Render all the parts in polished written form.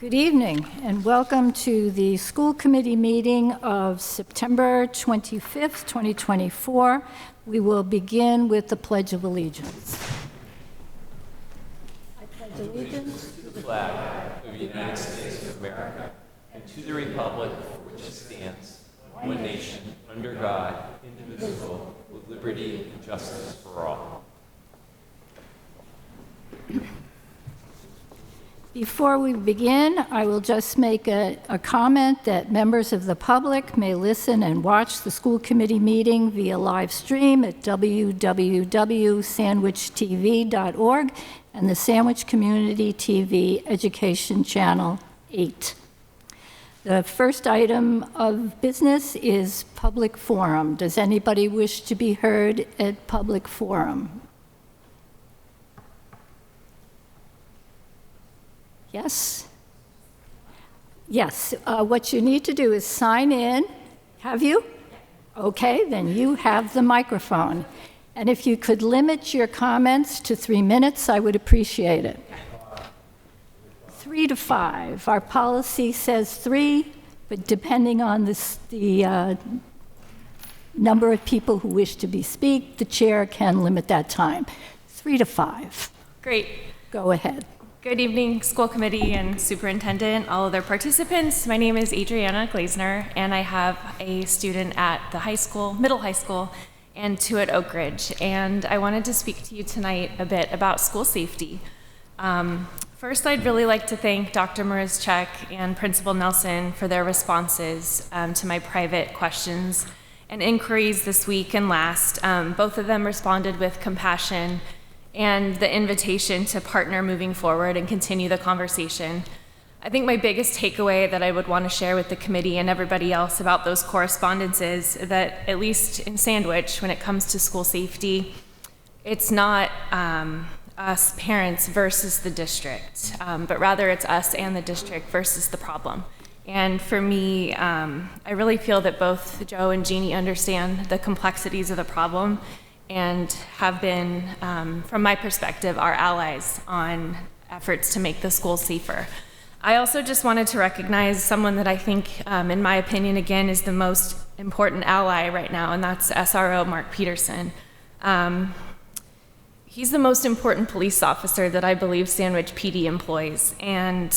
Good evening, and welcome to the school committee meeting of September 25th, 2024. We will begin with the Pledge of Allegiance. I pledge allegiance to the flag of the United States of America and to the republic for which it stands, one nation, under God, indivisible, with liberty and justice for all. Before we begin, I will just make a comment that members of the public may listen and watch the school committee meeting via live stream at www.sandwichtv.org and the Sandwich Community TV Education Channel 8. The first item of business is public forum. Does anybody wish to be heard at public forum? Yes? Yes. What you need to do is sign in. Have you? Okay, then you have the microphone. And if you could limit your comments to 3 minutes, I would appreciate it. 3 to 5. Our policy says 3, but depending on the number of people who wish to speak, the chair can limit that time. 3 to 5. Great. Go ahead. Good evening, school committee and superintendent, all other participants. My name is Adriana Glazner, and I have a student at the high school, middle high school, and 2 at Oak Ridge. And I wanted to speak to you tonight a bit about school safety. First, I'd really like to thank Dr. Marischek and Principal Nelson for their responses to my private questions and inquiries this week and last. Both of them responded with compassion and the invitation to partner moving forward and continue the conversation. I think my biggest takeaway that I would want to share with the committee and everybody else about those correspondences is that, at least in Sandwich, when it comes to school safety, it's not us parents versus the district, but rather it's us and the district versus the problem. And for me, I really feel that both Joe and Jeannie understand the complexities of the problem and have been, from my perspective, our allies on efforts to make the schools safer. I also just wanted to recognize someone that I think, in my opinion, again, is the most important ally right now, and that's SRO Mark Peterson. He's the most important police officer that I believe Sandwich PD employs, and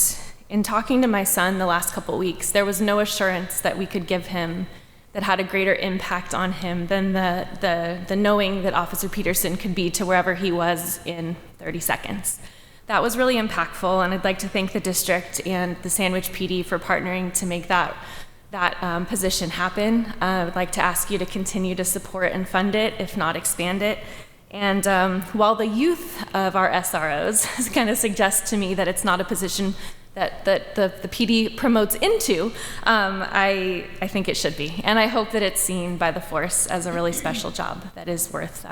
in talking to my son the last couple weeks, there was no assurance that we could give him that had a greater impact on him than the knowing that Officer Peterson could be to wherever he was in 30 seconds. That was really impactful, and I'd like to thank the district and the Sandwich PD for partnering to make that position happen. I would like to ask you to continue to support and fund it, if not expand it. And while the youth of our SROs kind of suggests to me that it's not a position that the PD promotes into, I think it should be. And I hope that it's seen by the force as a really special job that is worth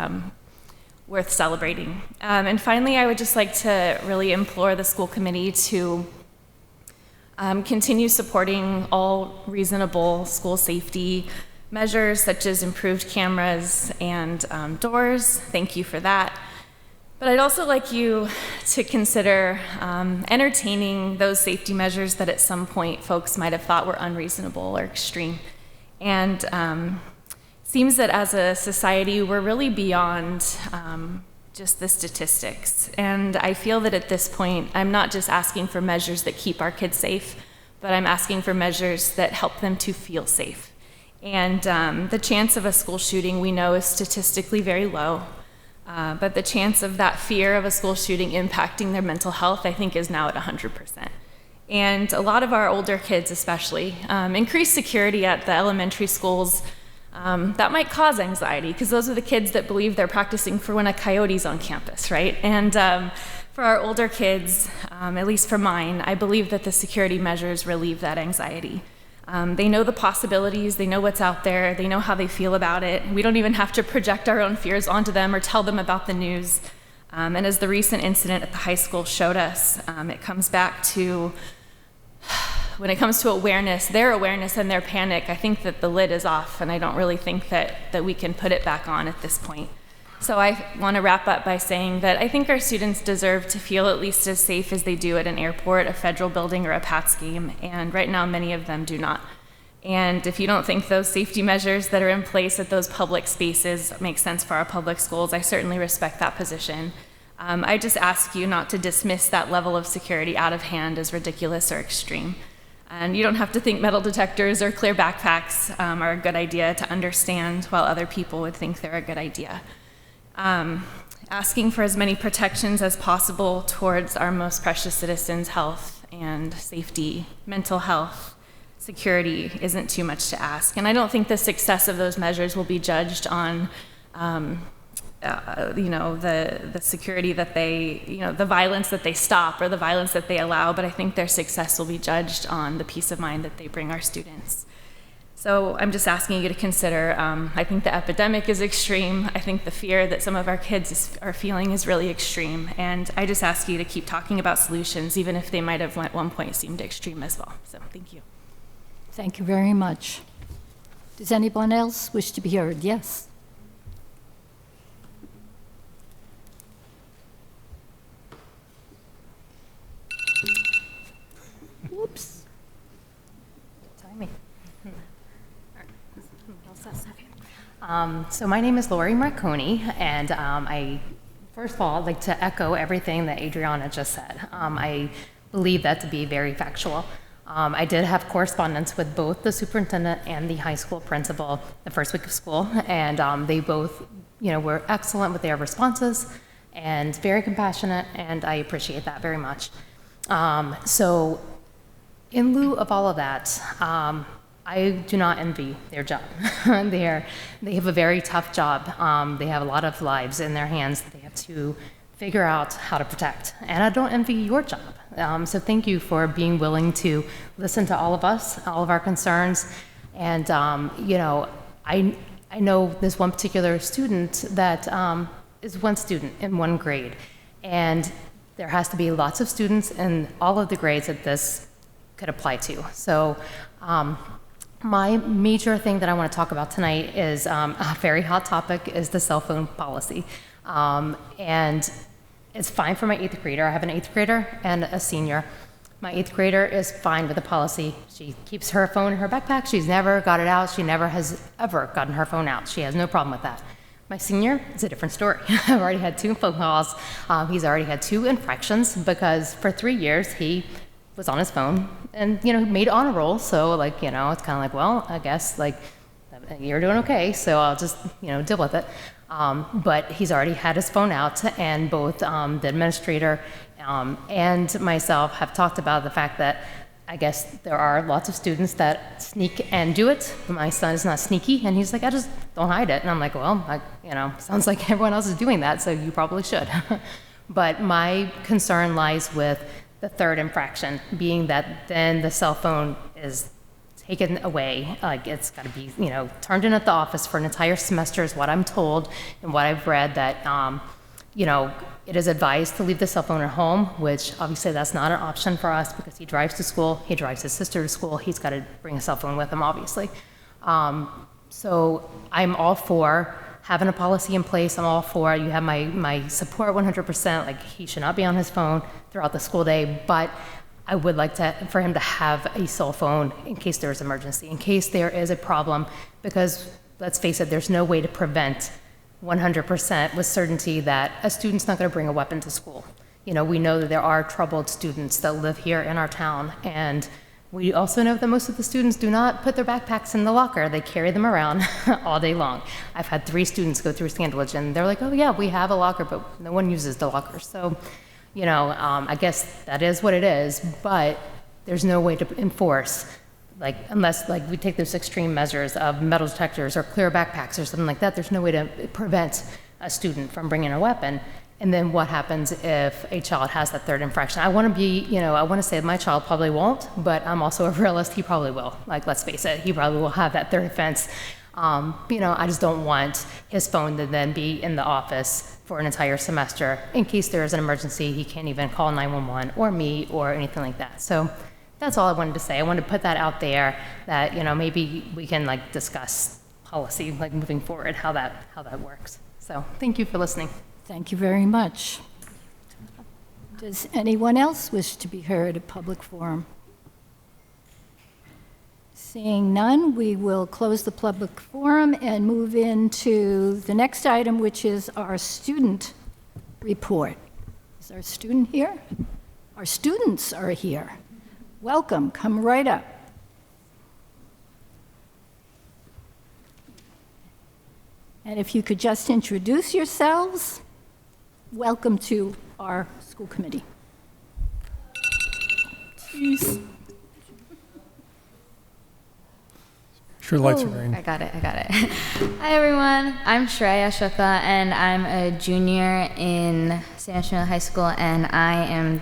celebrating. And finally, I would just like to really implore the school committee to continue supporting all reasonable school safety measures, such as improved cameras and doors. Thank you for that. But I'd also like you to consider entertaining those safety measures that at some point folks might have thought were unreasonable or extreme. And it seems that as a society, we're really beyond just the statistics. And I feel that at this point, I'm not just asking for measures that keep our kids safe, but I'm asking for measures that help them to feel safe. And the chance of a school shooting, we know, is statistically very low. But the chance of that fear of a school shooting impacting their mental health, I think, is now at 100%. And a lot of our older kids especially, increased security at the elementary schools, that might cause anxiety, because those are the kids that believe they're practicing for when a coyote's on campus, right? And for our older kids, at least for mine, I believe that the security measures relieve that anxiety. They know the possibilities, they know what's out there, they know how they feel about it. We don't even have to project our own fears onto them or tell them about the news. And as the recent incident at the high school showed us, it comes back to, when it comes to awareness, their awareness and their panic, I think that the lid is off, and I don't really think that we can put it back on at this point. So I want to wrap up by saying that I think our students deserve to feel at least as safe as they do at an airport, a federal building, or a Pats game, and right now many of them do not. And if you don't think those safety measures that are in place at those public spaces make sense for our public schools, I certainly respect that position. I just ask you not to dismiss that level of security out of hand as ridiculous or extreme. And you don't have to think metal detectors or clear backpacks are a good idea to understand, while other people would think they're a good idea. Asking for as many protections as possible towards our most precious citizens' health and safety, mental health, security isn't too much to ask. And I don't think the success of those measures will be judged on the security that they, the violence that they stop or the violence that they allow, but I think their success will be judged on the peace of mind that they bring our students. So I'm just asking you to consider, I think the epidemic is extreme. I think the fear that some of our kids are feeling is really extreme. And I just ask you to keep talking about solutions, even if they might have at one point seemed extreme as well. So thank you. Thank you very much. Does anyone else wish to be heard? Yes. Whoops. Timing. So my name is Lori Marconi, and first of all, I'd like to echo everything that Adriana just said. I believe that to be very factual. I did have correspondence with both the superintendent and the high school principal the first week of school, and they both, were excellent with their responses and very compassionate, and I appreciate that very much. So in lieu of all of that, I do not envy their job. They have a very tough job. They have a lot of lives in their hands that they have to figure out how to protect. And I don't envy your job. So thank you for being willing to listen to all of us, all of our concerns. And, I know this one particular student that is one student in one grade. And there has to be lots of students in all of the grades that this could apply to. So my major thing that I want to talk about tonight is a very hot topic is the cell phone policy. And it's fine for my 8th grader. I have an 8th grader and a senior. My 8th grader is fine with the policy. She keeps her phone in her backpack. She's never got it out. She never has ever gotten her phone out. She has no problem with that. My senior, it's a different story. I've already had 2 phone calls. He's already had 2 infractions because for 3 years he was on his phone and, made honor roll. So it's kind of like, well, I guess you're doing okay. So I'll just, deal with it. But he's already had his phone out, and both the administrator and myself have talked about the fact that I guess there are lots of students that sneak and do it. My son is not sneaky, and he's like, I just don't hide it. And I'm like, well, sounds like everyone else is doing that, so you probably should. But my concern lies with the 3rd infraction, being that then the cell phone is taken away. Like it's got to be, turned in at the office for an entire semester is what I'm told, and what I've read that, it is advised to leave the cell phone at home, which obviously that's not an option for us because he drives to school, he drives his sister to school, he's got to bring a cell phone with him, obviously. So I'm all for having a policy in place. I'm all for you have my support 100%. Like he should not be on his phone throughout the school day, but I would like for him to have a cell phone in case there is emergency, in case there is a problem, because let's face it, there's no way to prevent 100% with certainty that a student's not going to bring a weapon to school. We know that there are troubled students that live here in our town, and we also know that most of the students do not put their backpacks in the locker. They carry them around all day long. I've had 3 students go through Sandwich, and they're like, oh yeah, we have a locker, but no one uses the locker. So, I guess that is what it is, but there's no way to enforce, unless we take those extreme measures of metal detectors or clear backpacks or something like that, there's no way to prevent a student from bringing a weapon. And then what happens if a child has that 3rd infraction? I want to say my child probably won't, but I'm also a realist, he probably will. Let's face it, he probably will have that 3rd offense. I just don't want his phone to then be in the office for an entire semester. In case there is an emergency, he can't even call 911 or me or anything like that. So that's all I wanted to say. I wanted to put that out there that, maybe we can discuss policy, moving forward, how that works. So So thank you for listening. Thank you very much. Does anyone else wish to be heard at public forum? Seeing none, we will close the public forum and move into the next item, which is our student report. Is our student here? Our students are here. Welcome, come right up. And if you could just introduce yourselves, welcome to our school committee. Jeez. Sure, lights are green. I got it. Hi, everyone. I'm Shreya Shukla, and I'm a junior in Sandwich Middle High School, and I'm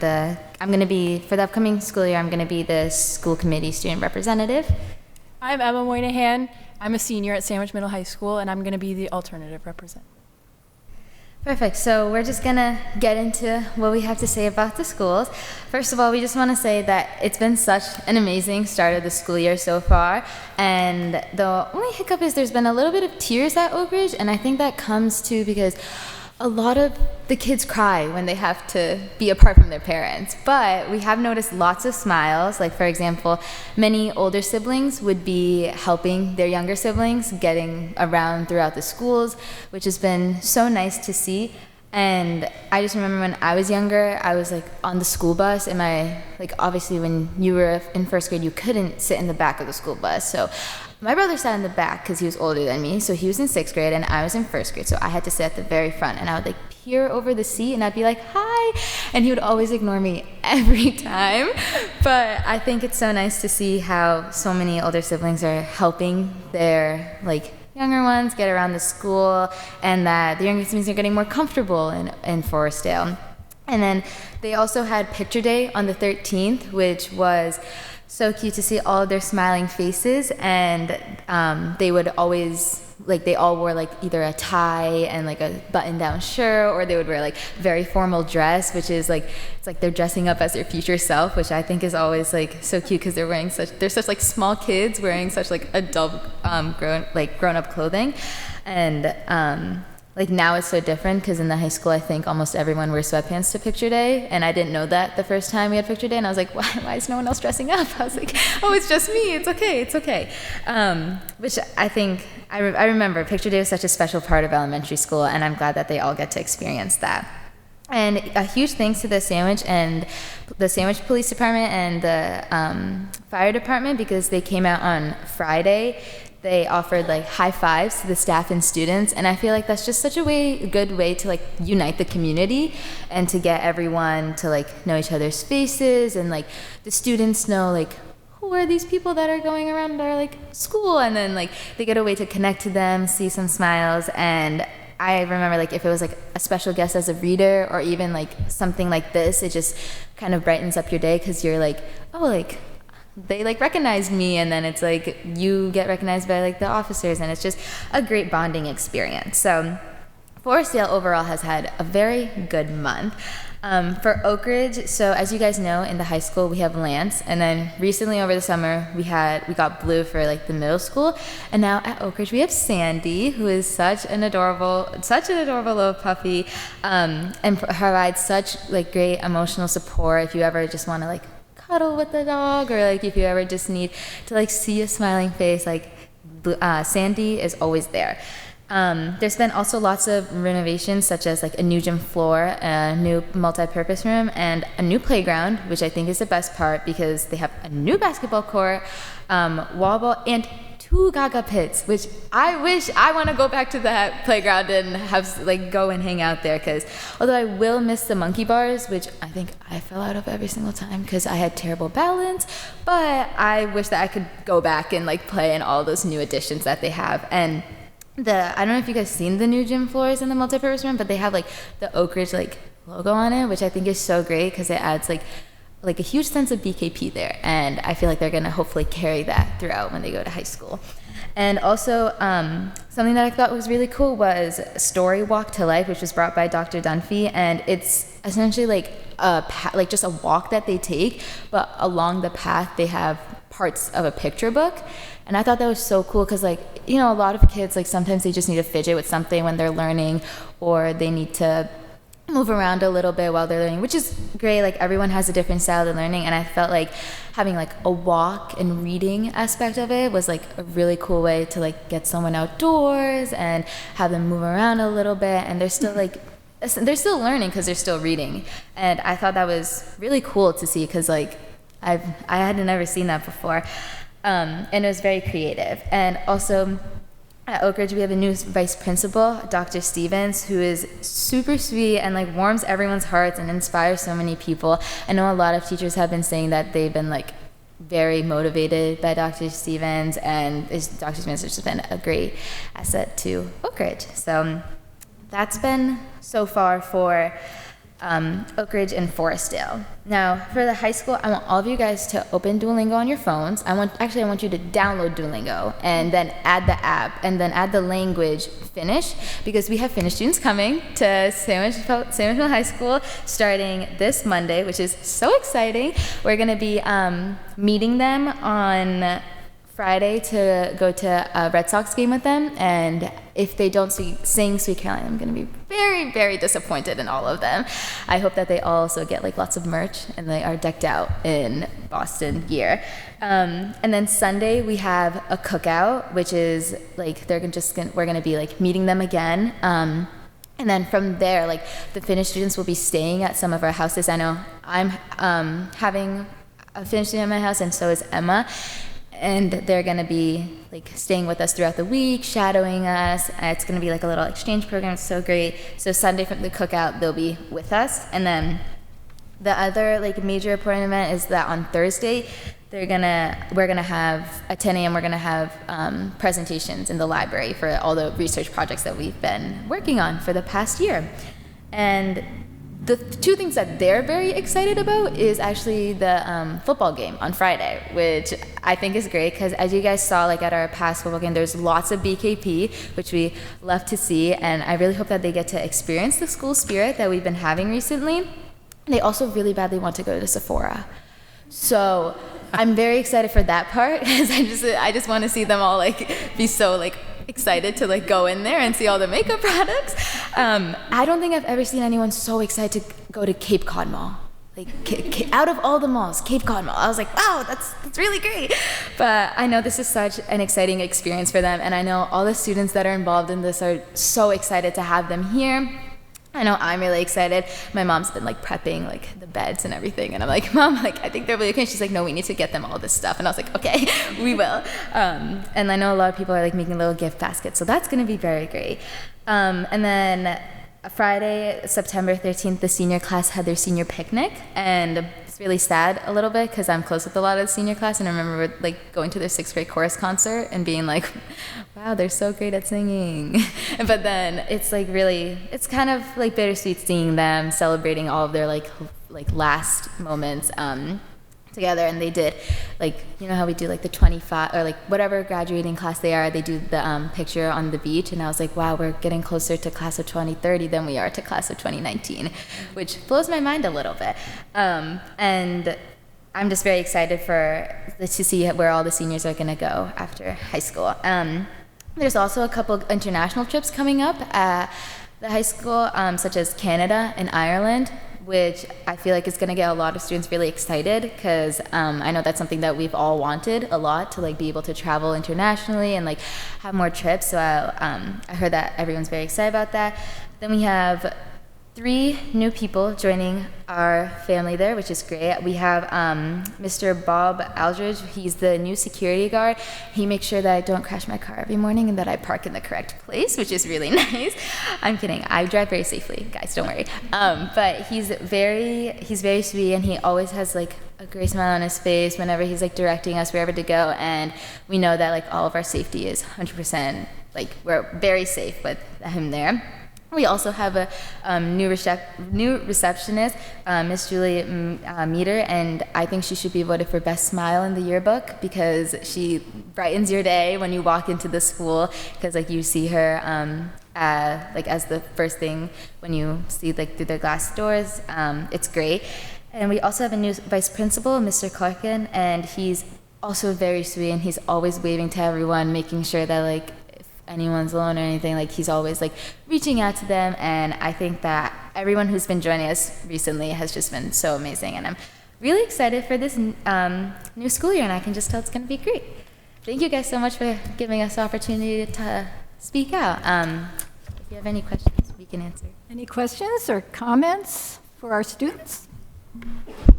going to be, for the upcoming school year, I'm going to be the school committee student representative. I'm Emma Moynihan. I'm a senior at Sandwich Middle High School, and I'm going to be the alternative representative. Perfect. So we're just going to get into what we have to say about the schools. First of all, we just want to say that it's been such an amazing start of the school year so far. And the only hiccup is there's been a little bit of tears at Oak Ridge, and I think that comes to because a lot of the kids cry when they have to be apart from their parents. But we have noticed lots of smiles. Like, for example, many older siblings would be helping their younger siblings getting around throughout the schools, which has been so nice to see. And I just remember when I was younger, I was like on the school bus, and obviously when you were in first grade, you couldn't sit in the back of the school bus. So my brother sat in the back because he was older than me, so he was in 6th grade and I was in 1st grade, so I had to sit at the very front, and I would peer over the seat and I'd be like, hi, and he would always ignore me every time. But I think it's so nice to see how so many older siblings are helping their younger ones get around the school, and that the younger siblings are getting more comfortable in Forestdale. And then they also had Picture Day on the 13th, which was so cute to see all of their smiling faces, and they would always, they all wore either a tie and a button-down shirt, or they would wear very formal dress, which is it's like they're dressing up as their future self, which I think is always so cute because they're such small kids wearing such adult grown-up clothing. And now it's so different because in the high school, I think almost everyone wears sweatpants to Picture Day, and I didn't know that the first time we had Picture Day, and I was like, why is no one else dressing up? I was like, oh, it's just me, it's okay. Which I think, I remember Picture Day was such a special part of elementary school, and I'm glad that they all get to experience that. And a huge thanks to the Sandwich Police Department and the fire department, because they came out on Friday. They offered high fives to the staff and students, and I feel that's just such a good way to unite the community and to get everyone to know each other's faces, and the students know who are these people that are going around our school, and then they get a way to connect to them, see some smiles. And I remember if it was a special guest as a reader, or even something like this, it just kind of brightens up your day because you're they recognized me, and then it's you get recognized by the officers, and it's just a great bonding experience. So Forestdale overall has had a very good month. For Oak Ridge, so as you guys know, in the high school we have Lance, and then recently over the summer we got Blue for the middle school, and now at Oak Ridge we have Sandy, who is such an adorable little puppy, and provides such great emotional support if you ever just want to cuddle with the dog, or if you ever just need to see a smiling face, Sandy is always there. There's been also lots of renovations, such as a new gym floor, a new multi-purpose room, and a new playground, which I think is the best part because they have a new basketball court, wall ball, and 2 Gaga pits, which I wish I want to go back to that playground and have go and hang out there, because although I will miss the monkey bars, which I think I fell out of every single time because I had terrible balance, but I wish that I could go back and play in all those new additions that they have. And I don't know if you guys seen the new gym floors in the multipurpose room, but they have the Oak Ridge logo on it, which I think is so great because it adds a huge sense of BKP there, and I feel they're gonna hopefully carry that throughout when they go to high school. And also, something that I thought was really cool was Story Walk to Life, which was brought by Dr. Dunphy, and it's essentially just a walk that they take, but along the path they have parts of a picture book. And I thought that was so cool because, like, you know, a lot of kids, like, sometimes they just need to fidget with something when they're learning, or they need to move around a little bit while they're learning, which is great. Like, everyone has a different style of learning, and I felt like having like a walk and reading aspect of it was like a really cool way to like get someone outdoors and have them move around a little bit, and they're still like they're still learning because they're still reading. And I thought that was really cool to see because like I had never seen that before, and it was very creative. And also at Oak Ridge, we have a new vice principal, Dr. Stevens, who is super sweet and like warms everyone's hearts and inspires so many people. I know a lot of teachers have been saying that they've been like very motivated by Dr. Stevens, and Dr. Stevens has just been a great asset to Oak Ridge. So that's been so far for Oak Ridge and Forestdale. Now, for the high school, I want all of you guys to open Duolingo on your phones. I want you to download Duolingo and then add the app and then add the language Finnish, because we have Finnish students coming to Sandwich Middle High School starting this Monday, which is so exciting. We're going to be meeting them on Friday to go to a Red Sox game with them, and if they don't sing Sweet Caroline, I'm going to be very, very disappointed in all of them. I hope that they also get like lots of merch and they are decked out in Boston gear. And then Sunday we have a cookout, which is like we're going to be like meeting them again. And then from there, like the Finnish students will be staying at some of our houses. I know I'm having a Finnish student at my house, and so is Emma. And they're going to be like staying with us throughout the week, shadowing us. It's going to be like a little exchange program. It's so great. So Sunday from the cookout, they'll be with us. And then the other like major important event is that on Thursday, we're gonna have at 10 a.m. We're gonna have presentations in the library for all the research projects that we've been working on for the past year. And the two things that they're very excited about is actually the football game on Friday, which I think is great because as you guys saw like at our past football game, there's lots of BKP, which we love to see, and I really hope that they get to experience the school spirit that we've been having recently. They also really badly want to go to Sephora. So I'm very excited for that part because I just want to see them all like be so like excited to like go in there and see all the makeup products. I don't think I've ever seen anyone so excited to go to Cape Cod Mall. Like out of all the malls, Cape Cod Mall. I was like, wow, that's really great. But I know this is such an exciting experience for them, and I know all the students that are involved in this are so excited to have them here. I know I'm really excited. My mom's been like prepping like the beds and everything, and I'm like, Mom, like I think they're really okay. She's like, no, we need to get them all this stuff, and I was like, okay, we will. And I know a lot of people are like making little gift baskets, so that's going to be very great. And then Friday, September 13th, the senior class had their senior picnic, and it's really sad a little bit because I'm close with a lot of the senior class, and I remember like going to their 6th grade chorus concert and being like, wow, they're so great at singing. But then it's like really, it's kind of like bittersweet seeing them celebrating all of their like last moments together. And they did like, you know how we do like the 25 or like whatever graduating class they are, they do the picture on the beach, and I was like, wow, we're getting closer to class of 2030 than we are to class of 2019, which blows my mind a little bit. And I'm just very excited to see where all the seniors are going to go after high school. There's also a couple international trips coming up at the high school, such as Canada and Ireland, which I feel like is going to get a lot of students really excited because I know that's something that we've all wanted a lot, to like be able to travel internationally and like have more trips. So I heard that everyone's very excited about that. Then we have 3 new people joining our family there, which is great. We have Mr. Bob Aldridge. He's the new security guard. He makes sure that I don't crash my car every morning and that I park in the correct place, which is really nice. I'm kidding. I drive very safely, guys. Don't worry. But he's very sweet, and he always has like a great smile on his face whenever he's like directing us wherever to go. And we know that like all of our safety is 100%. Like we're very safe with him there. We also have a new receptionist, Miss Julie Meter, and I think she should be voted for Best Smile in the yearbook because she brightens your day when you walk into the school, because like you see her like as the first thing when you see like through their glass doors. It's great. And we also have a new vice principal, Mr. Clarkin, and he's also very sweet, and he's always waving to everyone, making sure that like if anyone's alone or anything, like he's always like reaching out to them. And I think that everyone who's been joining us recently has just been so amazing, and I'm really excited for this new school year, and I can just tell it's going to be great. Thank you guys so much for giving us the opportunity to speak out. If you have any questions, we can answer. Any questions or comments for our students?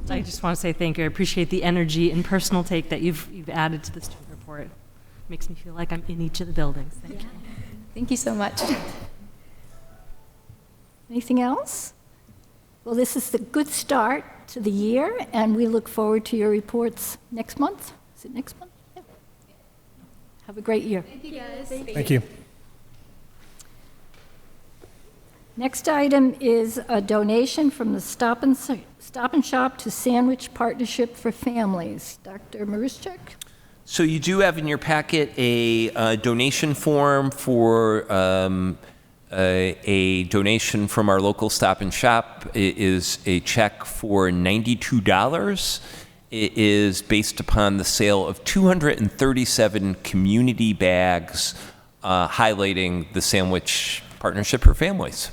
I just want to say thank you. I appreciate the energy and personal take that you've added to the student report. Makes me feel like I'm in each of the buildings. Thank you. Thank you so much. Anything else? Well, this is the good start to the year, and we look forward to your reports next month. Is it next month? Yeah. Have a great year. Thank you guys. Thank you. Next item is a donation from the Stop and Shop to Sandwich Partnership for Families. Dr. Maruschek? So you do have in your packet a donation form for a donation from our local Stop and Shop. It is a check for $92. It is based upon the sale of 237 community bags highlighting the Sandwich Partnership for Families.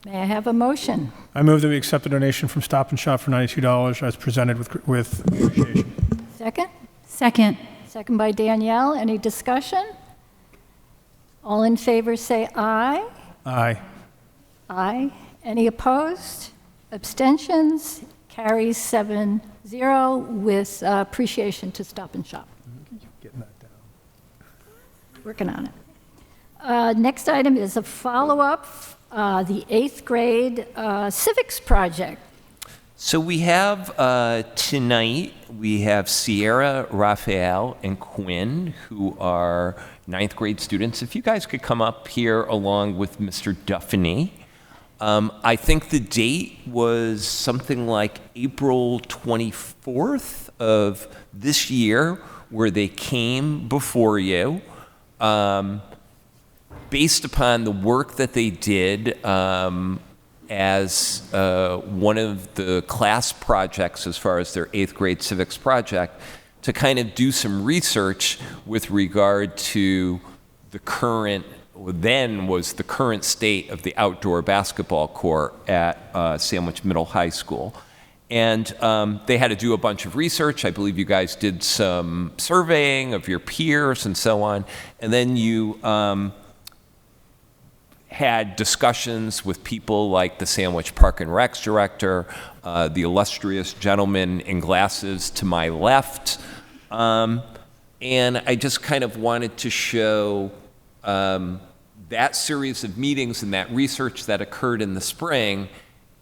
May I have a motion? I move that we accept the donation from Stop and Shop for $92 as presented with appreciation. Second? Second. Second by Danielle. Any discussion? All in favor say aye. Aye. Aye. Any opposed? Abstentions? Carries 7-0 with appreciation to Stop and Shop. Getting that down. Working on it. Next item is a follow-up, the 8th grade civics project. So we have tonight, we have Sierra, Raphael, and Quinn, who are 9th grade students. If you guys could come up here along with Mr. Duffany. I think the date was something like April 24th of this year, where they came before you. Based upon the work that they did as one of the class projects as far as their 8th grade civics project, to kind of do some research with regard to the current, or then was the current state of the outdoor basketball court at Sandwich Middle High School. And they had to do a bunch of research. I believe you guys did some surveying of your peers and so on. And then you had discussions with people like the Sandwich Park and Recs director, the illustrious gentleman in glasses to my left. And I just kind of wanted to show that series of meetings and that research that occurred in the spring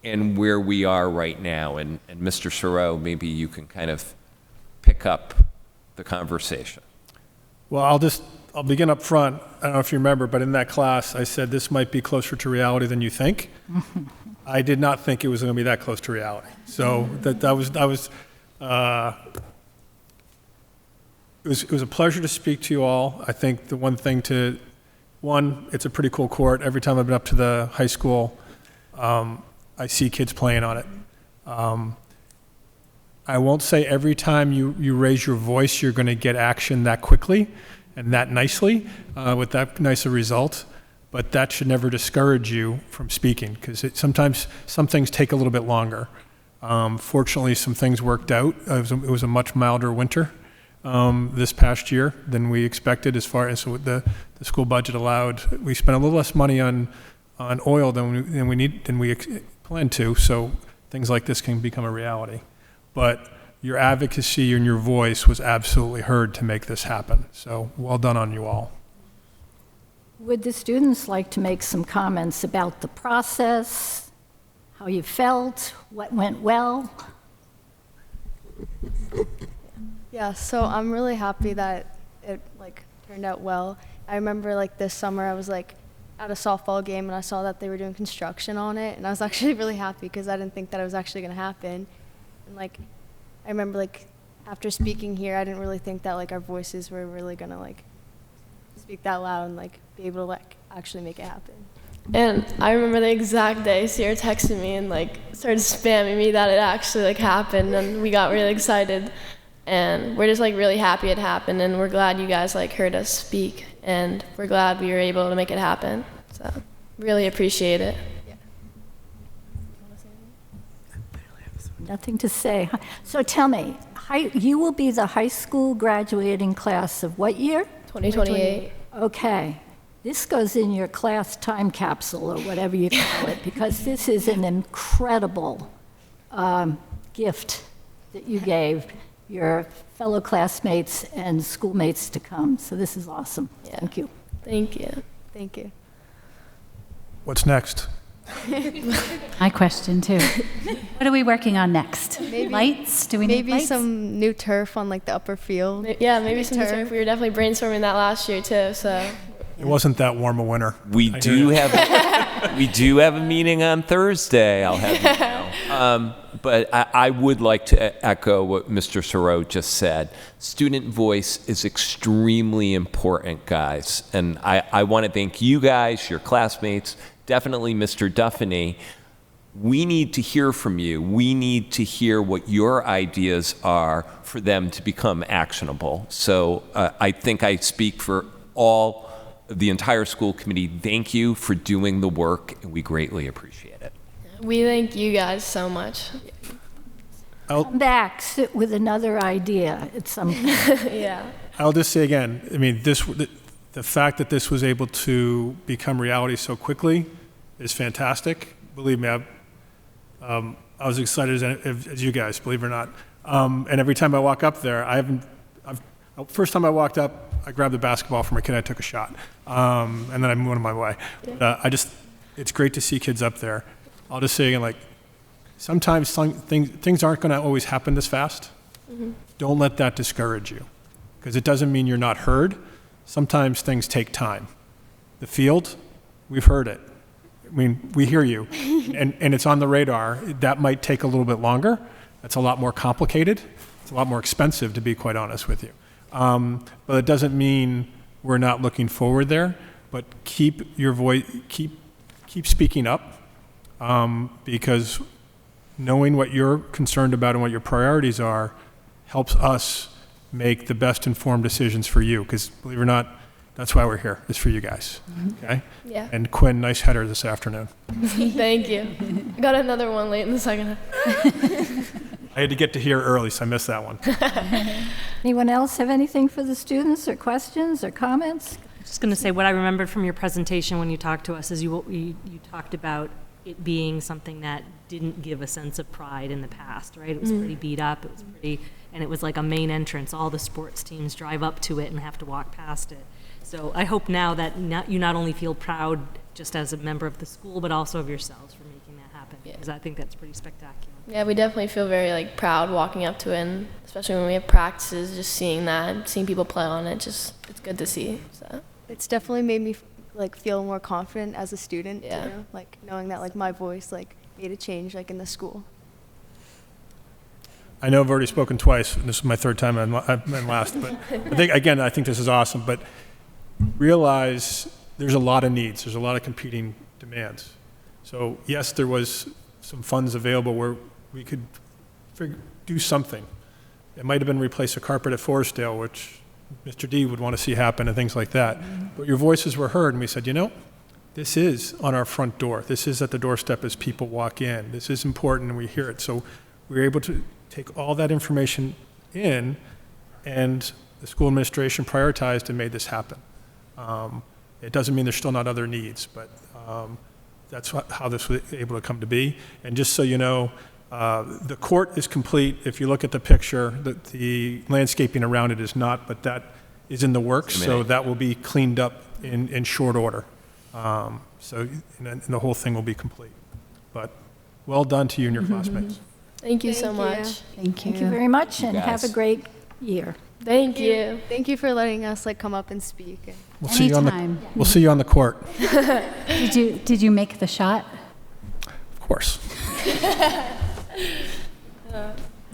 and where we are right now. And Mr. Soreau, maybe you can kind of pick up the conversation. Well, I'll begin up front. I don't know if you remember, but in that class, I said this might be closer to reality than you think. I did not think it was going to be that close to reality. So it was a pleasure to speak to you all. I think the one, it's a pretty cool court. Every time I've been up to the high school, I see kids playing on it. I won't say every time you raise your voice, you're going to get action that quickly and that nicely with that nice a result, but that should never discourage you from speaking, because sometimes some things take a little bit longer. Fortunately, some things worked out. It was a much milder winter this past year than we expected, as far as the school budget allowed. We spent a little less money on oil than we planned to, so things like this can become a reality. But your advocacy and your voice was absolutely heard to make this happen. So well done on you all. Would the students like to make some comments about the process, how you felt, what went well? Yeah, so I'm really happy that it turned out well. I remember this summer I was at a softball game and I saw that they were doing construction on it, and I was actually really happy because I didn't think that it was actually going to happen. And I remember after speaking here, I didn't really think that our voices were really going to speak that loud and be able to actually make it happen. And I remember the exact day Sierra texted me and started spamming me that it actually happened, and we got really excited. And we're just like really happy it happened, and we're glad you guys like heard us speak, and we're glad we were able to make it happen. So really appreciate it. Nothing to say. So tell me, you will be the high school graduating class of what year? 2028. Okay. This goes in your class time capsule, or whatever you call it, because this is an incredible gift that you gave your fellow classmates and schoolmates to come. So this is awesome. Yeah. Thank you. Thank you. Thank you. What's next? My question too. What are we working on next? Lights? Do we need Maybe lights? some new turf on like the upper field. Yeah, maybe some Turf. turf. We were definitely brainstorming that last year too. So It wasn't that warm a winter. We I do hear you. have a meeting on Thursday, I'll have you know. But I would like to echo what Mr. Sorot just said. Student voice is extremely important, guys. And I want to thank you guys, your classmates, definitely Mr. Duffany. We need to hear from you. We need to hear what your ideas are for them to become actionable. So I think I speak for all of the entire school committee. Thank you for doing the work, and we greatly appreciate it. we thank you guys so much. Come back, sit with another idea at some point. Yeah. I'll just say again, I mean, the fact that this was able to become reality so quickly is fantastic. Believe me, I was excited as you guys, believe it or not. And every time I walk up there, first time I walked up, I grabbed the basketball from a kid, I took a shot, and then I went on my way. It's great to see kids up there. I'll just say again, like, sometimes things aren't going to always happen this fast. Mm-hmm. Don't let that discourage you, because it doesn't mean you're not heard. Sometimes things take time. The field, we've heard it. I mean, we hear you, and it's on the radar. That might take a little bit longer. That's a lot more complicated. It's a lot more expensive, to be quite honest with you. But it doesn't mean we're not looking forward there. But keep your voice, keep speaking up, because knowing what you're concerned about and what your priorities are helps us make the best informed decisions for you. Because believe it or not, that's why we're here, is for you guys. Okay? Yeah. And Quinn, nice header this afternoon. Thank you. I got another one late in the second half. I had to get to here early, so I missed that one. Anyone else have anything for the students, or questions, or comments? Just going to say what I remembered from your presentation when you talked to us is you talked about it being something that didn't give a sense of pride in the past, right? It was pretty beat up. It was pretty, and it was like a main entrance. All the sports teams drive up to it and have to walk past it. So I hope now that you not only feel proud just as a member of the school, but also of yourselves for making that happen, because I think that's pretty spectacular. Yeah, we definitely feel very like proud walking up to it, and especially when we have practices, just seeing that, seeing people play on it, it's good to see. So It's definitely made me like feel more confident as a student. Yeah. Too, like knowing that like my voice like made a change like in the school. I know I've already spoken twice, and this is my third time and last, but I think this is awesome. But realize there's a lot of needs. There's a lot of competing demands. So yes, there was some funds available where we could do something. It might have been replace a carpet at Forestdale, which Mr. D would want to see happen, and things like that. But your voices were heard, and we said, this is on our front door. This is at the doorstep as people walk in. This is important, and we hear it. So we were able to take all that information in, and the school administration prioritized and made this happen. It doesn't mean there's still not other needs, but that's how this was able to come to be. And just so you know, the court is complete. If you look at the picture, the landscaping around it is not, but that is in the works, so that will be cleaned up in short order. And the whole thing will be complete. But well done to you and your classmates. thank you so much. Thank you. Thank you very much, and have a guys. great year. Thank you. Thank you for letting us like come up and speak. We'll see you on Anytime. we'll see you on the court, Did you make the shot? of course.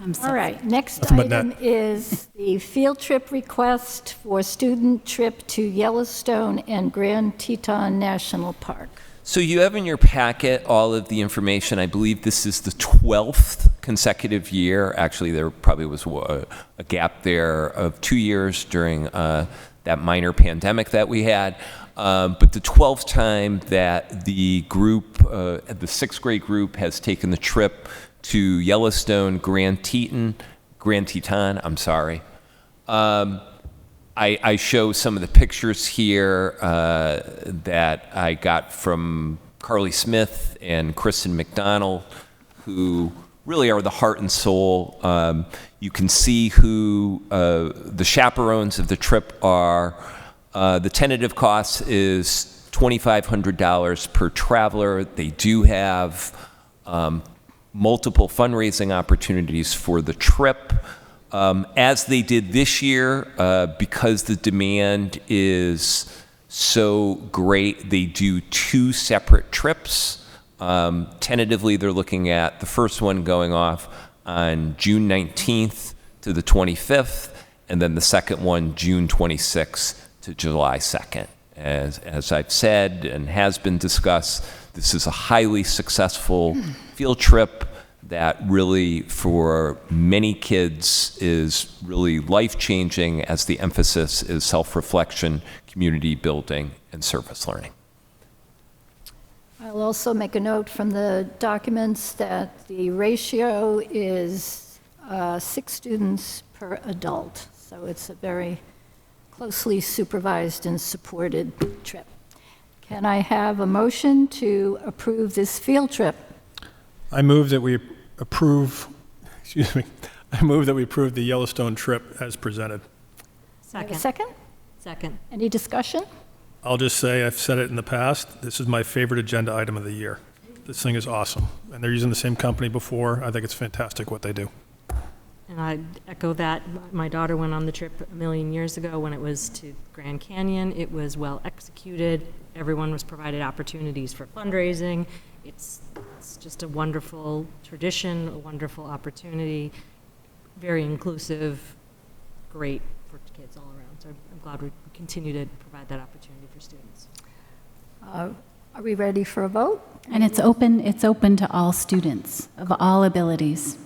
I'm so All right, next Nothing but item net. is the field trip request for student trip to Yellowstone and Grand Teton National Park. So you have in your packet all of the information. I believe this is the 12th consecutive year. Actually, there probably was a gap there of 2 years during that minor pandemic that we had. But the 12th time that the group, the sixth grade group, has taken the trip to Yellowstone Grand Teton, I'm sorry. I show some of the pictures here that I got from Carly Smith and Kristen McDonald, who really are the heart and soul. You can see who the chaperones of the trip are. The tentative cost is $2,500 per traveler. They do have multiple fundraising opportunities for the trip. As they did this year, because the demand is so great, they do 2 separate trips. Tentatively, they're looking at the first one going off on June 19th to the 25th, and then the second one, June 26th to July 2nd. As I've said and has been discussed, this is a highly successful field trip that really, for many kids, is really life-changing, as the emphasis is self-reflection, community building, and service learning. I'll also make a note from the documents that the ratio is 6 students per adult, so it's a very closely supervised and supported trip. Can I have a motion to approve this field trip? I move that we approve, I move that we approve the Yellowstone trip as presented. Have a second? Second. Any discussion? I'll just say, I've said it in the past, this is my favorite agenda item of the year. This thing is awesome. And they're using the same company before. I think it's fantastic what they do. And I echo that. My daughter went on the trip a million years ago when it was to Grand Canyon. It was well executed. Everyone was provided opportunities for fundraising. It's just a wonderful tradition, a wonderful opportunity, very inclusive, great for kids all around. So I'm glad we continue to provide that opportunity for students. Are we ready for a vote? And it's open to all students of all abilities.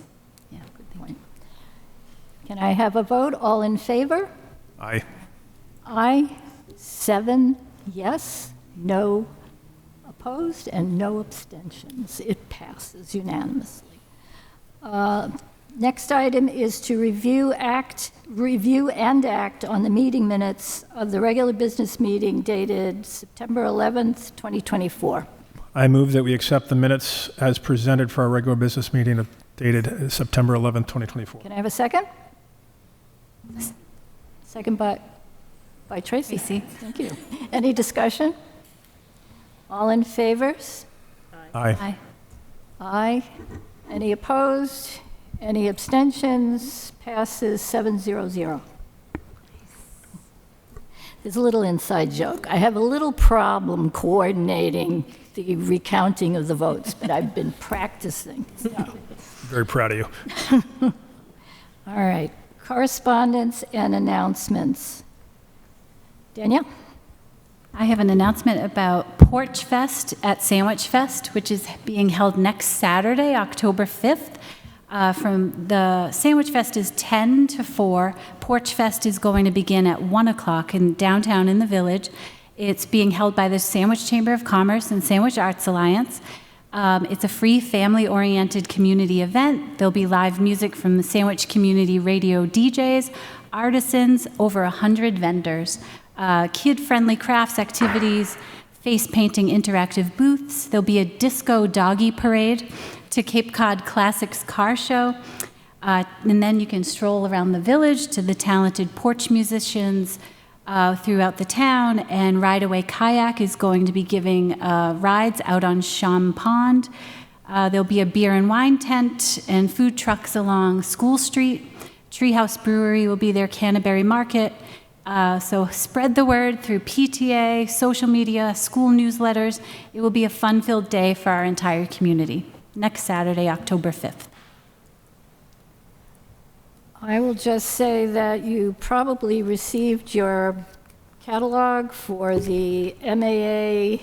Yeah, Good point. Can I have a vote? All in favor? Aye. Aye. 7 yes, no opposed, and no abstentions. It passes unanimously. Next item is to review and act on the meeting minutes of the regular business meeting dated September 11th, 2024. I move that we accept the minutes as presented for our regular business meeting dated September 11th, 2024. Can I have a second? Second by Tracy. Thank you. Any discussion? All in favor? Aye. Aye. Aye. Any opposed? Any abstentions? Passes 700. There's a little inside joke. I have a little problem coordinating the recounting of the votes, but I've been practicing. So. Very proud of you. All right. Correspondence and announcements. Danielle? I have an announcement about Porch Fest at Sandwich Fest, which is being held next Saturday, October 5th. From the Sandwich Fest is 10 to 4. Porch Fest is going to begin at 1 o'clock in downtown in the Village. It's being held by the Sandwich Chamber of Commerce and Sandwich Arts Alliance. It's a free, family-oriented community event. There'll be live music from the Sandwich Community Radio DJs, artisans, over 100 vendors, kid-friendly crafts activities, face painting interactive booths. There'll be a disco doggy parade to Cape Cod Classics car show. And then you can stroll around the village to the talented porch musicians throughout the town. And Ride Away Kayak is going to be giving rides out on Sham Pond. There'll be a beer and wine tent and food trucks along School Street. Treehouse Brewery will be there, Canterbury Market. So spread the word through PTA, social media, school newsletters. It will be a fun-filled day for our entire community. Next Saturday, October 5th. I will just say that you probably received your catalog for the MASC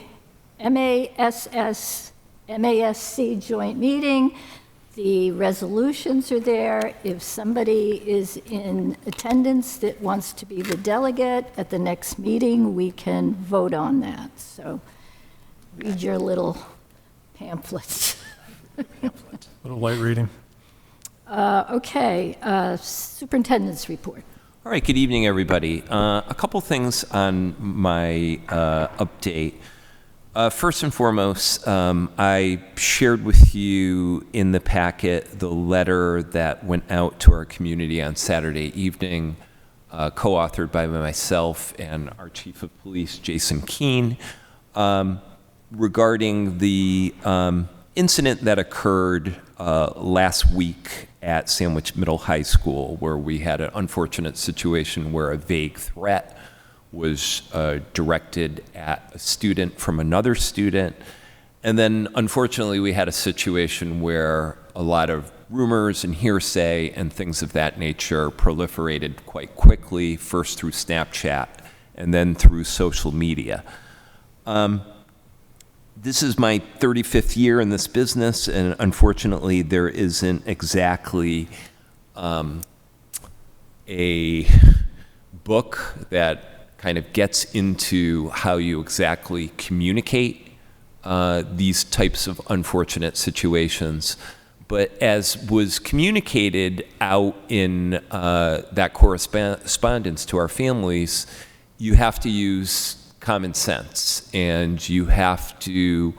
joint meeting. The resolutions are there. If somebody is in attendance that wants to be the delegate at the next meeting, we can vote on that. So read your little pamphlets. Little light reading. Okay, superintendent's report. All right, good evening, everybody. A couple things on my update. First and foremost, I shared with you in the packet the letter that went out to our community on Saturday evening, co-authored by myself and our Chief of Police, Jason Keene, regarding the incident that occurred last week at Sandwich Middle High School, where we had an unfortunate situation where a vague threat was directed at a student from another student. And then, unfortunately, we had a situation where a lot of rumors and hearsay and things of that nature proliferated quite quickly, first through Snapchat and then through social media. This is my 35th year in this business, and unfortunately, there isn't exactly a book that kind of gets into how you exactly communicate these types of unfortunate situations. But as was communicated out in that correspondence to our families, you have to use common sense, and you have to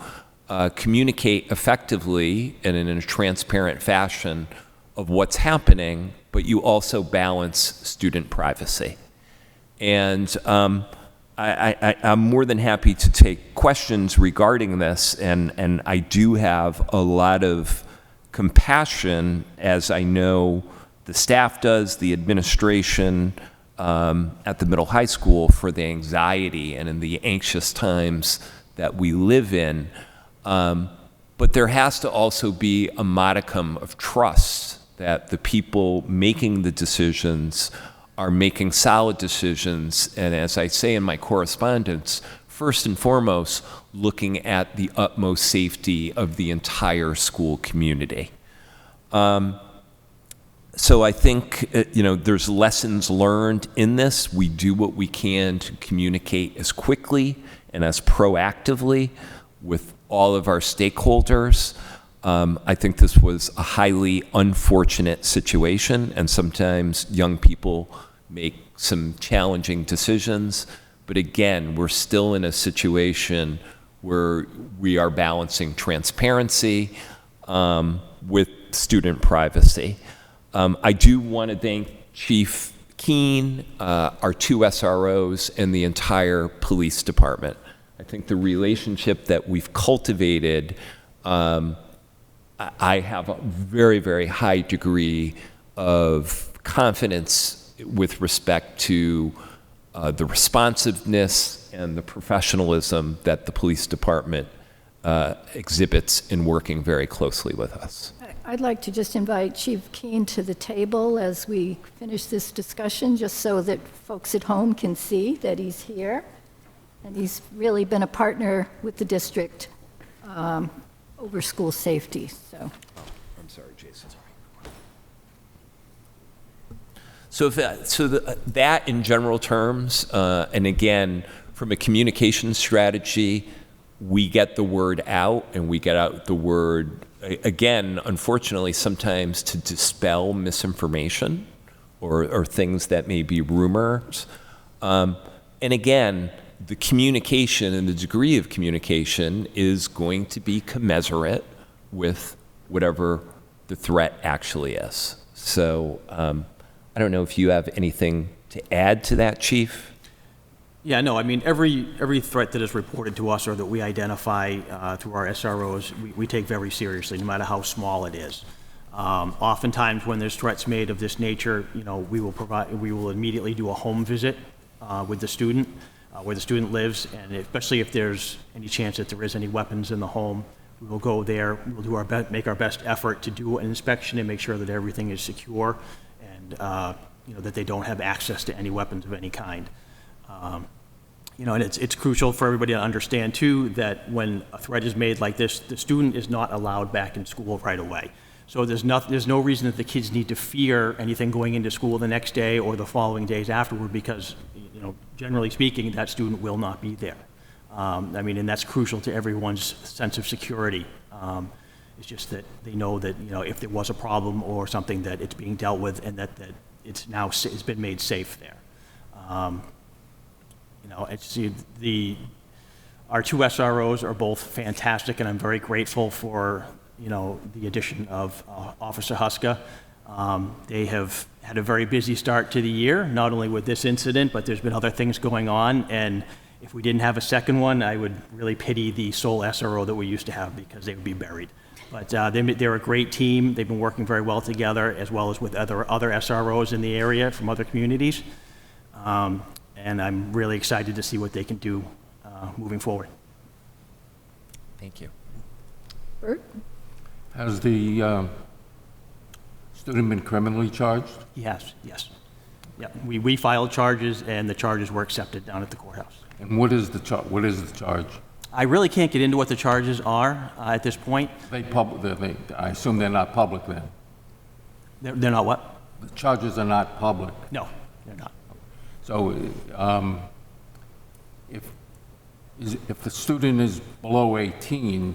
communicate effectively and in a transparent fashion of what's happening, but you also balance student privacy. And I'm more than happy to take questions regarding this, and I do have a lot of compassion, as I know the staff does, the administration at the middle high school, for the anxiety and in the anxious times that we live in. But there has to also be a modicum of trust that the people making the decisions are making solid decisions, and as I say in my correspondence, first and foremost, looking at the utmost safety of the entire school community. So I think, there's lessons learned in this. We do what we can to communicate as quickly and as proactively with all of our stakeholders. I think this was a highly unfortunate situation, and sometimes young people make some challenging decisions. But again, we're still in a situation where we are balancing transparency with student privacy. I do want to thank Chief Keene, our 2 SROs, and the entire police department. I think the relationship that we've cultivated, I have a very, very high degree of confidence with respect to the responsiveness and the professionalism that the police department exhibits in working very closely with us. I'd like to just invite Chief Keene to the table as we finish this discussion, just so that folks at home can see that he's here. And he's really been a partner with the district over school safety. So, I'm sorry, Jason. So that in general terms, and again, from a communication strategy, we get the word out, and we get out the word, again, unfortunately, sometimes to dispel misinformation or things that may be rumors. And again, the communication and the degree of communication is going to be commensurate with whatever the threat actually is. So I don't know if you have anything to add to that, Chief? Yeah, no, I mean, every threat that is reported to us or that we identify through our SROs, we take very seriously, no matter how small it is. Oftentimes, when there's threats made of this nature, we will immediately do a home visit with the student, where the student lives, and especially if there's any chance that there is any weapons in the home, we will go there. We'll do make our best effort to do an inspection and make sure that everything is secure, and that they don't have access to any weapons of any kind. And it's crucial for everybody to understand, too, that when a threat is made like this, the student is not allowed back in school right away. So there's no reason that the kids need to fear anything going into school the next day or the following days afterward, because, you know, generally speaking, that student will not be there. I mean, and that's crucial to everyone's sense of security. It's just that they know that, you know, if there was a problem or something, that it's being dealt with, and that it's now it's been made safe there. You know, our two SROs are both fantastic, and I'm very grateful for, you know, the addition of Officer Huska. They have had a very busy start to the year, not only with this incident, but there's been other things going on, and if we didn't have a second one, I would really pity the sole SRO that we used to have, because they would be buried. But they're a great team. They've been working very well together, as well as with other SROs in the area from other communities. And I'm really excited to see what they can do moving forward. Thank you. Bert? Has the student been criminally charged? Yes. Yeah, we filed charges, and the charges were accepted down at the courthouse. And what is the charge? I really can't get into what the charges are at this point. I assume they're not public then? They're not what? The charges are not public? No, they're not. So if the student is below 18,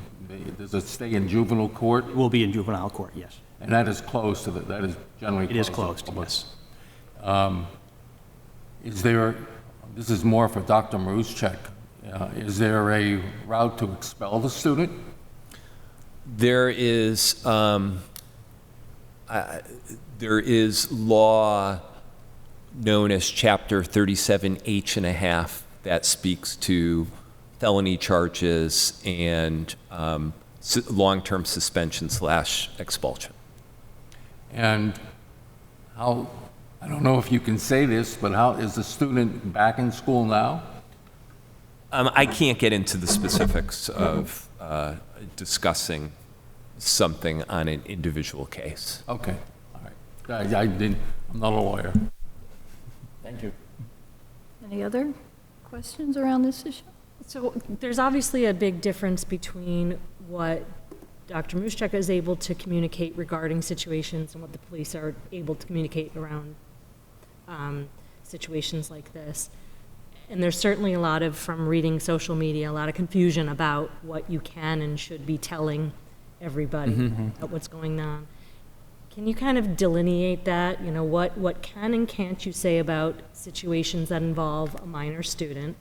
does it stay in juvenile court? It will be in juvenile court, yes. And that is closed, that is generally closed? It is closed, yes. Is there, this is more for Dr. Maruschek, is there a route to expel the student? There is law known as Chapter 37H&1 that speaks to felony charges and long-term suspension / expulsion. And how, I don't know if you can say this, but how is the student back in school now? I can't get into the specifics of discussing something on an individual case. Okay, all right. I'm not a lawyer. Thank you. Any other questions around this issue? So there's obviously a big difference between what Dr. Maruschek is able to communicate regarding situations and what the police are able to communicate around situations like this. And there's certainly a lot of, from reading social media, a lot of confusion about what you can and should be telling everybody about what's going on. Can you kind of delineate that? You know, what can and can't you say about situations that involve a minor student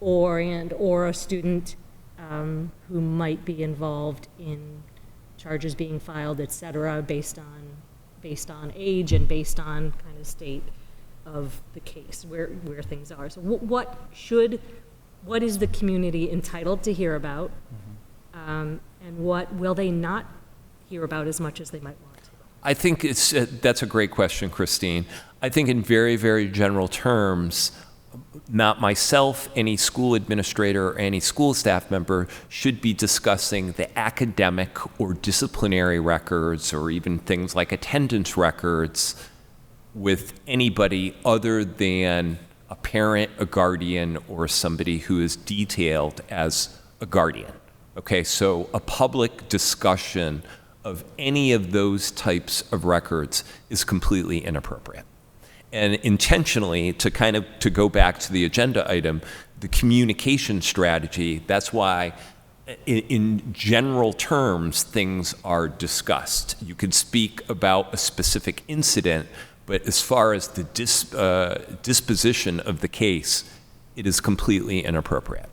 or a student who might be involved in charges being filed, et cetera, based on age and based on kind of state of the case, where things are. So what is the community entitled to hear about, and what will they not hear about as much as they might want to? I think that's a great question, Christine. I think in very, very general terms, not myself, any school administrator, or any school staff member should be discussing the academic or disciplinary records, or even things like attendance records, with anybody other than a parent, a guardian, or somebody who is detailed as a guardian. Okay, so a public discussion of any of those types of records is completely inappropriate. And intentionally, to go back to the agenda item, the communication strategy, that's why in general terms, things are discussed. You could speak about a specific incident, but as far as the disposition of the case, it is completely inappropriate.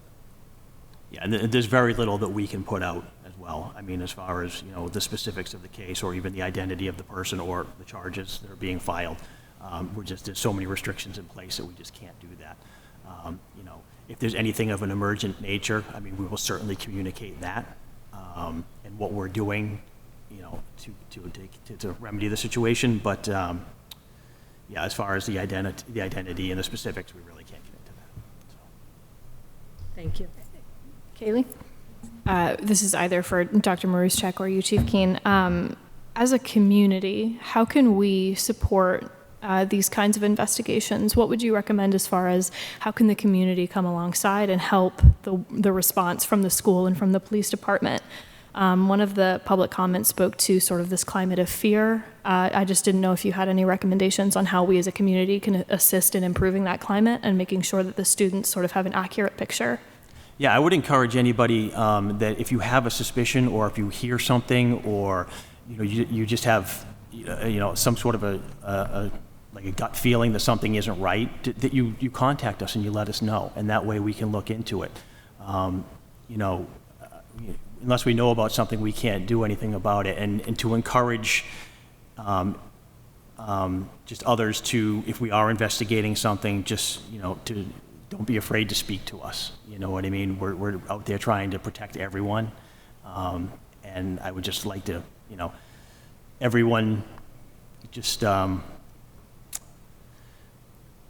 Yeah, and there's very little that we can put out as well. I mean, as far as, you know, the specifics of the case, or even the identity of the person or the charges that are being filed. There's so many restrictions in place that we just can't do that. You know, if there's anything of an emergent nature, I mean, we will certainly communicate that and what we're doing, you know, to remedy the situation. But yeah, as far as the identity and the specifics, we really can't get into that. So. Thank you. Kaylee? This is either for Dr. Maruschek or you, Chief Keen. As a community, how can we support these kinds of investigations? What would you recommend as far as how can the community come alongside and help the response from the school and from the police department? One of the public comments spoke to sort of this climate of fear. I just didn't know if you had any recommendations on how we as a community can assist in improving that climate and making sure that the students sort of have an accurate picture. Yeah, I would encourage anybody that if you have a suspicion or if you hear something or you just have some sort of a gut feeling that something isn't right, that you contact us and you let us know, and that way we can look into it. Unless we know about something, we can't do anything about it, and to encourage just others to, if we are investigating something, just to don't be afraid to speak to us. You know what I mean? We're out there trying to protect everyone, and I would just like to, everyone just, I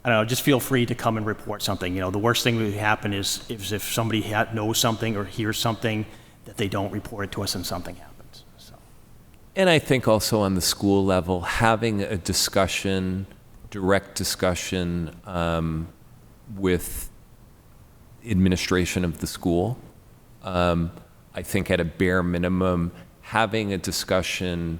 don't know, just feel free to come and report something. The worst thing that would happen is if somebody knows something or hears something, that they don't report it to us and something happens. So. And I think also on the school level, having a discussion, direct discussion with administration of the school. I think at a bare minimum, having a discussion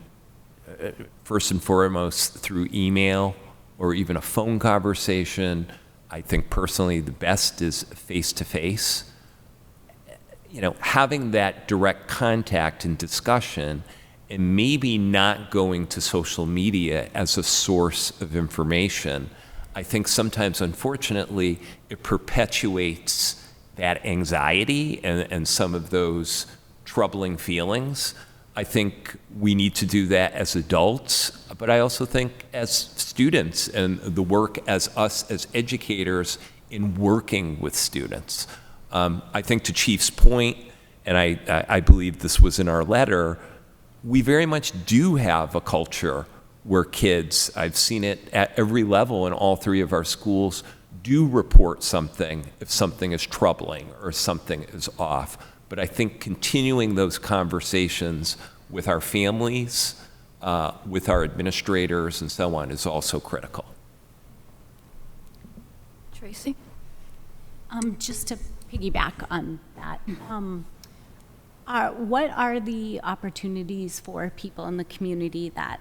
first and foremost through email or even a phone conversation. I think personally the best is face-to-face. Having that direct contact and discussion, and maybe not going to social media as a source of information. I think sometimes, unfortunately, it perpetuates that anxiety and some of those troubling feelings. I think we need to do that as adults, but I also think as students and the work as us as educators in working with students. I think to Chief's point, and I believe this was in our letter, we very much do have a culture where kids, I've seen it at every level in all three of our schools, do report something if something is troubling or something is off. But I think continuing those conversations with our families, with our administrators and so on is also critical. Tracy? Just to piggyback on that, what are the opportunities for people in the community that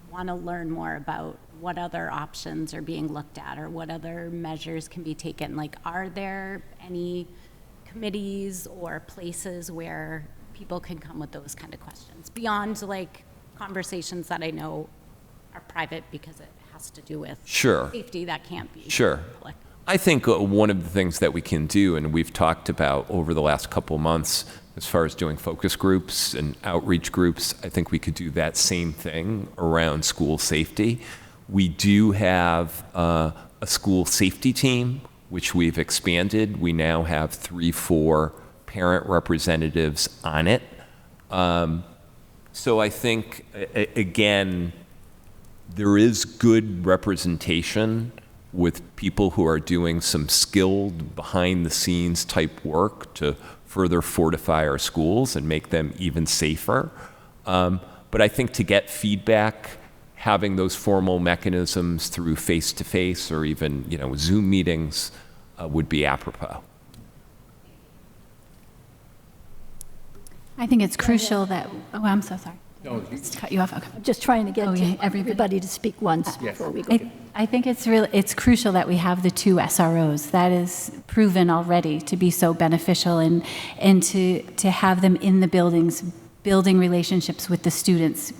want to learn more about what other options are being looked at or what other measures can be taken? Like, are there any committees or places where people can come with those kind of questions beyond like conversations that I know are private because it has to do with safety that can't be public? I think one of the things that we can do, and we've talked about over the last couple of months, as far as doing focus groups and outreach groups, I think we could do that same thing around school safety. We do have a school safety team, which we've expanded. We now have 3-4 parent representatives on it. So I think, again, there is good representation with people who are doing some skilled behind-the-scenes type work to further fortify our schools and make them even safer. But I think to get feedback, having those formal mechanisms through face-to-face or even Zoom meetings would be apropos. I think it's crucial that, I'm so sorry. No, Just cut you off. Okay. I'm just trying to get everybody to speak once before we go. I think it's crucial that we have the 2 SROs. That is proven already to be so beneficial, and to have them in the buildings, building relationships with the students,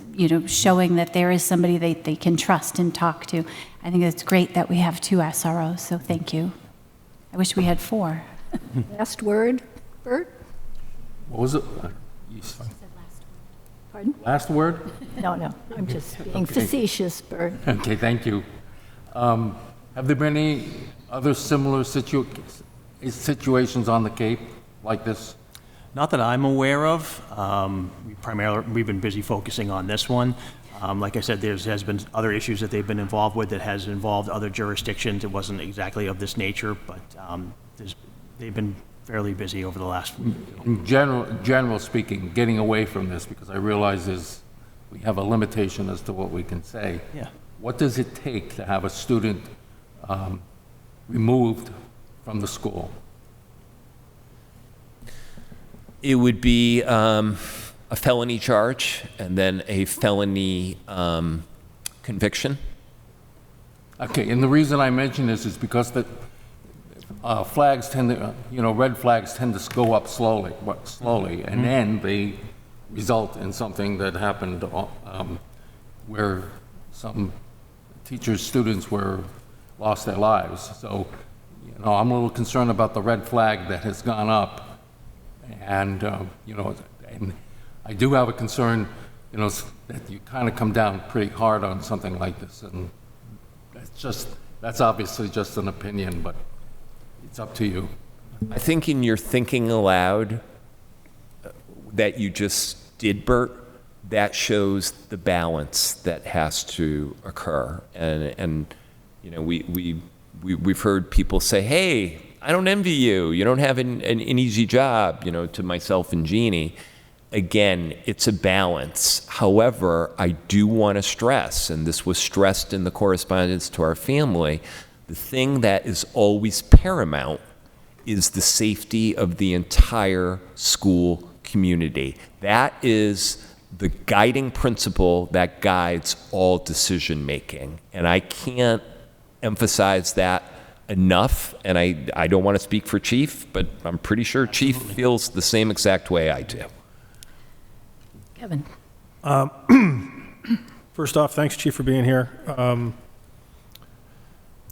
showing that there is somebody they can trust and talk to. I think it's great that we have 2 SROs, so thank you. I wish we had 4. Last word, Bert? What was it? Pardon? Last word? No, I'm just being facetious, Bert. Okay, thank you. Have there been any other similar situations on the Cape like this? Not that I'm aware of. We've been busy focusing on this one. Like I said, has been other issues that they've been involved with that has involved other jurisdictions. It wasn't exactly of this nature, but they've been fairly busy over the last. In general speaking, getting away from this, because I realize we have a limitation as to what we can say. Yeah. What does it take to have a student removed from the school? It would be a felony charge and then a felony conviction. Okay, and the reason I mention this is because the flags tend to, red flags tend to go up slowly, and then they result in something that happened where some teachers, students lost their lives. So, I'm a little concerned about the red flag that has gone up, and and I do have a concern, that you kind of come down pretty hard on something like this, and that's obviously just an opinion, but it's up to you. I think in your thinking aloud that you just did, Bert, that shows the balance that has to occur. And we've heard people say, hey, I don't envy you. You don't have an easy job, to myself and Jeannie. Again, it's a balance. However, I do want to stress, and this was stressed in the correspondence to our family, the thing that is always paramount is the safety of the entire school community. That is the guiding principle that guides all decision making. And I can't emphasize that enough. And I don't want to speak for Chief, but I'm pretty sure Chief feels the same exact way I do. Kevin. First off, thanks, Chief, for being here.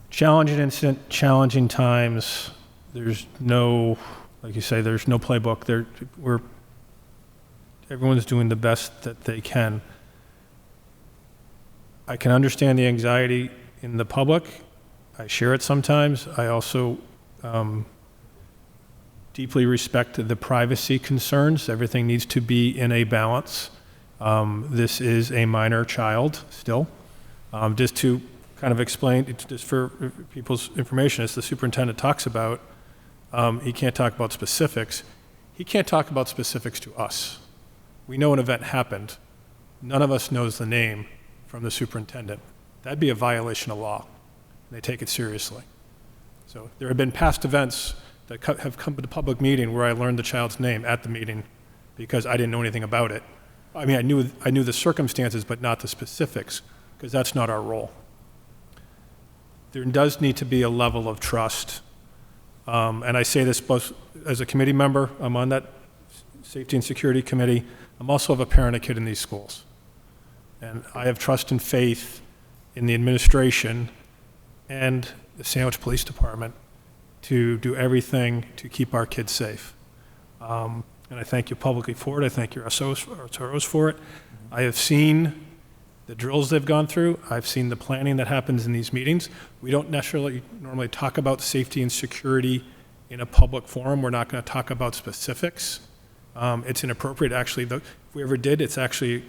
Challenging incident, challenging times. There's no, like you say, there's no playbook. Everyone's doing the best that they can. I can understand the anxiety in the public. I share it sometimes. I also deeply respect the privacy concerns. Everything needs to be in a balance. This is a minor child still. Just to kind of explain, just for people's information, as the superintendent talks about, he can't talk about specifics. He can't talk about specifics to us. We know an event happened. None of us knows the name from the superintendent. That'd be a violation of law. They take it seriously. So there have been past events that have come to the public meeting where I learned the child's name at the meeting because I didn't know anything about it. I mean, I knew the circumstances, but not the specifics, because that's not our role. There does need to be a level of trust. And I say this both as a committee member, I'm on that safety and security committee. I'm also have a parent and kid in these schools. And I have trust and faith in the administration and the Sandwich Police Department to do everything to keep our kids safe. And I thank you publicly for it. I thank your SROs for it. I have seen the drills they've gone through. I've seen the planning that happens in these meetings. We don't necessarily normally talk about safety and security in a public forum. We're not going to talk about specifics. It's inappropriate, actually. If we ever did, it's actually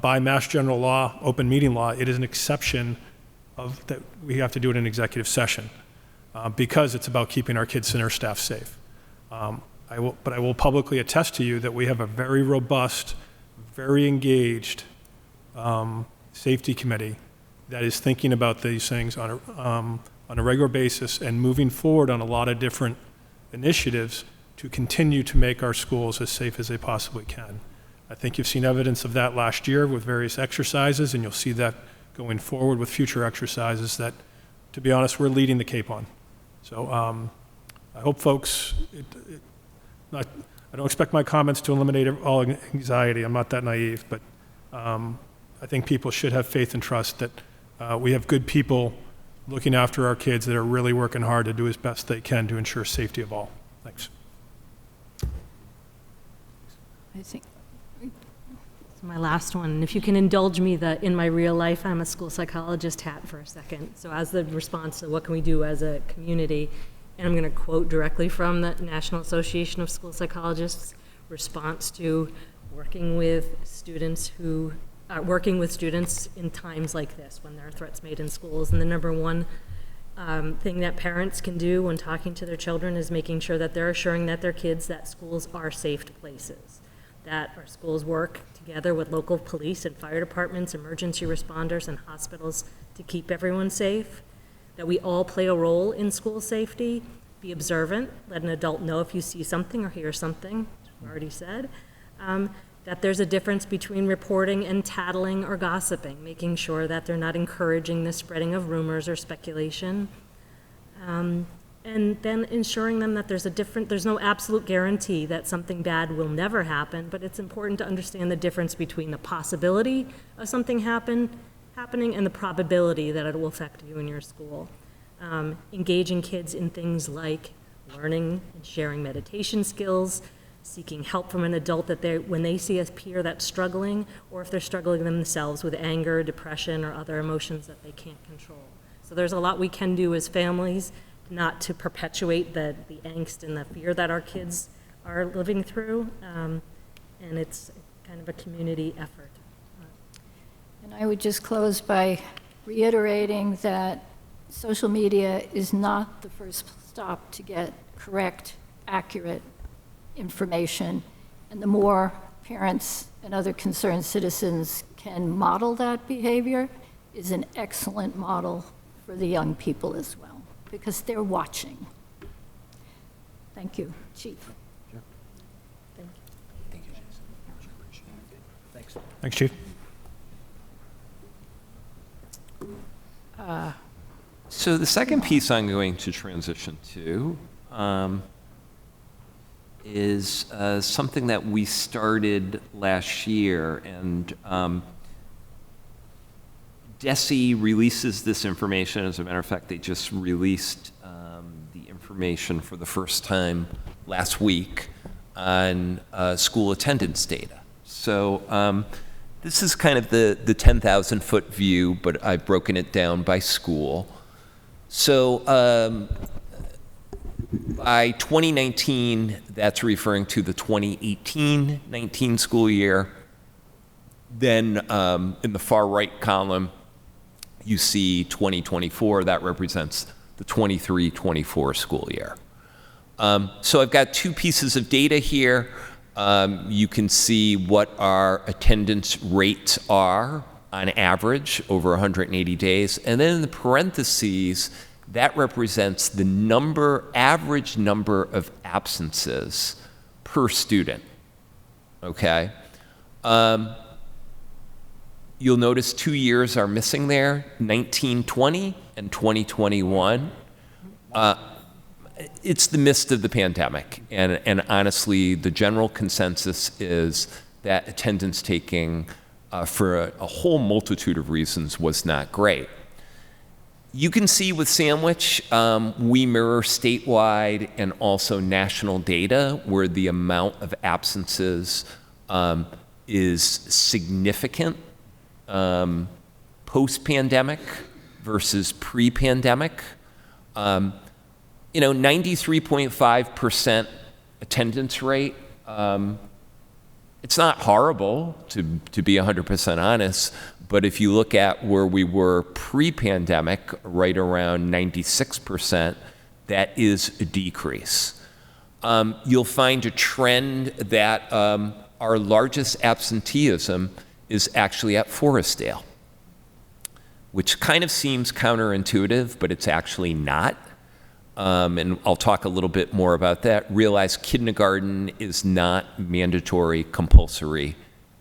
by Mass General Law, open meeting law, it is an exception of that we have to do it in executive session because it's about keeping our kids and our staff safe. But I will publicly attest to you that we have a very robust, very engaged safety committee that is thinking about these things on a regular basis and moving forward on a lot of different initiatives to continue to make our schools as safe as they possibly can. I think you've seen evidence of that last year with various exercises, and you'll see that going forward with future exercises that, to be honest, we're leading the Cape on. So I hope folks, I don't expect my comments to eliminate all anxiety. I'm not that naive, but I think people should have faith and trust that we have good people looking after our kids that are really working hard to do as best they can to ensure safety of all. Thanks. I think. My last one, if you can indulge me in my real life, I'm a school psychologist hat for a second. So as the response to what can we do as a community, and I'm going to quote directly from the National Association of School Psychologists' response to working with students in times like this when there are threats made in schools. And the number one thing that parents can do when talking to their children is making sure that they're assuring that their kids that schools are safe places, that our schools work together with local police and fire departments, emergency responders, and hospitals to keep everyone safe, that we all play a role in school safety. Be observant, let an adult know if you see something or hear something, which we already said, that there's a difference between reporting and tattling or gossiping, making sure that they're not encouraging the spreading of rumors or speculation. And then ensuring them that there's no absolute guarantee that something bad will never happen, but it's important to understand the difference between the possibility of something happening and the probability that it will affect you in your school. Engaging kids in things like learning and sharing meditation skills, seeking help from an adult when they see a peer that's struggling, or if they're struggling themselves with anger, depression, or other emotions that they can't control. So there's a lot we can do as families not to perpetuate the angst and the fear that our kids are living through, and it's kind of a community effort. And I would just close by reiterating that social media is not the first stop to get correct, accurate information. And the more parents and other concerned citizens can model that behavior is an excellent model for the young people as well, because they're watching. Thank you, Chief. Sure. Thank you. Thank you, Jason. Thanks. Thanks, Chief. So the second piece I'm going to transition to is something that we started last year, and DESE releases this information. As a matter of fact, they just released the information for the first time last week on school attendance data. So this is kind of the 10,000-foot view, but I've broken it down by school. So by 2019, that's referring to the 2018-19 school year. Then in the far right column, you see 2024. That represents the 23-24 school year. So I've got two pieces of data here. You can see what our attendance rates are on average over 180 days. And then in the parentheses, that represents the average number of absences per student, okay? You'll notice 2 years are missing there, 1920 and 2021. It's the midst of the pandemic, and honestly, the general consensus is that attendance taking for a whole multitude of reasons was not great. You can see with Sandwich, we mirror statewide and also national data where the amount of absences is significant post-pandemic versus pre-pandemic. 93.5% attendance rate. It's not horrible, to be 100% honest, but if you look at where we were pre-pandemic, right around 96%, that is a decrease. You'll find a trend that our largest absenteeism is actually at Forestdale, which kind of seems counterintuitive, but it's actually not. And I'll talk a little bit more about that. Realize kindergarten is not mandatory compulsory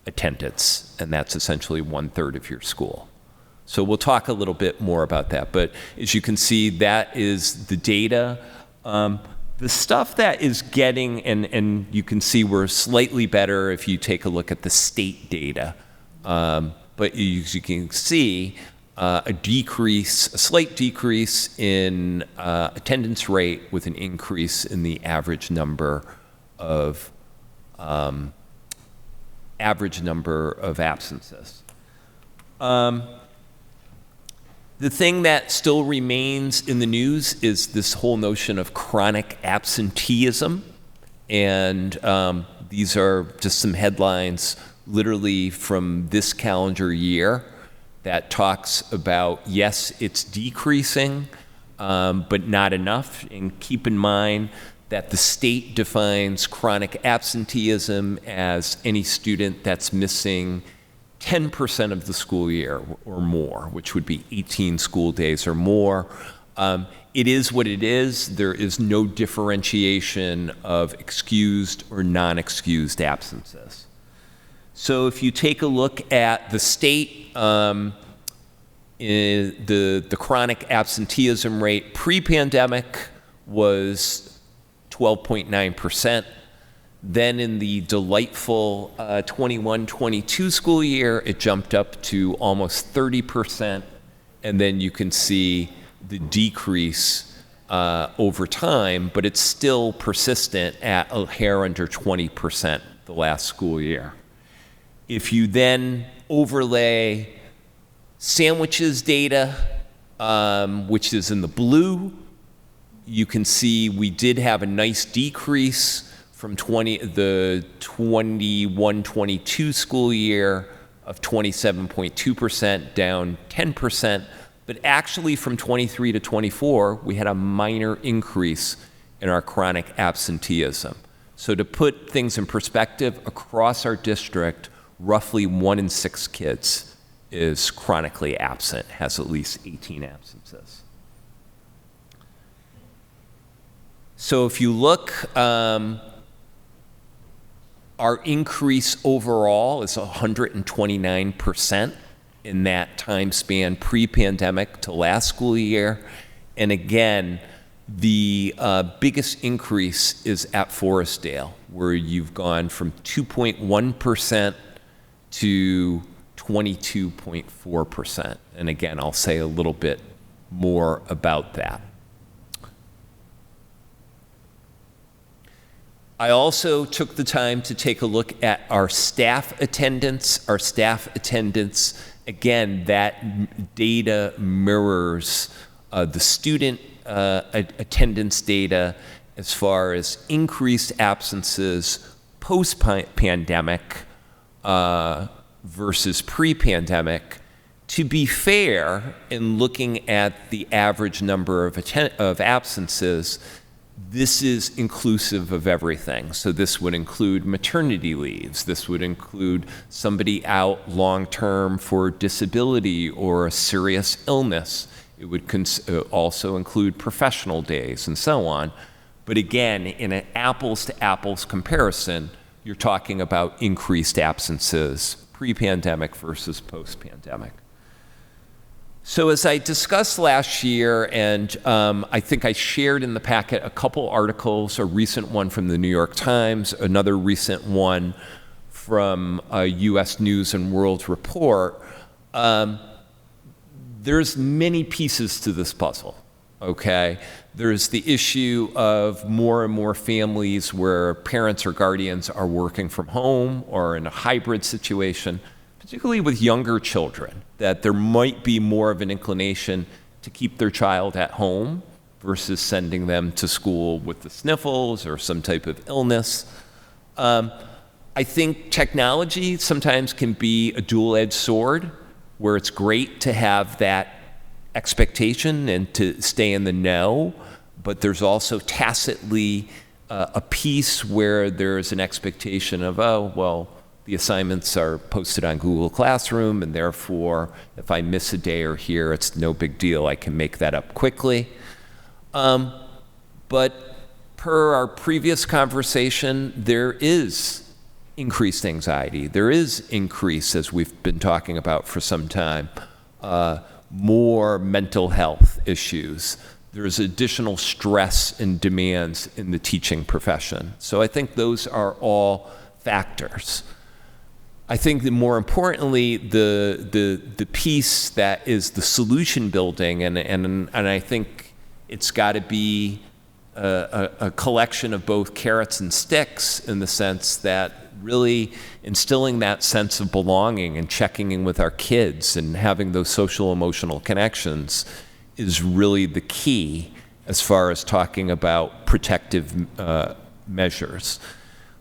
attendance, and that's essentially 1/3 of your school. So we'll talk a little bit more about that. But as you can see, that is the data. The stuff that is getting, and you can see we're slightly better if you take a look at the state data. But as you can see, a slight decrease in attendance rate with an increase in the average number of absences. The thing that still remains in the news is this whole notion of chronic absenteeism, and these are just some headlines literally from this calendar year that talks about, yes, it's decreasing, but not enough. And keep in mind that the state defines chronic absenteeism as any student that's missing 10% of the school year or more, which would be 18 school days or more. It is what it is. There is no differentiation of excused or non-excused absences. So if you take a look at the state, the chronic absenteeism rate pre-pandemic was 12.9%. Then in the delightful 21-22 school year, it jumped up to almost 30%. And then you can see the decrease over time, but it's still persistent at a hair under 20% the last school year. If you then overlay sandwiches data, which is in the blue, you can see we did have a nice decrease from the 21-22 school year of 27.2% down 10%, but actually from 23 to 24, we had a minor increase in our chronic absenteeism. So to put things in perspective, across our district, roughly 1 in 6 kids is chronically absent, has at least 18 absences. So if you look, our increase overall is 129% in that time span pre-pandemic to last school year. And again, the biggest increase is at Forestdale, where you've gone from 2.1% to 22.4%. And again, I'll say a little bit more about that. I also took the time to take a look at our staff attendance. Our staff attendance, again, that data mirrors the student attendance data as far as increased absences post-pandemic versus pre-pandemic. To be fair, in looking at the average number of absences, this is inclusive of everything. So this would include maternity leaves. This would include somebody out long-term for disability or a serious illness. It would also include professional days and so on. But again, in an apples-to-apples comparison, you're talking about increased absences pre-pandemic versus post-pandemic. So as I discussed last year, and I think I shared in the packet a couple articles, a recent one from the New York Times, another recent one from a U.S. News and World Report, there's many pieces to this puzzle, okay? There's the issue of more and more families where parents or guardians are working from home or in a hybrid situation, particularly with younger children, that there might be more of an inclination to keep their child at home versus sending them to school with the sniffles or some type of illness. I think technology sometimes can be a dual-edged sword, where it's great to have that expectation and to stay in the know, but there's also tacitly a piece where there's an expectation of, oh, well, the assignments are posted on Google Classroom, and therefore, if I miss a day or here, it's no big deal. I can make that up quickly. But per our previous conversation, there is increased anxiety. There is increase, as we've been talking about for some time, more mental health issues. There's additional stress and demands in the teaching profession. So I think those are all factors. I think that more importantly, the piece that is the solution building, and I think it's got to be a collection of both carrots and sticks, in the sense that really instilling that sense of belonging and checking in with our kids and having those social emotional connections is really the key as far as talking about protective measures.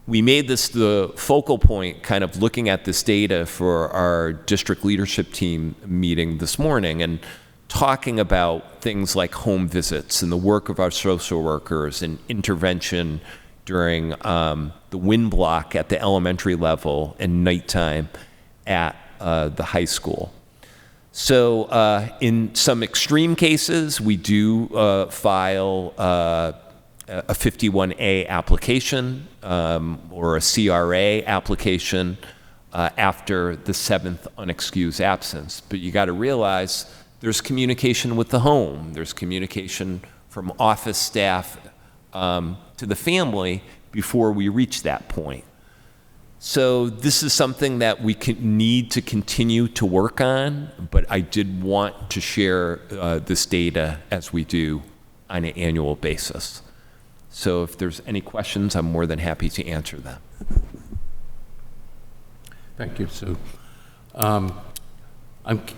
We made this the focal point, kind of looking at this data for our district leadership team meeting this morning, and talking about things like home visits and the work of our social workers and intervention during the wind block at the elementary level and nighttime at the high school. So in some extreme cases, we do file a 51A application or a CRA application after the 7th unexcused absence. But you got to realize there's communication with the home, there's communication from office staff to the family before we reach that point. So this is something that we need to continue to work on, but I did want to share this data as we do on an annual basis. So if there's any questions, I'm more than happy to answer them. Thank you, Sue. I'm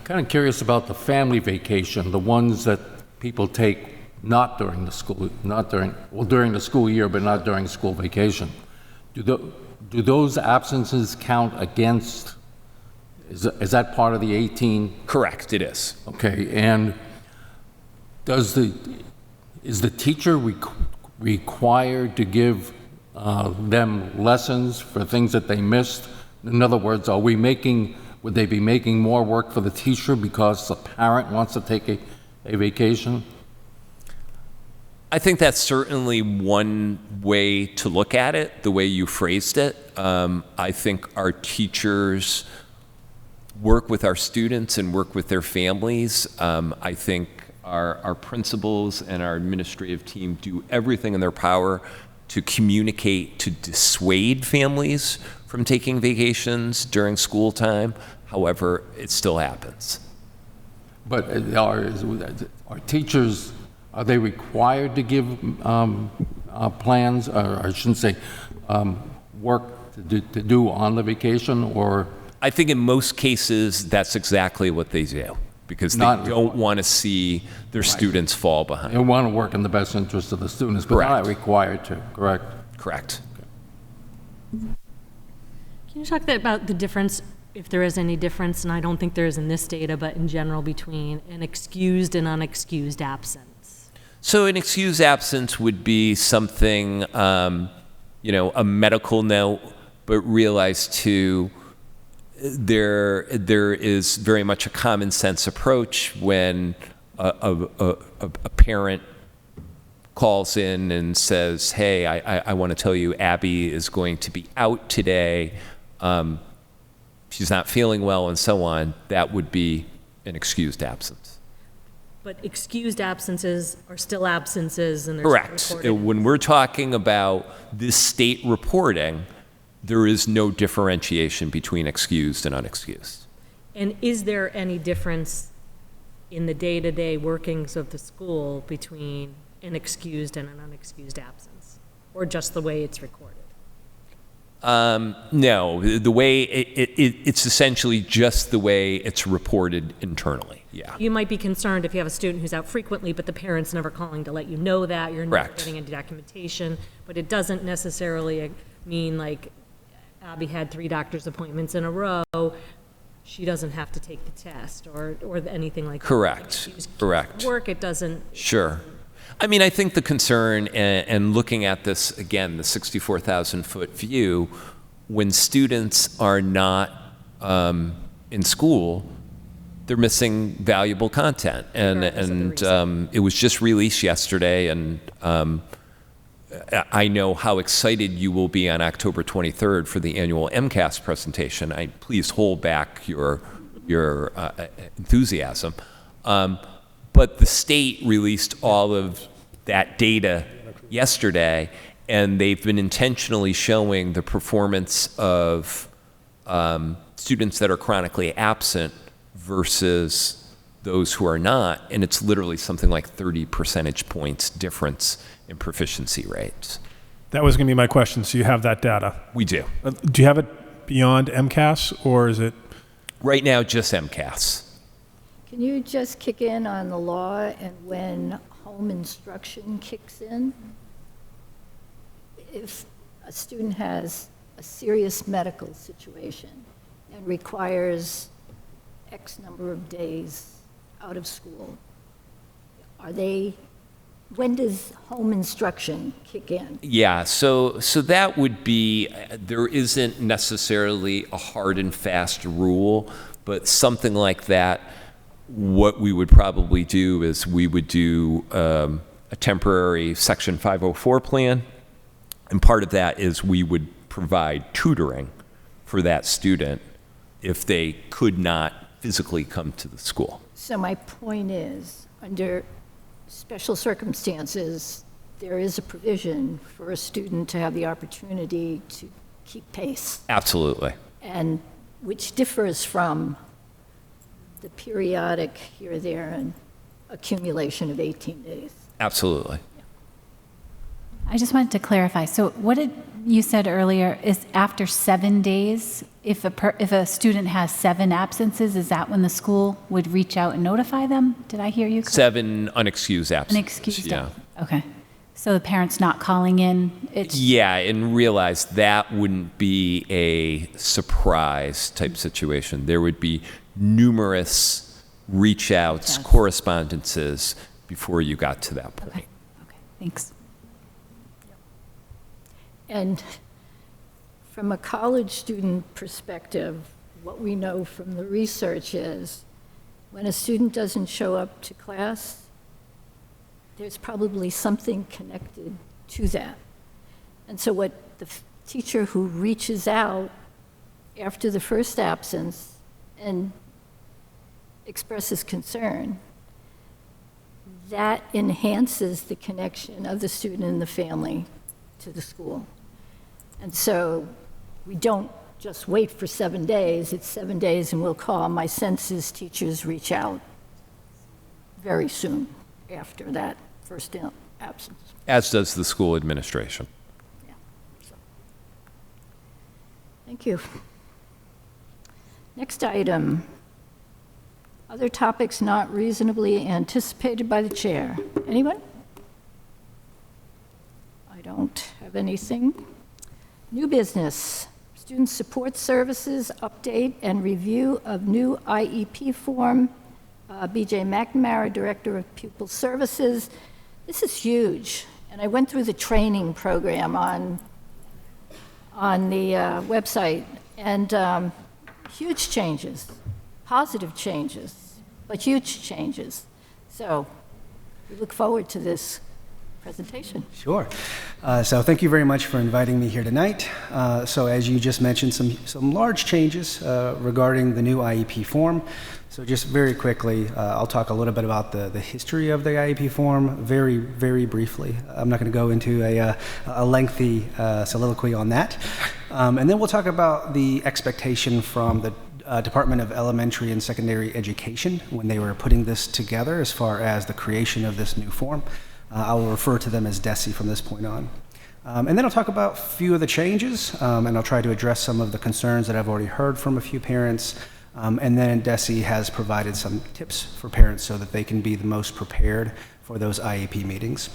kind of curious about the family vacation, the ones that people take not during the school, during the school year, but not during school vacation. Do those absences count against, is that part of the 18? Correct, it is. Okay, and is the teacher required to give them lessons for things that they missed? In other words, would they be making more work for the teacher because the parent wants to take a vacation? I think that's certainly one way to look at it, the way you phrased it. I think our teachers work with our students and work with their families. I think our principals and our administrative team do everything in their power to communicate, to dissuade families from taking vacations during school time. However, it still happens. But are teachers, are they required to give plans, or I shouldn't say, work to do on the vacation, or? I think in most cases, that's exactly what they do, because they don't want to see their students fall behind. They want to work in the best interest of the students, but they're not required to, correct? Correct. Can you talk about the difference, if there is any difference, and I don't think there is in this data, but in general, between an excused and unexcused absence? So an excused absence would be something, a medical note, but realize too, there is very much a common sense approach when a parent calls in and says, hey, I want to tell you Abby is going to be out today. She's not feeling well and so on. That would be an excused absence. But excused absences are still absences, and they're Correct. still reported. When we're talking about this state reporting, there is no differentiation between excused and unexcused. And is there any difference in the day-to-day workings of the school between an excused and an unexcused absence, or just the way it's recorded? No, the way it's essentially just the way it's reported internally. Yeah. You might be concerned if you have a student who's out frequently, but the parent's never calling to let you know that, you're never Correct. getting any documentation, but it doesn't necessarily mean like Abby had 3 doctor's appointments in a row, she doesn't have to take the test or anything like that. Correct. Correct. Work, it doesn't. Sure. I mean, I think the concern, and looking at this, again, the 64,000-foot view, when students are not in school, they're missing valuable content. And it was just released yesterday, and I know how excited you will be on October 23rd for the annual MCAS presentation. Please hold back your enthusiasm. But the state released all of that data yesterday, and they've been intentionally showing the performance of students that are chronically absent versus those who are not, and it's literally something like 30 percentage points difference in proficiency rates. That was going to be my question. So you have that data? We do. Do you have it beyond MCAS, or is it? Right now, just MCAS. Can you just kick in on the law and when home instruction kicks in? If a student has a serious medical situation and requires X number of days out of school, when does home instruction kick in? Yeah, so that would be, there isn't necessarily a hard and fast rule, but something like that, what we would probably do is we would do a temporary Section 504 plan, and part of that is we would provide tutoring for that student if they could not physically come to the school. So my point is, under special circumstances, there is a provision for a student to have the opportunity to keep pace, Absolutely. and which differs from the periodic here, there, and accumulation of 18 days. Absolutely. I just wanted to clarify. So what did you said earlier is after 7 days, if a student has 7 absences, is that when the school would reach out and notify them? Did I hear you correctly? 7 unexcused absences. Unexcused. Yeah. Okay. So the parent's not calling in. It's Yeah, and realize that wouldn't be a surprise type situation. There would be numerous reach outs, correspondences before you got to that point. Okay. Thanks. And from a college student perspective, what we know from the research is when a student doesn't show up to class, there's probably something connected to that. And so what the teacher who reaches out after the first absence and expresses concern, that enhances the connection of the student and the family to the school. And so we don't just wait for 7 days, it's 7 days and we'll call. My sense is teachers reach out very soon after that first absence. As does the school administration. Thank you. Next item, other topics not reasonably anticipated by the chair. Anyone? I don't have anything. New business, student support services, update and review of new IEP form. BJ McNamara, Director of Pupil Services. This is huge, and I went through the training program on the website, and huge changes, positive changes, but huge changes. So we look forward to this presentation. Sure. So thank you very much for inviting me here tonight. So as you just mentioned, some large changes regarding the new IEP form. So just very quickly, I'll talk a little bit about the history of the IEP form very, very briefly. I'm not going to go into a lengthy soliloquy on that. And then we'll talk about the expectation from the Department of Elementary and Secondary Education when they were putting this together as far as the creation of this new form. I will refer to them as DESE from this point on. And then I'll talk about a few of the changes, and I'll try to address some of the concerns that I've already heard from a few parents. And then DESE has provided some tips for parents so that they can be the most prepared for those IEP meetings.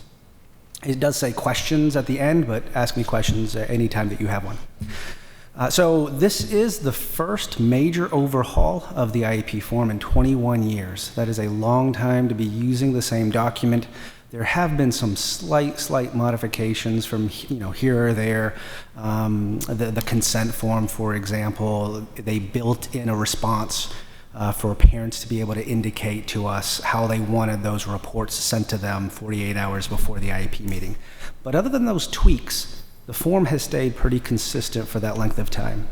It does say questions at the end, but ask me questions anytime that you have one. So this is the first major overhaul of the IEP form in 21 years. That is a long time to be using the same document. There have been some slight modifications from here or there. The consent form, for example, they built in a response for parents to be able to indicate to us how they wanted those reports sent to them 48 hours before the IEP meeting. But other than those tweaks, the form has stayed pretty consistent for that length of time.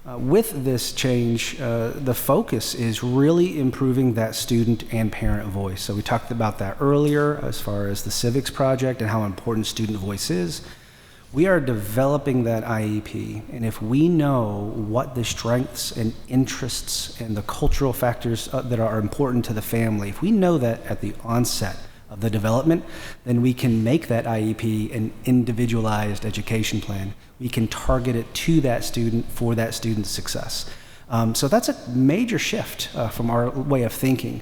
With this change, the focus is really improving that student and parent voice. So we talked about that earlier as far as the civics project and how important student voice is. We are developing that IEP, and if we know what the strengths and interests and the cultural factors that are important to the family, if we know that at the onset of the development, then we can make that IEP an individualized education plan. We can target it to that student for that student's success. So that's a major shift from our way of thinking.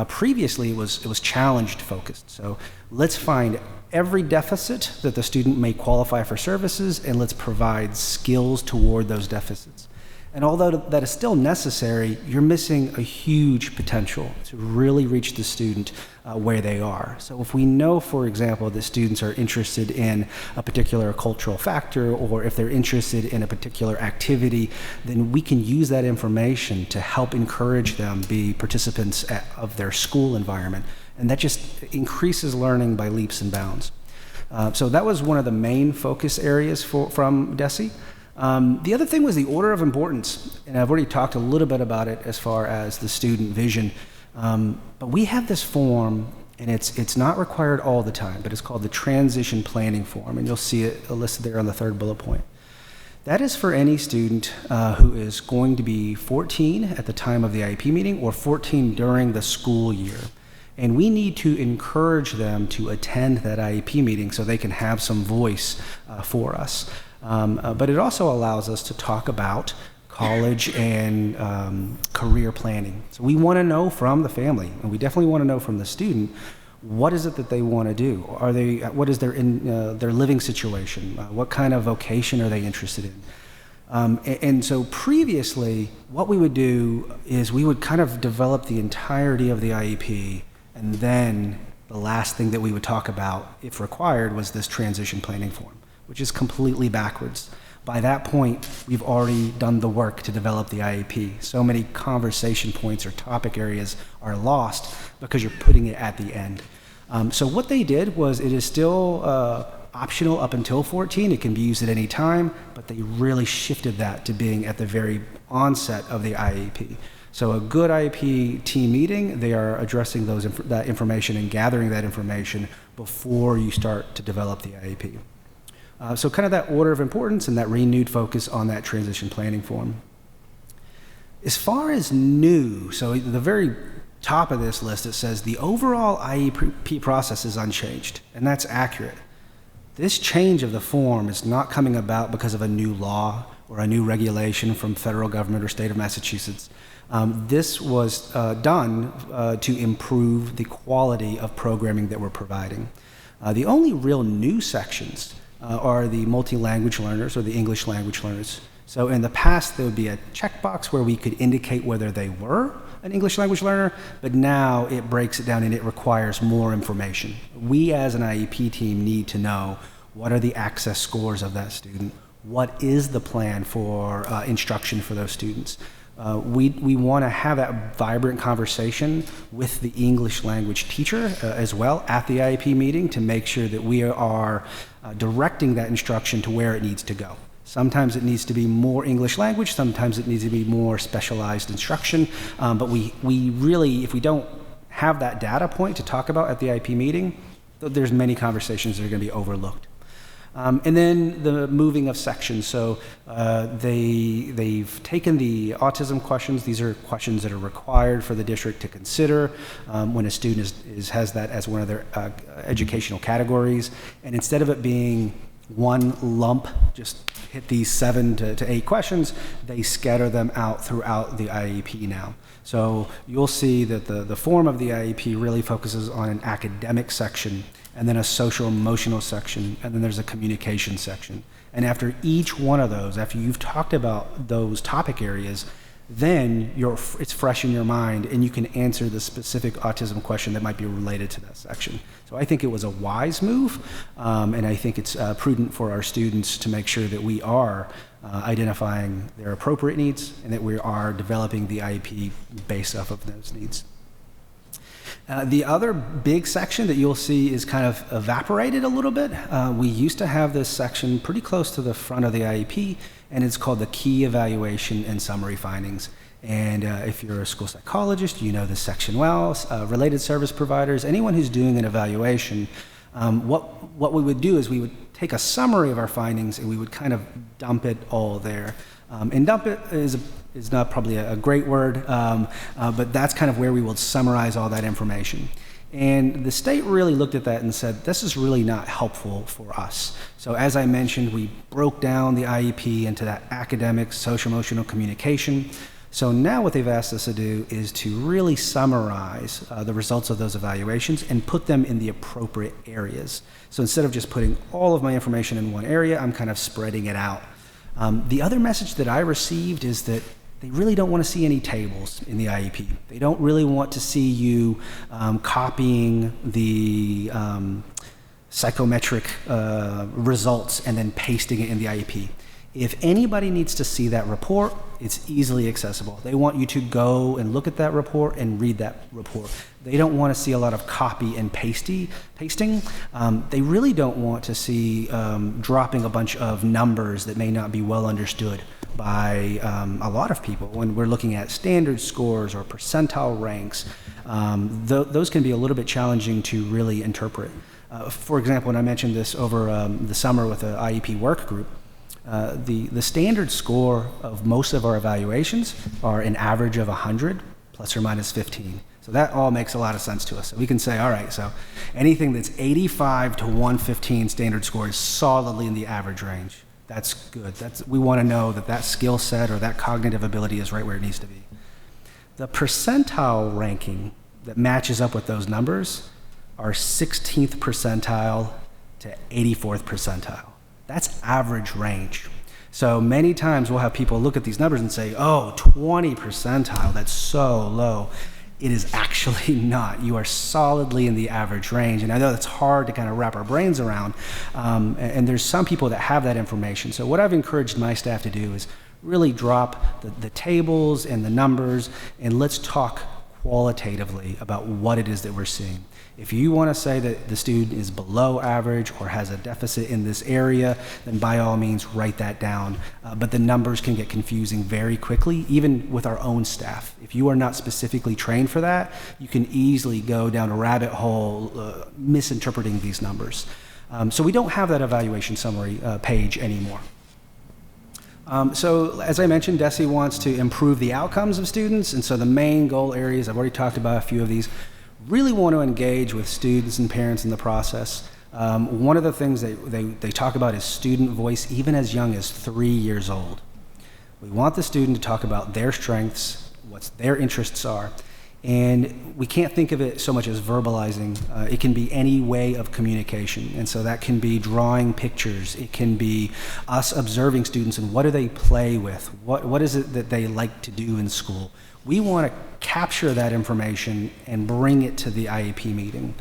Previously, it was challenged focused. So let's find every deficit that the student may qualify for services, and let's provide skills toward those deficits. And although that is still necessary, you're missing a huge potential to really reach the student where they are. So if we know, for example, that students are interested in a particular cultural factor, or if they're interested in a particular activity, then we can use that information to help encourage them be participants of their school environment. And that just increases learning by leaps and bounds. So that was one of the main focus areas from DESE. The other thing was the order of importance, and I've already talked a little bit about it as far as the student vision. But we have this form, and it's not required all the time, but it's called the transition planning form, and you'll see it listed there on the third bullet point. That is for any student who is going to be 14 at the time of the IEP meeting or 14 during the school year. And we need to encourage them to attend that IEP meeting so they can have some voice for us. But it also allows us to talk about college and career planning. So we want to know from the family, and we definitely want to know from the student, what is it that they want to do? What is their living situation? What kind of vocation are they interested in? And so previously, what we would do is we would kind of develop the entirety of the IEP, and then the last thing that we would talk about, if required, was this transition planning form, which is completely backwards. By that point, we've already done the work to develop the IEP. So many conversation points or topic areas are lost because you're putting it at the end. So what they did was, it is still optional up until 14. It can be used at any time, but they really shifted that to being at the very onset of the IEP. So a good IEP team meeting, they are addressing that information and gathering that information before you start to develop the IEP. So kind of that order of importance and that renewed focus on that transition planning form. As far as new, so the very top of this list, it says the overall IEP process is unchanged, and that's accurate. This change of the form is not coming about because of a new law or a new regulation from federal government or state of Massachusetts. This was done to improve the quality of programming that we're providing. The only real new sections are the multi-language learners or the English language learners. So in the past, there would be a checkbox where we could indicate whether they were an English language learner, but now it breaks it down and it requires more information. We as an IEP team need to know, what are the access scores of that student? What is the plan for instruction for those students? We want to have that vibrant conversation with the English language teacher as well at the IEP meeting to make sure that we are directing that instruction to where it needs to go. Sometimes it needs to be more English language, sometimes it needs to be more specialized instruction, but we really, if we don't have that data point to talk about at the IEP meeting, there's many conversations that are going to be overlooked. And then the moving of sections. So they've taken the autism questions. These are questions that are required for the district to consider when a student has that as one of their educational categories. And instead of it being one lump, just hit these 7 to 8 questions, they scatter them out throughout the IEP now. So you'll see that the form of the IEP really focuses on an academic section, and then a social emotional section, and then there's a communication section. And after each one of those, after you've talked about those topic areas, then it's fresh in your mind and you can answer the specific autism question that might be related to that section. So I think it was a wise move, and I think it's prudent for our students to make sure that we are identifying their appropriate needs and that we are developing the IEP based off of those needs. The other big section that you'll see is kind of evaporated a little bit. We used to have this section pretty close to the front of the IEP, and it's called the Key Evaluation and Summary Findings. And if you're a school psychologist, you know this section well. Related service providers, anyone who's doing an evaluation, what we would do is we would take a summary of our findings and we would kind of dump it all there. And dump it is not probably a great word, but that's kind of where we will summarize all that information. And the state really looked at that and said, this is really not helpful for us. So as I mentioned, we broke down the IEP into that academic, social-emotional communication. So now what they've asked us to do is to really summarize the results of those evaluations and put them in the appropriate areas. So instead of just putting all of my information in one area, I'm kind of spreading it out. The other message that I received is that they really don't want to see any tables in the IEP. They don't really want to see you copying the psychometric results and then pasting it in the IEP. If anybody needs to see that report, it's easily accessible. They want you to go and look at that report and read that report. They don't want to see a lot of copy and pasting. They really don't want to see dropping a bunch of numbers that may not be well understood by a lot of people. When we're looking at standard scores or percentile ranks, those can be a little bit challenging to really interpret. For example, when I mentioned this over the summer with the IEP work group, the standard score of most of our evaluations are an average of 100 plus or minus 15. So that all makes a lot of sense to us. So we can say, all right, so anything that's 85 to 115 standard score is solidly in the average range. That's good. We want to know that that skill set or that cognitive ability is right where it needs to be. The percentile ranking that matches up with those numbers are 16th percentile to 84th percentile. That's average range. So many times we'll have people look at these numbers and say, oh, 20 percentile, that's so low. It is actually not. You are solidly in the average range. And I know that's hard to kind of wrap our brains around. And there's some people that have that information. So what I've encouraged my staff to do is really drop the tables and the numbers, and let's talk qualitatively about what it is that we're seeing. If you want to say that the student is below average or has a deficit in this area, then by all means write that down. But the numbers can get confusing very quickly, even with our own staff. If you are not specifically trained for that, you can easily go down a rabbit hole misinterpreting these numbers. So we don't have that evaluation summary page anymore. So as I mentioned, DESE wants to improve the outcomes of students, and so the main goal areas, I've already talked about a few of these, really want to engage with students and parents in the process. One of the things they talk about is student voice, even as young as 3 years old. We want the student to talk about their strengths, what their interests are, and we can't think of it so much as verbalizing. It can be any way of communication, and so that can be drawing pictures. It can be us observing students and what do they play with? What is it that they like to do in school? We want to capture that information and bring it to the IEP meeting.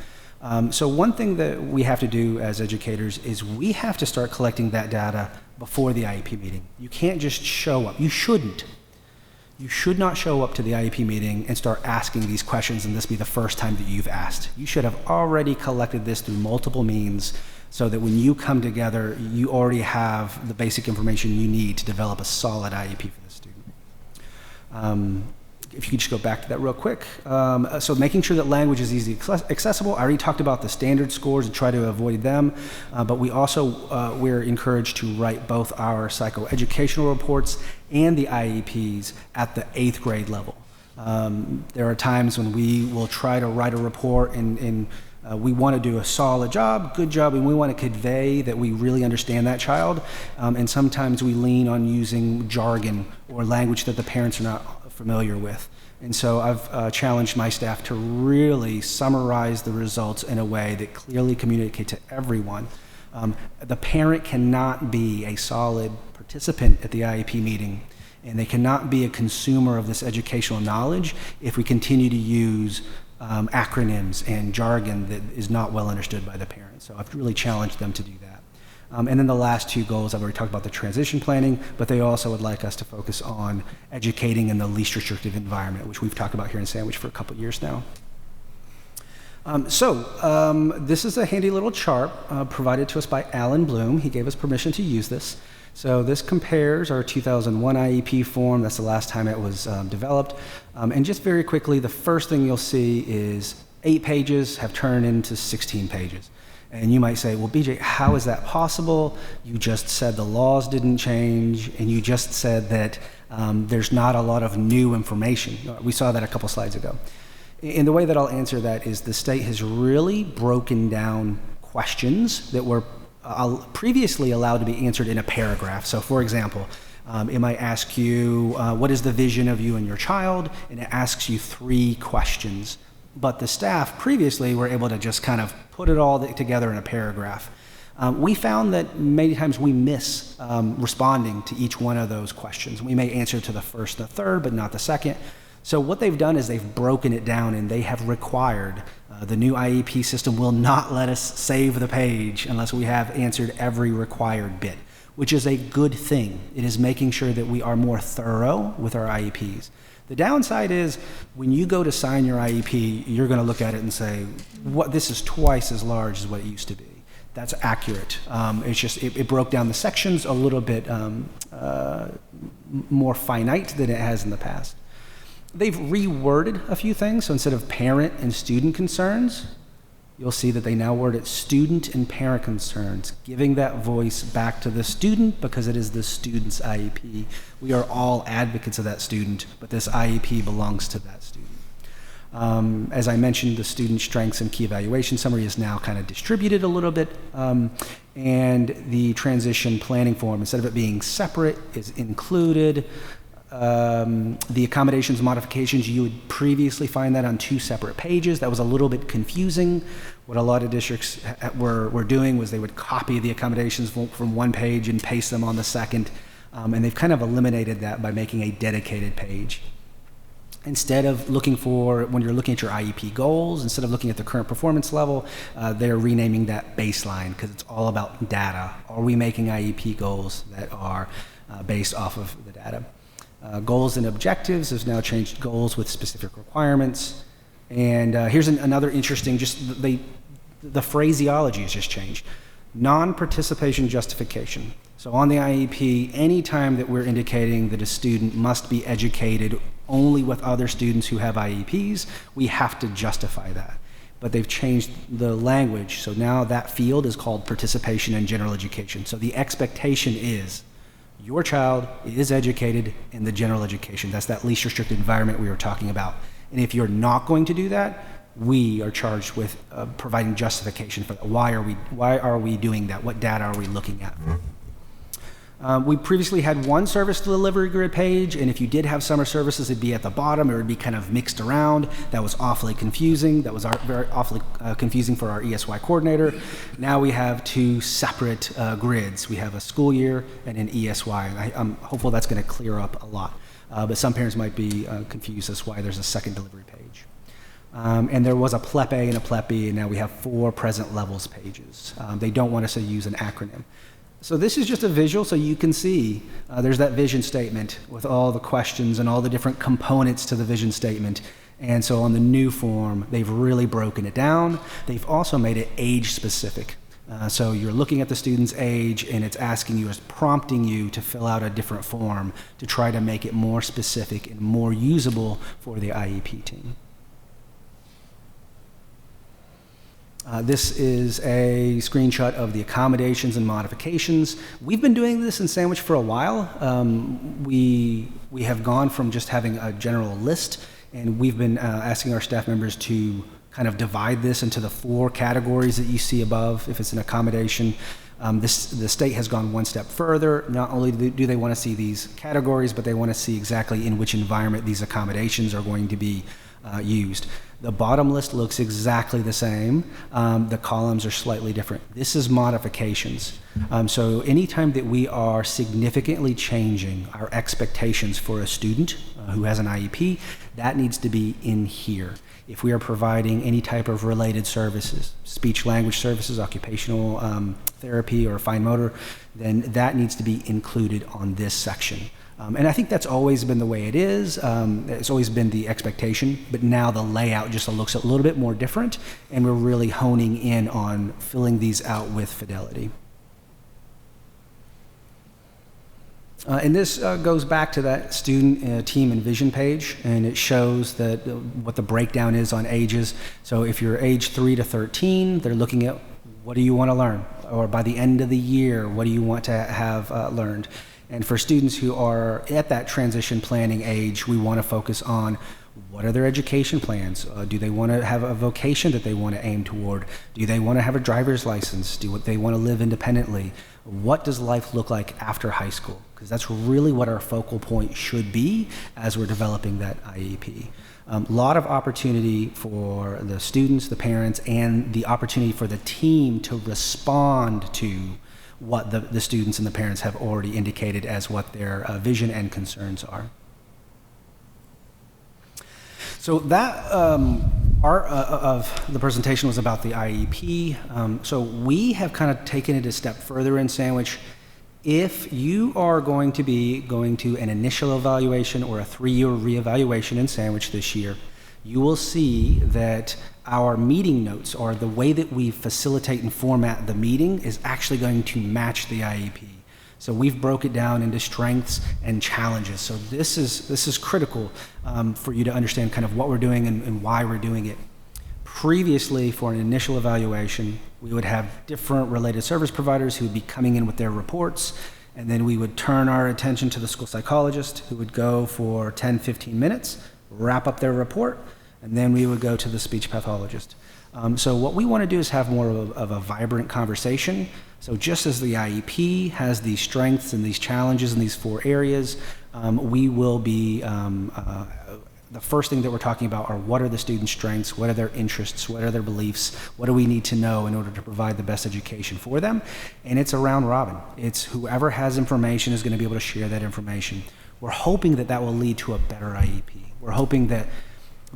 So one thing that we have to do as educators is we have to start collecting that data before the IEP meeting. You can't just show up. You shouldn't. You should not show up to the IEP meeting and start asking these questions and this be the first time that you've asked. You should have already collected this through multiple means so that when you come together, you already have the basic information you need to develop a solid IEP for the student. If you could just go back to that real quick. So making sure that language is easily accessible. I already talked about the standard scores and try to avoid them, but we also, we're encouraged to write both our psychoeducational reports and the IEPs at the 8th grade level. There are times when we will try to write a report and we want to do a solid job, good job, and we want to convey that we really understand that child. And sometimes we lean on using jargon or language that the parents are not familiar with. And so I've challenged my staff to really summarize the results in a way that clearly communicate to everyone. The parent cannot be a solid participant at the IEP meeting, and they cannot be a consumer of this educational knowledge if we continue to use acronyms and jargon that is not well understood by the parents. So I've really challenged them to do that. And then the last two goals, I've already talked about the transition planning, but they also would like us to focus on educating in the least restrictive environment, which we've talked about here in Sandwich for a couple years now. This is a handy little chart provided to us by Alan Bloom. He gave us permission to use this. So this compares our 2001 IEP form. That's the last time it was developed. And just very quickly, the first thing you'll see is 8 pages have turned into 16 pages. And you might say, well, BJ, how is that possible? You just said the laws didn't change, and you just said that there's not a lot of new information. We saw that a couple slides ago. And the way that I'll answer that is the state has really broken down questions that were previously allowed to be answered in a paragraph. So for example, it might ask you, what is the vision of you and your child? And it asks you 3 questions. But the staff previously were able to just kind of put it all together in a paragraph. We found that many times we miss responding to each one of those questions. We may answer to the first and the third, but not the second. So what they've done is they've broken it down, and they have required, the new IEP system will not let us save the page unless we have answered every required bit. which is a good thing. It is making sure that we are more thorough with our IEPs. The downside is when you go to sign your IEP, you're going to look at it and say, "What? This is twice as large as what it used to be." That's accurate. It's just it broke down the sections a little bit more finite than it has in the past. They've reworded a few things. So instead of parent and student concerns, you'll see that they now word it student and parent concerns, giving that voice back to the student because it is the student's IEP. We are all advocates of that student, but this IEP belongs to that student. As I mentioned, the student strengths and key evaluation summary is now kind of distributed a little bit, and the transition planning form, instead of it being separate, is included. The accommodations modifications, you would previously find that on 2 separate pages. That was a little bit confusing. What a lot of districts were doing was they would copy the accommodations from one page and paste them on the second, and they've kind of eliminated that by making a dedicated page. Instead of looking for, when you're looking at your IEP goals, instead of looking at the current performance level, they're renaming that baseline because it's all about data. Are we making IEP goals that are based off of the data? Goals and objectives has now changed goals with specific requirements. And here's another interesting, just the phraseology has just changed. Non-participation justification. So on the IEP, anytime that we're indicating that a student must be educated only with other students who have IEPs, we have to justify that. But they've changed the language. So now that field is called participation in general education. So the expectation is your child is educated in the general education. That's that least restricted environment we were talking about. And if you're not going to do that, we are charged with providing justification for that. Why are we doing that? What data are we looking at? We previously had one service delivery grid page, and if you did have summer services, it'd be at the bottom, or it'd be kind of mixed around. That was awfully confusing. That was very awfully confusing for our ESY coordinator. Now we have 2 separate grids. We have a school year and an ESY, and I'm hopeful that's going to clear up a lot. But some parents might be confused as to why there's a second delivery page. And there was a PLEP A and a PLEP B, and now we have 4 present levels pages. They don't want us to use an acronym. So this is just a visual, so you can see there's that vision statement with all the questions and all the different components to the vision statement. And so on the new form, they've really broken it down. They've also made it age specific. So you're looking at the student's age, and it's asking you, it's prompting you to fill out a different form to try to make it more specific and more usable for the IEP team. This is a screenshot of the accommodations and modifications. We've been doing this in Sandwich for a while. We have gone from just having a general list, and we've been asking our staff members to kind of divide this into the 4 categories that you see above, if it's an accommodation. The state has gone one step further. Not only do they want to see these categories, but they want to see exactly in which environment these accommodations are going to be used. The bottom list looks exactly the same. The columns are slightly different. This is modifications. So anytime that we are significantly changing our expectations for a student who has an IEP, that needs to be in here. If we are providing any type of related services, speech language services, occupational therapy, or fine motor, then that needs to be included on this section. And I think that's always been the way it is. It's always been the expectation, but now the layout just looks a little bit more different, and we're really honing in on filling these out with fidelity. And this goes back to that student team and vision page, and it shows that what the breakdown is on ages. So if you're age 3 to 13, they're looking at what do you want to learn? Or by the end of the year, what do you want to have learned? And for students who are at that transition planning age, we want to focus on what are their education plans? Do they want to have a vocation that they want to aim toward? Do they want to have a driver's license? Do they want to live independently? What does life look like after high school? Because that's really what our focal point should be as we're developing that IEP. A lot of opportunity for the students, the parents, and the opportunity for the team to respond to what the students and the parents have already indicated as what their vision and concerns are. So that part of the presentation was about the IEP. So we have kind of taken it a step further in Sandwich if you are going to be going to an initial evaluation or a 3-year reevaluation in Sandwich this year, you will see that our meeting notes, or the way that we facilitate and format the meeting, is actually going to match the IEP. So we've broke it down into strengths and challenges. So this is critical for you to understand kind of what we're doing and why we're doing it. Previously, for an initial evaluation, we would have different related service providers who would be coming in with their reports, and then we would turn our attention to the school psychologist, who would go for 10, 15 minutes, wrap up their report, and then we would go to the speech pathologist. So what we want to do is have more of a vibrant conversation. So just as the IEP has these strengths and these challenges in these 4 areas, we will be, the first thing that we're talking about are what are the students' strengths, what are their interests, what are their beliefs, what do we need to know in order to provide the best education for them. And it's a round robin. It's whoever has information is going to be able to share that information. We're hoping that that will lead to a better IEP. We're hoping that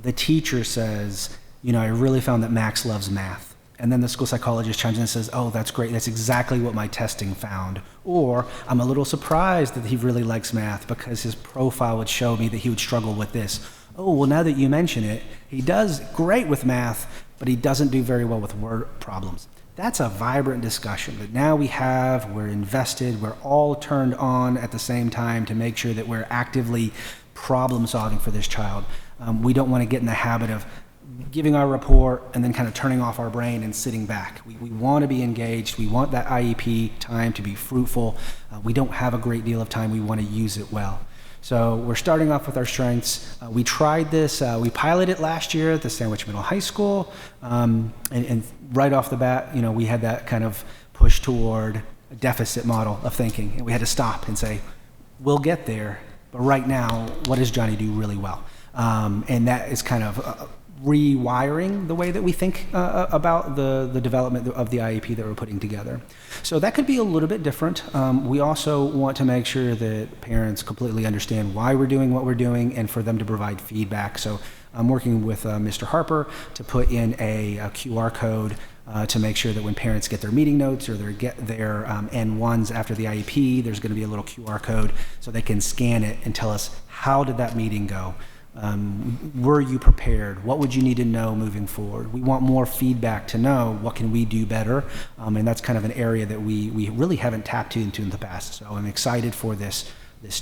the teacher says, you know, I really found that Max loves math. And then the school psychologist chimes in and says, oh, that's great. That's exactly what my testing found. Or I'm a little surprised that he really likes math because his profile would show me that he would struggle with this. Oh, well, now that you mention it, he does great with math, but he doesn't do very well with word problems. That's a vibrant discussion that now we're invested, we're all turned on at the same time to make sure that we're actively problem solving for this child. We don't want to get in the habit of giving our report and then kind of turning off our brain and sitting back. We want to be engaged. We want that IEP time to be fruitful. We don't have a great deal of time. We want to use it well. So we're starting off with our strengths. We tried this. We piloted it last year at the Sandwich Middle High School. And right off the bat, you know, we had that kind of push toward a deficit model of thinking. And we had to stop and say, we'll get there. But right now, what does Johnny do really well? And that is kind of rewiring the way that we think about the development of the IEP that we're putting together. So that could be a little bit different. We also want to make sure that parents completely understand why we're doing what we're doing and for them to provide feedback. So I'm working with Mr. Harper to put in a QR code to make sure that when parents get their meeting notes or get their N1s after the IEP, there's going to be a little QR code so they can scan it and tell us, how did that meeting go? Were you prepared? What would you need to know moving forward? We want more feedback to know what can we do better, and that's kind of an area that we really haven't tapped into in the past. So I'm excited for this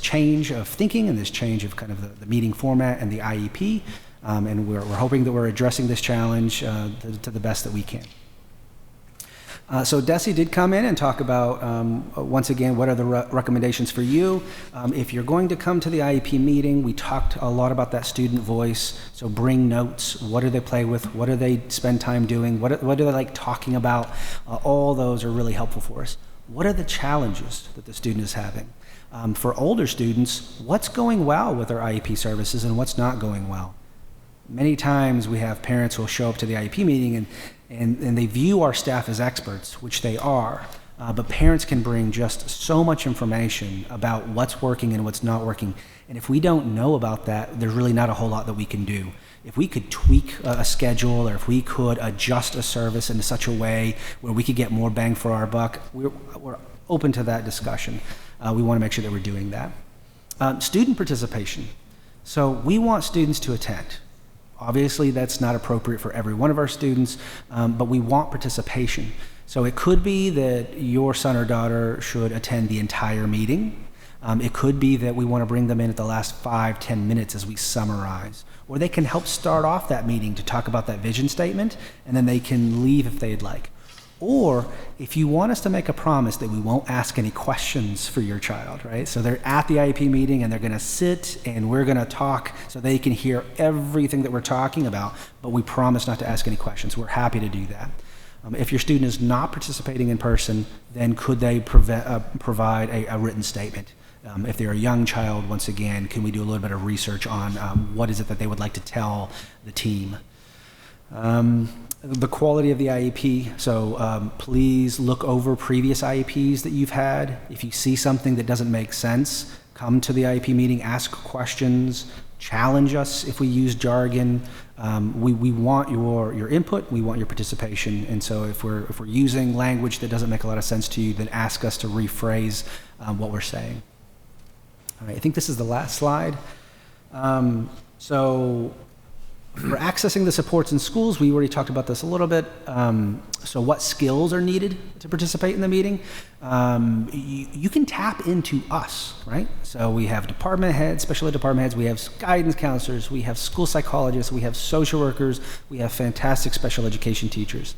change of thinking and this change of kind of the meeting format and the IEP, and we're hoping that we're addressing this challenge to the best that we can. So Desi did come in and talk about, once again, what are the recommendations for you. If you're going to come to the IEP meeting, we talked a lot about that student voice. So bring notes. What do they play with? What do they spend time doing? What do they like talking about? All those are really helpful for us. What are the challenges that the student is having? For older students, what's going well with our IEP services and what's not going well? Many times we have parents who will show up to the IEP meeting and they view our staff as experts, which they are, but parents can bring just so much information about what's working and what's not working. And if we don't know about that, there's really not a whole lot that we can do. If we could tweak a schedule, or if we could adjust a service in such a way where we could get more bang for our buck, we're open to that discussion. We want to make sure that we're doing that. Student participation. So we want students to attend. Obviously, that's not appropriate for every one of our students, but we want participation. So it could be that your son or daughter should attend the entire meeting. It could be that we want to bring them in at the last 5-10 minutes as we summarize. Or they can help start off that meeting to talk about that vision statement, and then they can leave if they'd like. Or if you want us to make a promise that we won't ask any questions for your child, right? So they're at the IEP meeting and they're going to sit and we're going to talk so they can hear everything that we're talking about, but we promise not to ask any questions. We're happy to do that. If your student is not participating in person, then could they provide a written statement? If they're a young child, once again, can we do a little bit of research on what is it that they would like to tell the team? The quality of the IEP, so please look over previous IEPs that you've had. If you see something that doesn't make sense, come to the IEP meeting, ask questions, challenge us if we use jargon. We want your input, we want your participation, and so if we're using language that doesn't make a lot of sense to you, then ask us to rephrase what we're saying. All right, I think this is the last slide. So for accessing the supports in schools, we already talked about this a little bit. So what skills are needed to participate in the meeting? You can tap into us, right? So we have department heads, special ed department heads, we have guidance counselors, we have school psychologists, we have social workers, we have fantastic special education teachers.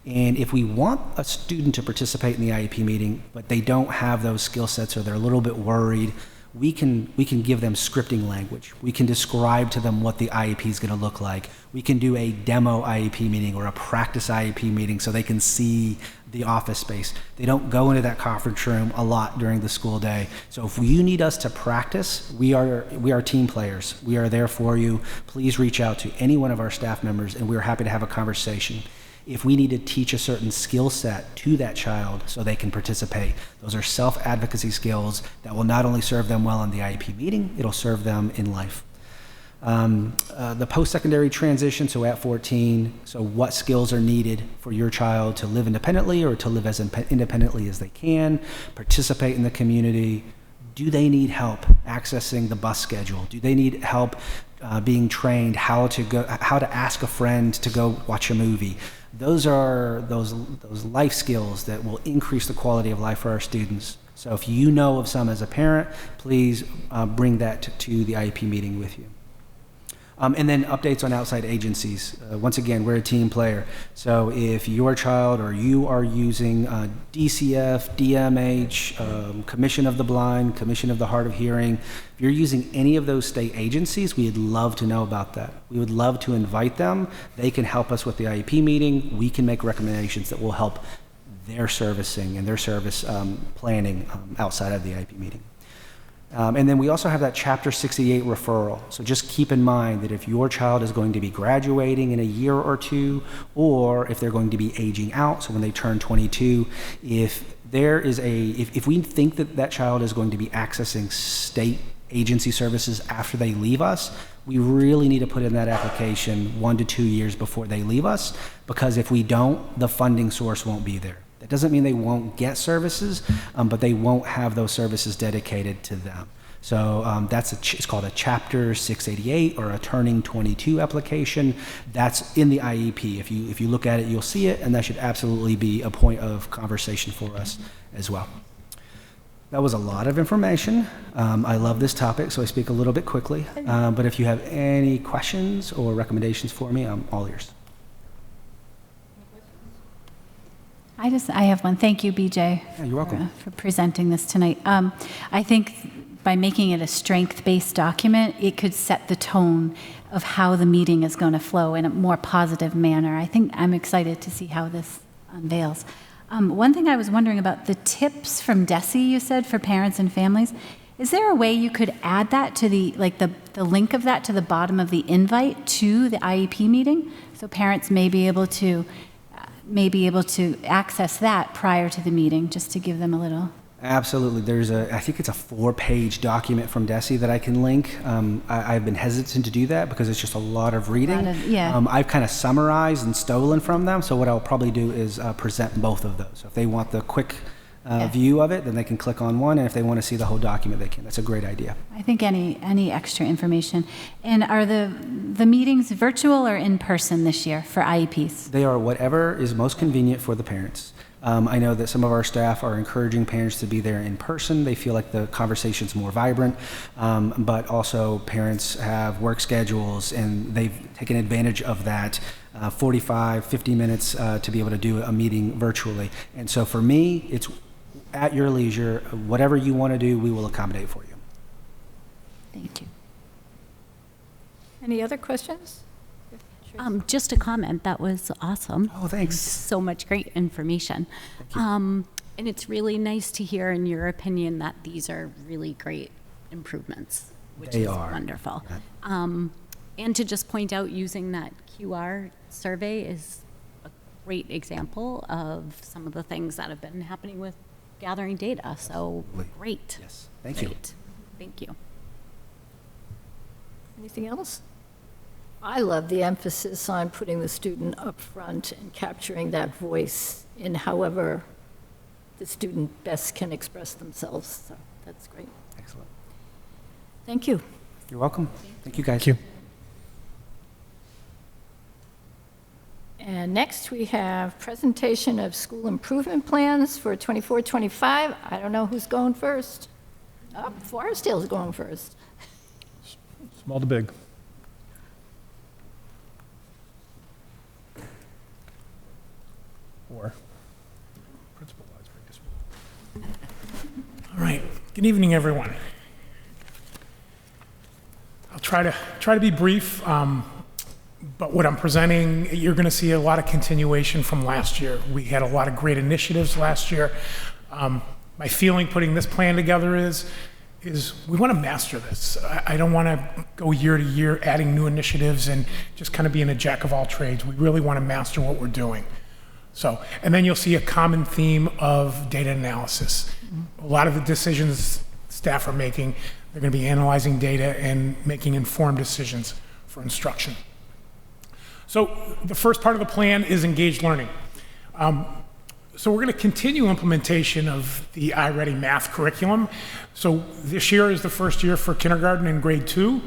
And if we want a student to participate in the IEP meeting, but they don't have those skill sets or they're a little bit worried, we can give them scripting language. We can describe to them what the IEP is going to look like. We can do a demo IEP meeting or a practice IEP meeting so they can see the office space. They don't go into that conference room a lot during the school day. So if you need us to practice, we are team players. We are there for you. Please reach out to any one of our staff members and we're happy to have a conversation. If we need to teach a certain skill set to that child so they can participate, those are self-advocacy skills that will not only serve them well in the IEP meeting, it'll serve them in life. The post-secondary transition, so at 14, so what skills are needed for your child to live independently or to live as independently as they can, participate in the community. Do they need help accessing the bus schedule? Do they need help being trained how to ask a friend to go watch a movie? Those are those life skills that will increase the quality of life for our students. So if you know of some as a parent, please bring that to the IEP meeting with you. And then updates on outside agencies. Once again, we're a team player. So if your child or you are using DCF, DMH, Commission of the Blind, Commission of the Hard of Hearing, if you're using any of those state agencies, we'd love to know about that. We would love to invite them. They can help us with the IEP meeting. We can make recommendations that will help their servicing and their service planning outside of the IEP meeting. And then we also have that Chapter 68 referral. So just keep in mind that if your child is going to be graduating in a year or two, or if they're going to be aging out, so when they turn 22, if we think that that child is going to be accessing state agency services after they leave us, we really need to put in that application 1 to 2 years before they leave us, because if we don't, the funding source won't be there. That doesn't mean they won't get services, but they won't have those services dedicated to them. So it's called a Chapter 688 or a Turning 22 application. That's in the IEP. If you look at it, you'll see it, and that should absolutely be a point of conversation for us as well. That was a lot of information. I love this topic, so I speak a little bit quickly. But if you have any questions or recommendations for me, I'm all ears. I have one. Thank you, BJ. Yeah, you're welcome. For presenting this tonight. I think by making it a strength-based document, it could set the tone of how the meeting is going to flow in a more positive manner. I think I'm excited to see how this unveils. One thing I was wondering about, the tips from DESE you said for parents and families, is there a way you could add that to the link of that to the bottom of the invite to the IEP meeting, so parents may be able to access that prior to the meeting, just to give them a little. Absolutely. I think it's a 4-page document from DESE that I can link. I've been hesitant to do that because it's just a lot of reading. I've kind of summarized and stolen from them, so what I'll probably do is present both of those. So if they want the quick view of it, then they can click on one, and if they want to see the whole document, they can. That's a great idea. I think any extra information. And are the meetings virtual or in person this year for IEPs? They are whatever is most convenient for the parents. I know that some of our staff are encouraging parents to be there in person. They feel like the conversation's more vibrant, but also parents have work schedules and they've taken advantage of that 45, 50 minutes to be able to do a meeting virtually. And so for me, it's at your leisure. Whatever you want to do, we will accommodate for you. Thank you. Any other questions? Just a comment. That was awesome. Oh, thanks. So much great information. And it's really nice to hear, in your opinion, that these are really great improvements, which is wonderful. And to just point out, using that QR survey is a great example of some of the things that have been happening with gathering data. So great. Yes. Thank you. Thank you. Anything else? I love the emphasis on putting the student up front and capturing that voice in however the student best can express themselves. So that's great. Excellent. Thank you. You're welcome. Thank you, guys. Thank you. And next we have presentation of school improvement plans for 24-25. I don't know who's going first. Oh, Forest Hill's going first. Small to big. Or principal-wise, very dismal. All right. Good evening, everyone. I'll try to be brief, but what I'm presenting, you're going to see a lot of continuation from last year. We had a lot of great initiatives last year. My feeling putting this plan together is we want to master this. I don't want to go year to year adding new initiatives and just kind of being a jack of all trades. We really want to master what we're doing. So, and then you'll see a common theme of data analysis. A lot of the decisions staff are making, they're going to be analyzing data and making informed decisions for instruction. So the first part of the plan is engaged learning. So we're going to continue implementation of the iReady math curriculum. So this year is the first year for kindergarten and grade 2,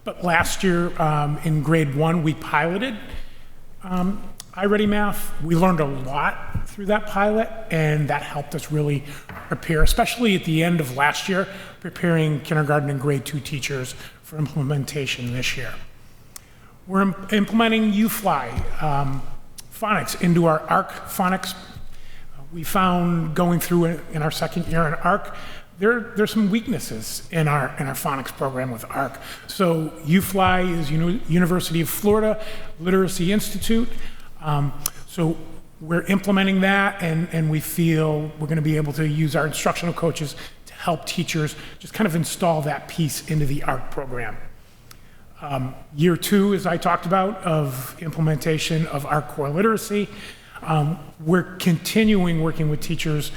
but last year in grade 1 we piloted iReady math. We learned a lot through that pilot, and that helped us really prepare, especially at the end of last year, preparing kindergarten and grade 2 teachers for implementation this year. We're implementing UFly phonics into our ARC phonics. We found going through it in our second year in ARC, there's some weaknesses in our phonics program with ARC. So UFly is University of Florida Literacy Institute. So we're implementing that, and we feel we're going to be able to use our instructional coaches to help teachers just kind of install that piece into the ARC program. Year 2, as I talked about, of implementation of ARC core literacy. We're continuing working with teachers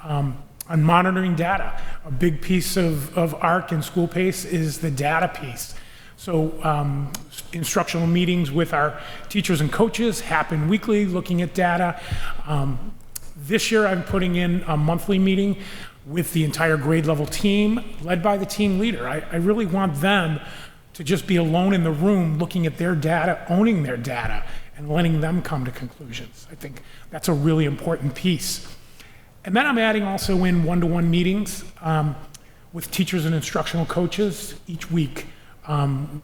on monitoring data. A big piece of ARC and School Pace is the data piece. So instructional meetings with our teachers and coaches happen weekly, looking at data. This year I'm putting in a monthly meeting with the entire grade level team, led by the team leader. I really want them to just be alone in the room looking at their data, owning their data, and letting them come to conclusions. I think that's a really important piece. And then I'm adding also in one-to-one meetings with teachers and instructional coaches each week,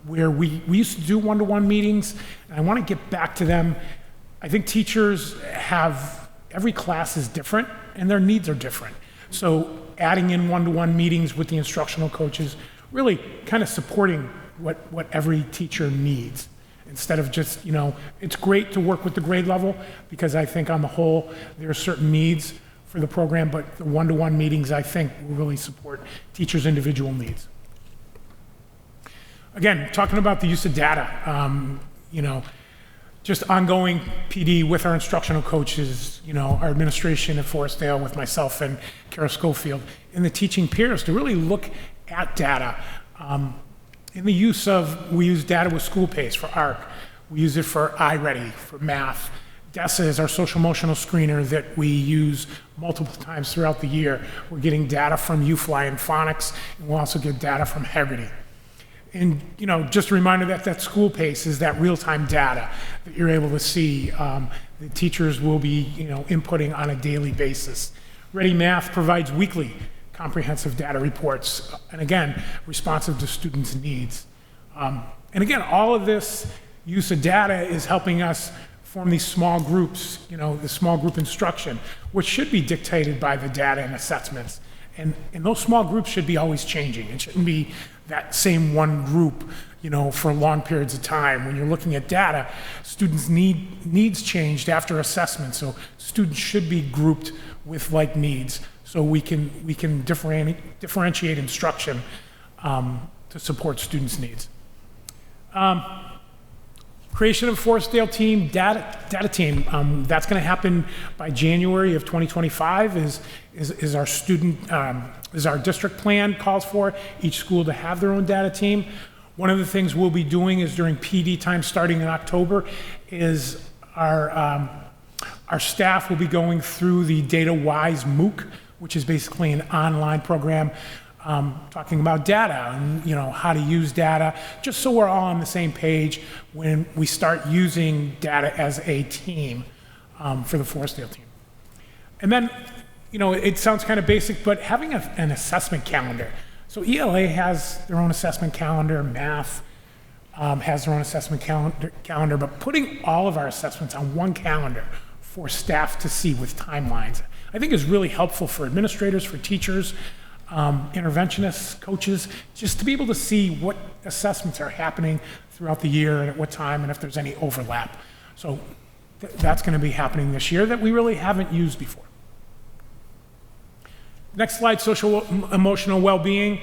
where we used to do one-to-one meetings, and I want to get back to them. I think teachers every class is different, and their needs are different. So adding in one-to-one meetings with the instructional coaches, really kind of supporting what every teacher needs, instead of just, it's great to work with the grade level, because I think on the whole, there are certain needs for the program, but the one-to-one meetings, I think, will really support teachers' individual needs. Again, talking about the use of data, just ongoing PD with our instructional coaches, our administration at Forestdale with myself and Kara Schofield, and the teaching peers to really look at data. In the use of, we use data with School Pace for ARC. We use it for iReady, for math. DESA is our social emotional screener that we use multiple times throughout the year. We're getting data from UFly and phonics, and we'll also get data from Hegarty. And, just a reminder that School Pace is that real-time data that you're able to see. The teachers will be, inputting on a daily basis. Ready Math provides weekly comprehensive data reports, and again, responsive to students' needs. And again, all of this use of data is helping us form these small groups, the small group instruction, which should be dictated by the data and assessments. And those small groups should be always changing. It shouldn't be that same one group, for long periods of time. When you're looking at data, students' needs changed after assessment, so students should be grouped with like needs, so we can differentiate instruction to support students' needs. Creation of Forestdale team, data team. That's going to happen by January of 2025. Is our is our district plan calls for each school to have their own data team. One of the things we'll be doing is during PD time, starting in October, is our Our staff will be going through the DataWise MOOC, which is basically an online program talking about data and how to use data, just so we're all on the same page when we start using data as a team for the Forestdale team. And then, it sounds kind of basic, but having an assessment calendar. So ELA has their own assessment calendar, math has their own assessment calendar, but putting all of our assessments on one calendar for staff to see with timelines, I think is really helpful for administrators, for teachers, interventionists, coaches, just to be able to see what assessments are happening throughout the year and at what time and if there's any overlap. So that's going to be happening this year that we really haven't used before. Next slide, social emotional well-being.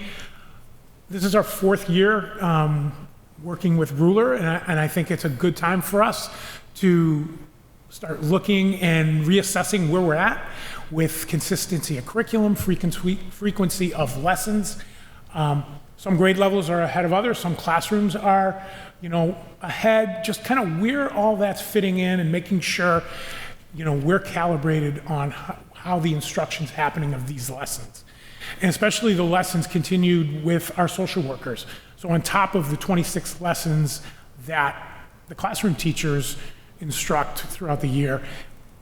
This is our 4th year working with Ruler, and I think it's a good time for us to start looking and reassessing where we're at with consistency of curriculum, frequency of lessons. Some grade levels are ahead of others, some classrooms are, ahead, just kind of where all that's fitting in and making sure, we're calibrated on how the instruction's happening of these lessons. And especially the lessons continued with our social workers. So on top of the 26 lessons that the classroom teachers instruct throughout the year,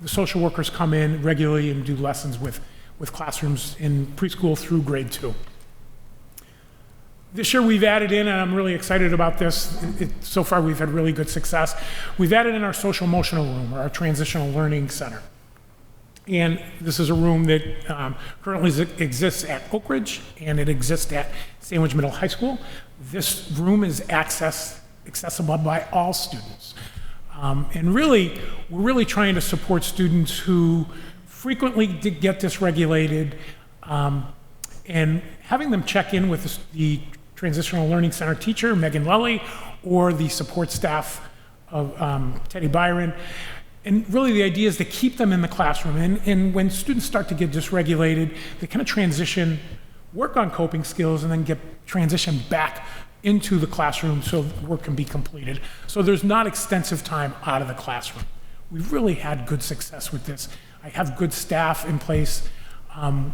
the social workers come in regularly and do lessons with classrooms in preschool through grade 2. This year we've added in, and I'm really excited about this, so far we've had really good success, we've added in our social emotional room, or our transitional learning center. And this is a room that currently exists at Oak Ridge, and it exists at Sandwich Middle High School. This room is accessible by all students. And really, we're really trying to support students who frequently get dysregulated, and having them check in with the Transitional Learning Center teacher, Megan Lully, or the support staff of Teddy Byron. And really the idea is to keep them in the classroom. And when students start to get dysregulated, they kind of transition, work on coping skills, and then get transitioned back into the classroom so work can be completed. So there's not extensive time out of the classroom. We've really had good success with this. I have good staff in place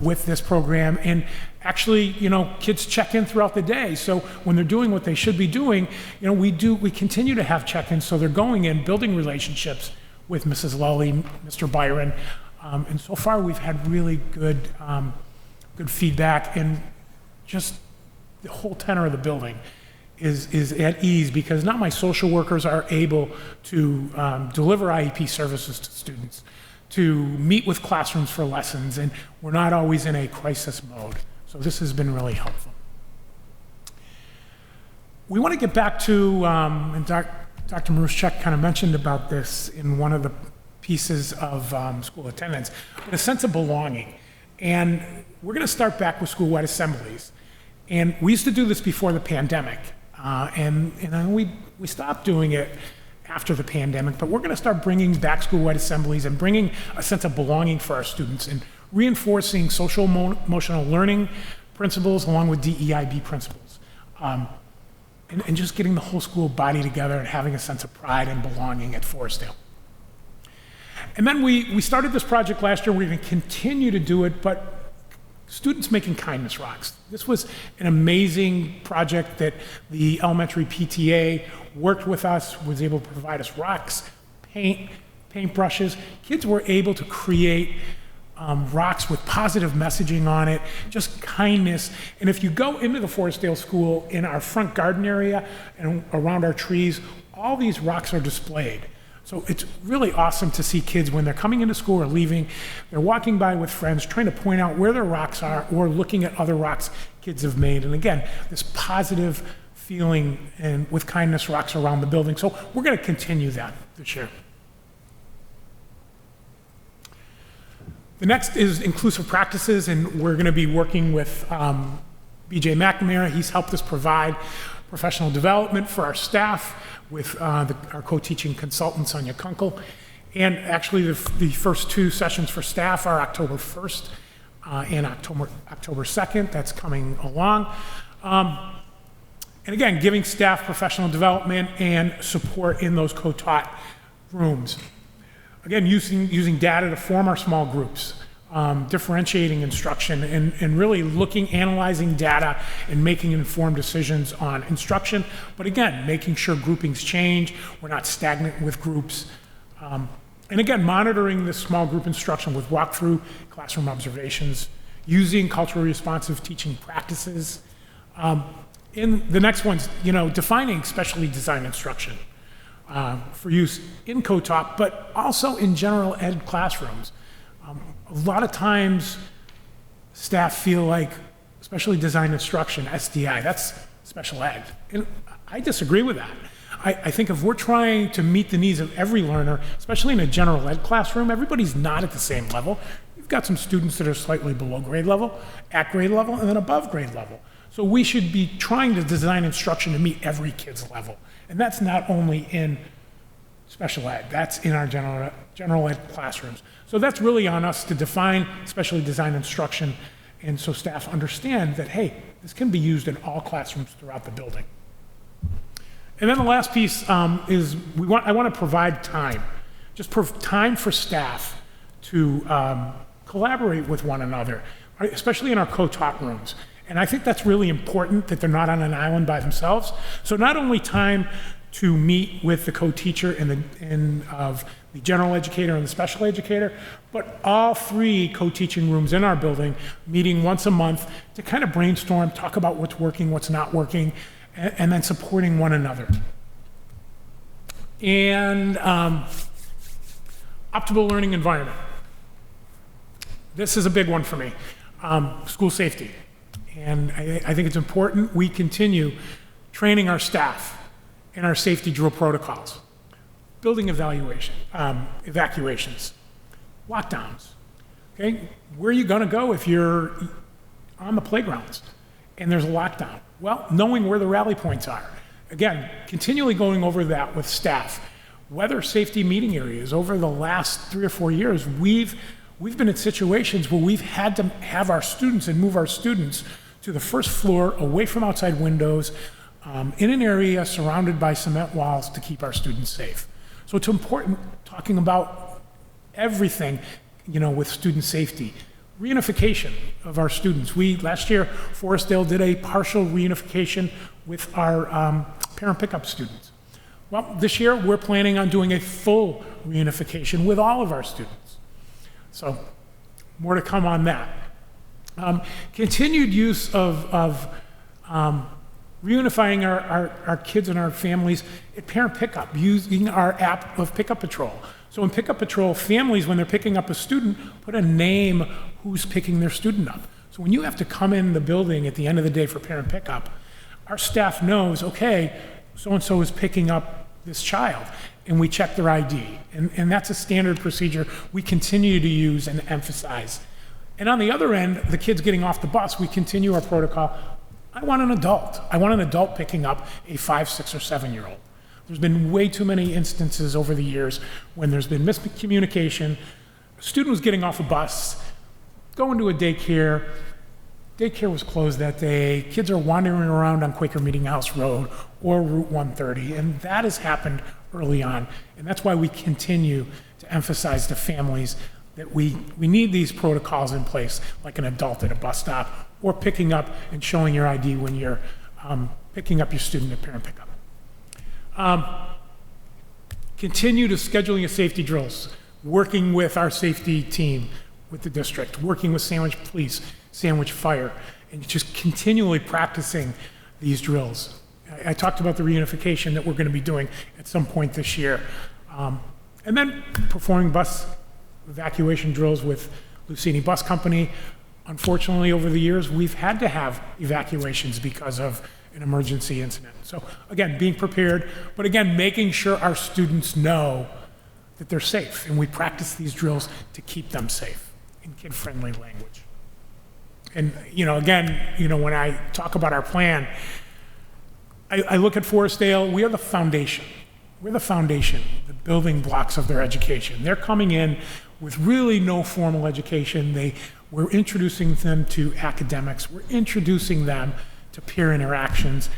with this program, and actually, kids check in throughout the day. So when they're doing what they should be doing, we continue to have check-ins, so they're going in, building relationships with Mrs. Lully, Mr. Byron, and so far we've had really good feedback, and just the whole tenor of the building is at ease because not my social workers are able to deliver IEP services to students, to meet with classrooms for lessons, and we're not always in a crisis mode. So this has been really helpful. We want to get back to, and Dr. Maruschek kind of mentioned about this in one of the pieces of school attendance, but a sense of belonging. And we're going to start back with school-wide assemblies. And we used to do this before the pandemic, and we stopped doing it after the pandemic, but we're going to start bringing back school-wide assemblies and bringing a sense of belonging for our students and reinforcing social emotional learning principles along with DEIB principles. And just getting the whole school body together and having a sense of pride and belonging at Forestdale. And then we started this project last year. We're going to continue to do it, but students making kindness rocks. This was an amazing project that the elementary PTA worked with us, was able to provide us rocks, paint brushes. Kids were able to create rocks with positive messaging on it, just kindness. And if you go into the Forestdale School in our front garden area and around our trees, all these rocks are displayed. So it's really awesome to see kids when they're coming into school or leaving, they're walking by with friends, trying to point out where their rocks are or looking at other rocks kids have made. And again, this positive feeling and with kindness rocks around the building. So we're going to continue that this year. The next is inclusive practices, and we're going to be working with BJ McNamara. He's helped us provide professional development for our staff with our co-teaching consultant, Sonia Kunkel. And actually, the first 2 sessions for staff are October 1st and October 2nd. That's coming along. And again, giving staff professional development and support in those co-taught rooms. Again, using data to form our small groups, differentiating instruction, and really analyzing data and making informed decisions on instruction. But again, making sure groupings change, we're not stagnant with groups. And again, monitoring this small group instruction with walkthrough, classroom observations, using culturally responsive teaching practices. In the next one's, defining specially designed instruction for use in co-taught, but also in general ed classrooms. A lot of times, staff feel like specially designed instruction, SDI, that's special ed. And I disagree with that. I think if we're trying to meet the needs of every learner, especially in a general ed classroom, everybody's not at the same level. You've got some students that are slightly below grade level, at grade level, and then above grade level. So we should be trying to design instruction to meet every kid's level. And that's not only in special ed, that's in our general ed classrooms. So that's really on us to define specially designed instruction, and so staff understand that, hey, this can be used in all classrooms throughout the building. And then the last piece is I want to provide time, just time for staff to collaborate with one another, right? Especially in our co-taught rooms. And I think that's really important, that they're not on an island by themselves. So not only time to meet with the co-teacher of the general educator and the special educator, but all 3 co-teaching rooms in our building meeting once a month to kind of brainstorm, talk about what's working, what's not working, and then supporting one another. And optimal learning environment. This is a big one for me. School safety. And I think it's important we continue training our staff in our safety drill protocols, building evacuations, lockdowns. Okay, where are you going to go if you're on the playgrounds and there's a lockdown? Well, knowing where the rally points are. Again, continually going over that with staff. Weather safety meeting areas. Over the last 3 or 4 years, we've been in situations where we've had to have our students and move our students to the first floor, away from outside windows, in an area surrounded by cement walls to keep our students safe. So it's important talking about everything, with student safety. Reunification of our students. Last year, Forestdale did a partial reunification with our parent pickup students. Well, this year, we're planning on doing a full reunification with all of our students. So, more to come on that. Continued use of reunifying our kids and our families at parent pickup, using our app of Pickup Patrol. So in Pickup Patrol, families, when they're picking up a student, put a name who's picking their student up. So when you have to come in the building at the end of the day for parent pickup, our staff knows, okay, so-and-so is picking up this child, and we check their ID. And that's a standard procedure we continue to use and emphasize. And on the other end, the kids getting off the bus, we continue our protocol. I want an adult. I want an adult picking up a 5, 6, or 7-year-old. There's been way too many instances over the years when there's been miscommunication. A student was getting off a bus, going to a daycare. Daycare was closed that day. Kids are wandering around on Quaker Meeting House Road or Route 130, and that has happened early on. And that's why we continue to emphasize to families that we need these protocols in place, like an adult at a bus stop, or picking up and showing your ID when you're picking up your student at parent pickup. Continue to scheduling of safety drills, working with our safety team, with the district, working with Sandwich Police, Sandwich Fire, and just continually practicing these drills. I talked about the reunification that we're going to be doing at some point this year. And then performing bus evacuation drills with Lucini Bus Company. Unfortunately, over the years, we've had to have evacuations because of an emergency incident. So again, being prepared, but again, making sure our students know that they're safe, and we practice these drills to keep them safe in kid-friendly language. And again, when I talk about our plan, I look at Forestdale, we are the foundation. We're the foundation, the building blocks of their education. They're coming in with really no formal education. We're introducing them to academics. We're introducing them to peer interactions.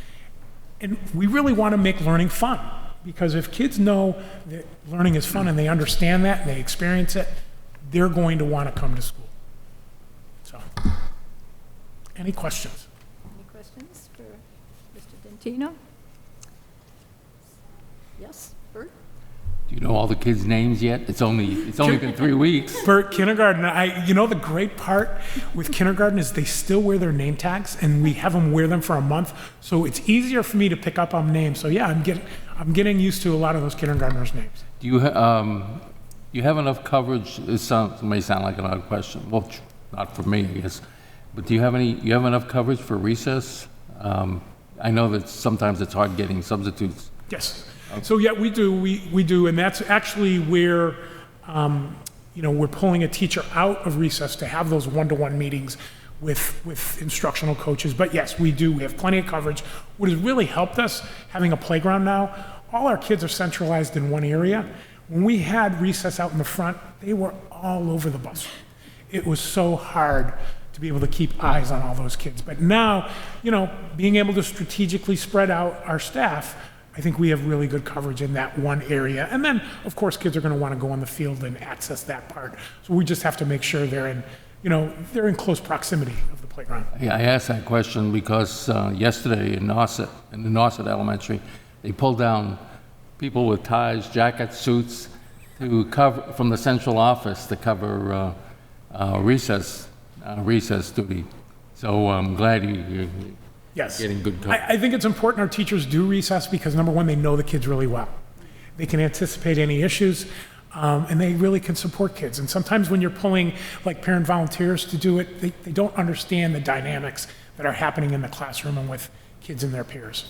And we really want to make learning fun. Because if kids know that learning is fun and they understand that and they experience it, they're going to want to come to school. So, any questions? Any questions for Mr. Dentino? Yes, Bert? Do you know all the kids' names yet? It's only been 3 weeks. For kindergarten, the great part with kindergarten is they still wear their name tags, and we have them wear them for a month, so it's easier for me to pick up on names. So yeah, I'm getting used to a lot of those kindergartners' names. Do you have enough coverage? It may sound like an odd question. Well, not for me, I guess. But do you have enough coverage for recess? I know that sometimes it's hard getting substitutes. Yes. So yeah, we do. We do, and that's actually where we're pulling a teacher out of recess to have those one-to-one meetings with instructional coaches. But yes, we do. We have plenty of coverage. What has really helped us, having a playground now, all our kids are centralized in one area. When we had recess out in the front, they were all over the bus. It was so hard to be able to keep eyes on all those kids. But now, being able to strategically spread out our staff, I think we have really good coverage in that one area. And then, of course, kids are going to want to go on the field and access that part. So we just have to make sure they're in close proximity of the playground. Yeah, I asked that question because yesterday in the Nauset Elementary, they pulled down people with ties, jackets, suits to cover from the central office to cover recess duty. So I'm glad you're Yes. getting good coverage. I think it's important our teachers do recess because, number one, they know the kids really well. They can anticipate any issues, and they really can support kids. And sometimes when you're pulling like parent volunteers to do it, they don't understand the dynamics that are happening in the classroom and with kids and their peers.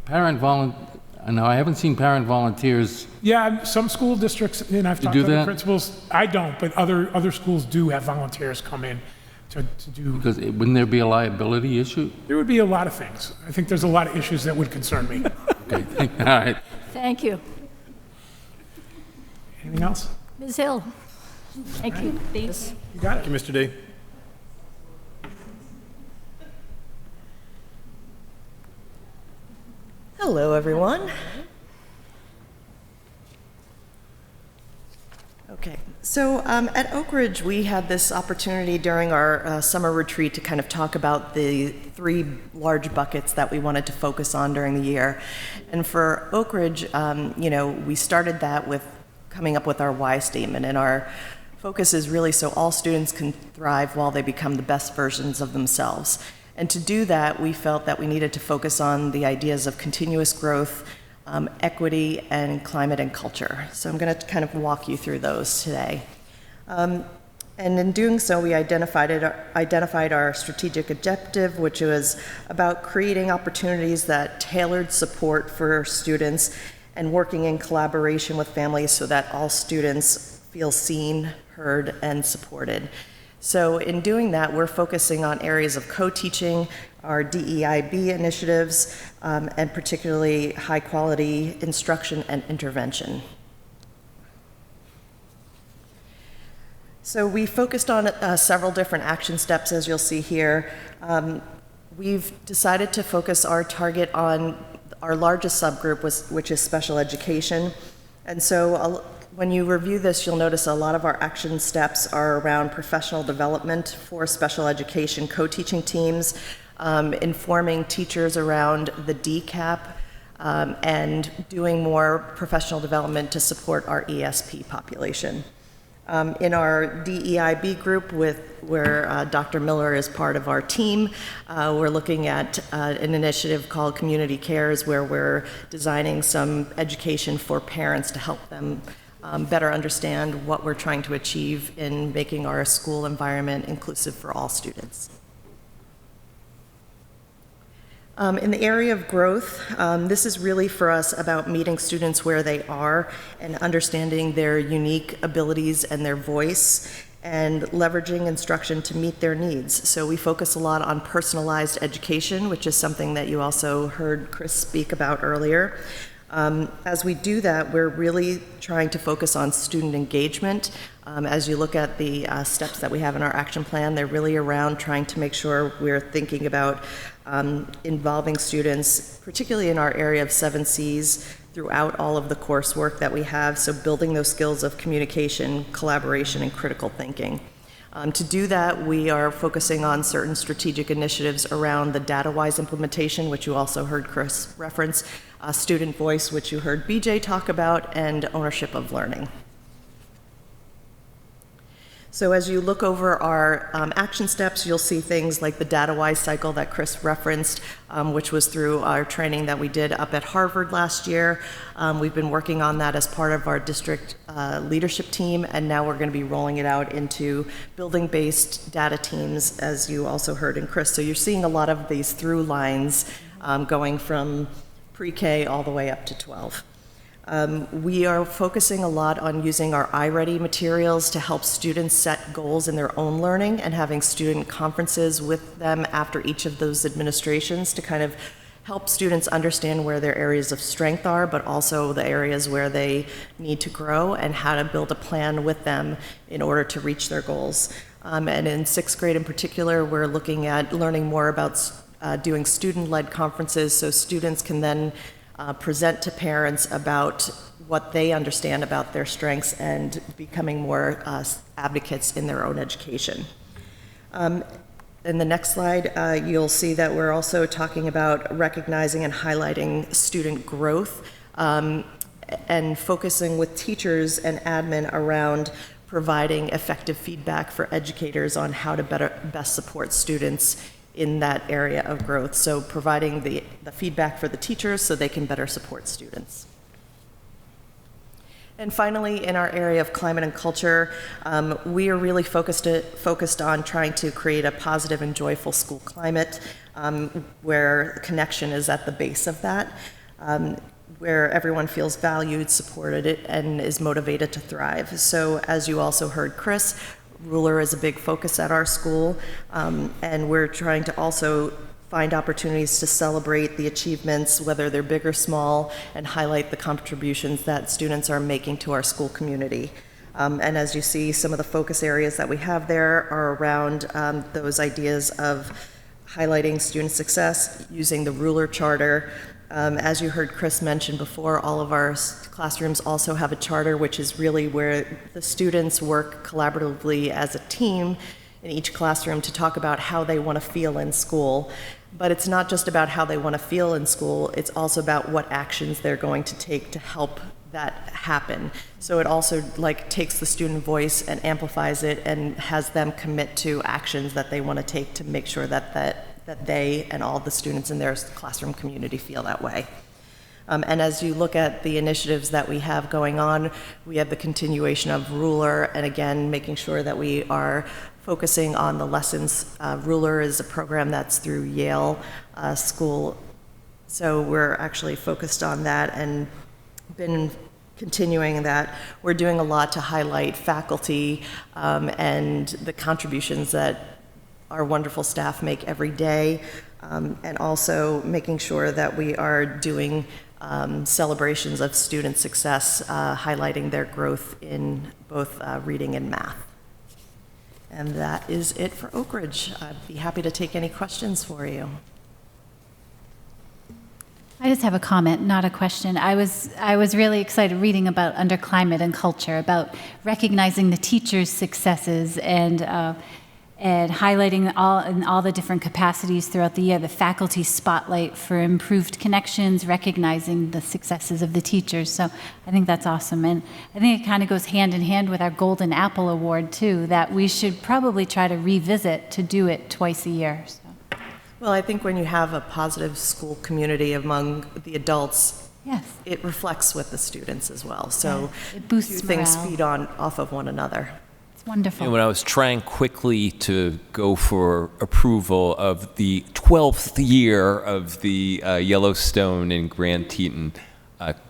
No, I haven't seen parent volunteers. Yeah, some school districts, and I've talked to other that? principals, I don't, but other schools do have volunteers come in to do. Because wouldn't there be a liability issue? There would be a lot of things. I think there's a lot of issues that would concern me. Okay, all right. Thank you. Anything else? Ms. Hill? Thank you. Yes, you got it. Thank you, Mr. D. Hello, everyone. Okay, so at Oak Ridge, we had this opportunity during our summer retreat to kind of talk about the 3 large buckets that we wanted to focus on during the year. And for Oak Ridge, we started that with coming up with our why statement, and our focus is really so all students can thrive while they become the best versions of themselves. And to do that, we felt that we needed to focus on the ideas of continuous growth, equity, and climate and culture. So I'm going to kind of walk you through those today. And in doing so, we identified our strategic objective, which was about creating opportunities that tailored support for students and working in collaboration with families so that all students feel seen, heard, and supported. So in doing that, we're focusing on areas of co-teaching, our DEIB initiatives, and particularly high-quality instruction and intervention. So we focused on several different action steps, as you'll see here. We've decided to focus our target on our largest subgroup, which is special education. And so when you review this, you'll notice a lot of our action steps are around professional development for special education co-teaching teams, informing teachers around the DCAP, and doing more professional development to support our ESP population. In our DEIB group, where Dr. Miller is part of our team, we're looking at an initiative called Community Cares, where we're designing some education for parents to help them better understand what we're trying to achieve in making our school environment inclusive for all students. In the area of growth, this is really for us about meeting students where they are and understanding their unique abilities and their voice and leveraging instruction to meet their needs. So we focus a lot on personalized education, which is something that you also heard Chris speak about earlier. As we do that, we're really trying to focus on student engagement As you look at the steps that we have in our action plan, they're really around trying to make sure we're thinking about involving students, particularly in our area of 7 Cs, throughout all of the coursework that we have, so building those skills of communication, collaboration, and critical thinking. To do that, we are focusing on certain strategic initiatives around the DataWise implementation, which you also heard Chris reference, student voice, which you heard BJ talk about, and ownership of learning. So as you look over our action steps, you'll see things like the DataWise cycle that Chris referenced, which was through our training that we did up at Harvard last year. We've been working on that as part of our district leadership team, and now we're going to be rolling it out into building-based data teams, as you also heard in Chris. So you're seeing a lot of these through lines going from pre-K all the way up to 12. We are focusing a lot on using our iReady materials to help students set goals in their own learning and having student conferences with them after each of those administrations to kind of help students understand where their areas of strength are, but also the areas where they need to grow and how to build a plan with them in order to reach their goals. And in 6th grade in particular, we're looking at learning more about doing student-led conferences so students can then present to parents about what they understand about their strengths and becoming more advocates in their own education. In the next slide, you'll see that we're also talking about recognizing and highlighting student growth and focusing with teachers and admin around providing effective feedback for educators on how to best support students in that area of growth. So providing the feedback for the teachers so they can better support students. And finally, in our area of climate and culture, we are really focused on trying to create a positive and joyful school climate where connection is at the base of that, where everyone feels valued, supported, and is motivated to thrive. So as you also heard Chris, Ruler is a big focus at our school, and we're trying to also find opportunities to celebrate the achievements, whether they're big or small, and highlight the contributions that students are making to our school community. And as you see, some of the focus areas that we have there are around those ideas of highlighting student success, using the Ruler Charter. As you heard Chris mention before, all of our classrooms also have a charter, which is really where the students work collaboratively as a team in each classroom to talk about how they want to feel in school. But it's not just about how they want to feel in school, it's also about what actions they're going to take to help that happen. So it also takes the student voice and amplifies it and has them commit to actions that they want to take to make sure that they and all the students in their classroom community feel that way. And as you look at the initiatives that we have going on, we have the continuation of Ruler, and again, making sure that we are focusing on the lessons. Ruler is a program that's through Yale School, so we're actually focused on that and been continuing that. We're doing a lot to highlight faculty and the contributions that our wonderful staff make every day, and also making sure that we are doing celebrations of student success, highlighting their growth in both reading and math. And that is it for Oak Ridge. I'd be happy to take any questions for you. I just have a comment, not a question. I was really excited reading about under climate and culture, about recognizing the teachers' successes and highlighting all the different capacities throughout the year, the faculty spotlight for improved connections, recognizing the successes of the teachers. So I think that's awesome. And I think it kind of goes hand in hand with our Golden Apple Award, too, that we should probably try to revisit to do it twice a year. So. Well, I think when you have a positive school community among the adults, yes, it reflects with the students as well. So it boosts things morale. feed off of one another. It's wonderful. And when I was trying quickly to go for approval of the 12th year of the Yellowstone in Grand Teton,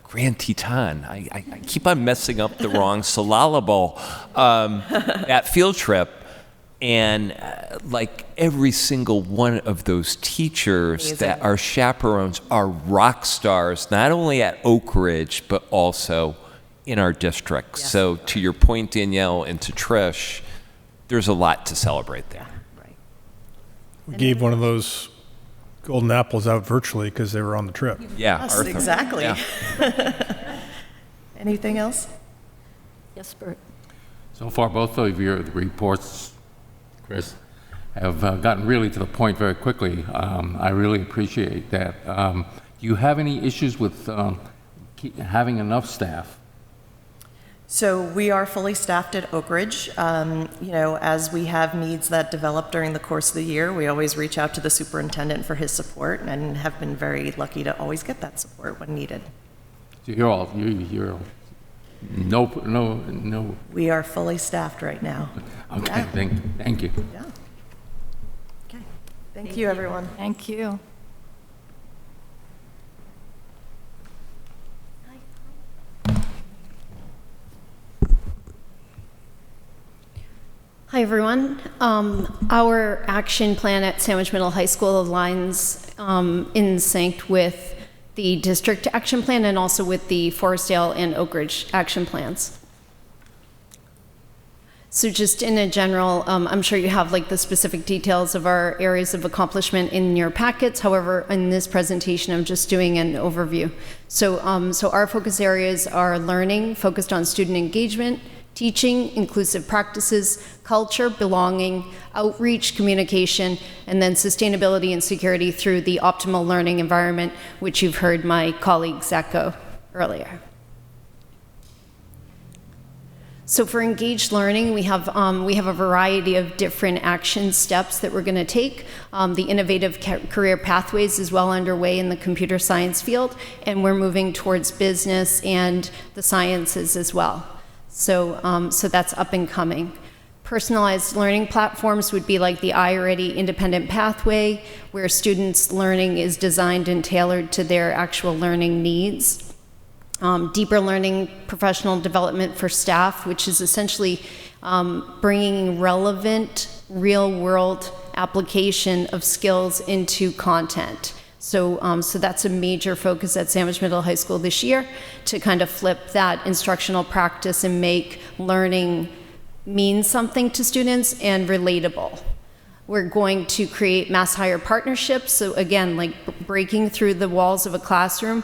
Grand Teton, I keep on messing up the wrong syllable, that field trip. And every single one of those teachers Amazing. that are chaperones are rock stars, not only at Oak Ridge, but also in our district. So to your point, Danielle, and to Trish, there's a lot to celebrate there. We gave one of those golden apples out virtually because they were on the trip. Yeah, Yes, Arthur. exactly. Yeah. Anything else? Yes, Bert. So far, both of your reports, Chris, have gotten really to the point very quickly. I really appreciate that. Do you have any issues with having enough staff? So we are fully staffed at Oak Ridge. As we have needs that develop during the course of the year, we always reach out to the superintendent for his support and have been very lucky to always get that support when needed. So you're no. We are fully staffed right now. Okay, Yeah. thank you. Yeah. Okay. Thank you, everyone. Thank you. Hi, everyone. Our action plan at Sandwich Middle High School aligns in sync with the district action plan and also with the Forestdale and Oak Ridge action plans. So just in a general, I'm sure you have like the specific details of our areas of accomplishment in your packets. However, in this presentation, I'm just doing an overview. So our focus areas are learning, focused on student engagement, teaching, inclusive practices, culture, belonging, outreach, communication, and then sustainability and security through the optimal learning environment, which you've heard my colleagues echo earlier. So for engaged learning, we have a variety of different action steps that we're going to take. The innovative career pathways is well underway in the computer science field, and we're moving towards business and the sciences as well. So that's up and coming. Personalized learning platforms would be like the iReady independent pathway, where students' learning is designed and tailored to their actual learning needs. Deeper learning professional development for staff, which is essentially bringing relevant real-world application of skills into content. So that's a major focus at Sandwich Middle High School this year, to kind of flip that instructional practice and make learning mean something to students and relatable. We're going to create mass hire partnerships. So again, like breaking through the walls of a classroom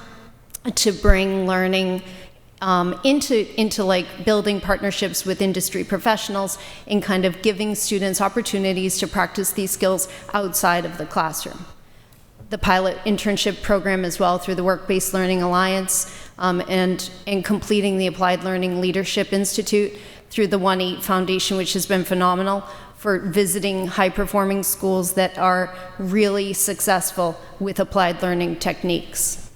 to bring learning into like building partnerships with industry professionals and kind of giving students opportunities to practice these skills outside of the classroom. The pilot internship program as well through the Work-Based Learning Alliance, and completing the Applied Learning Leadership Institute through the 1-8 Foundation, which has been phenomenal for visiting high-performing schools that are really successful with applied learning techniques.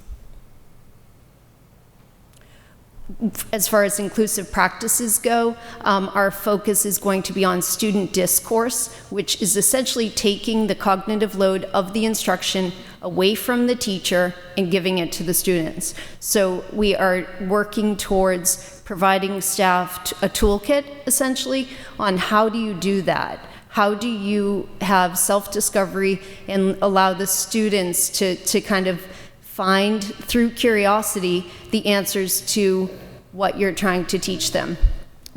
As far as inclusive practices go, our focus is going to be on student discourse, which is essentially taking the cognitive load of the instruction away from the teacher and giving it to the students. So we are working towards providing staff a toolkit, essentially, on how do you do that? How do you have self-discovery and allow the students to kind of find, through curiosity, the answers to what you're trying to teach them.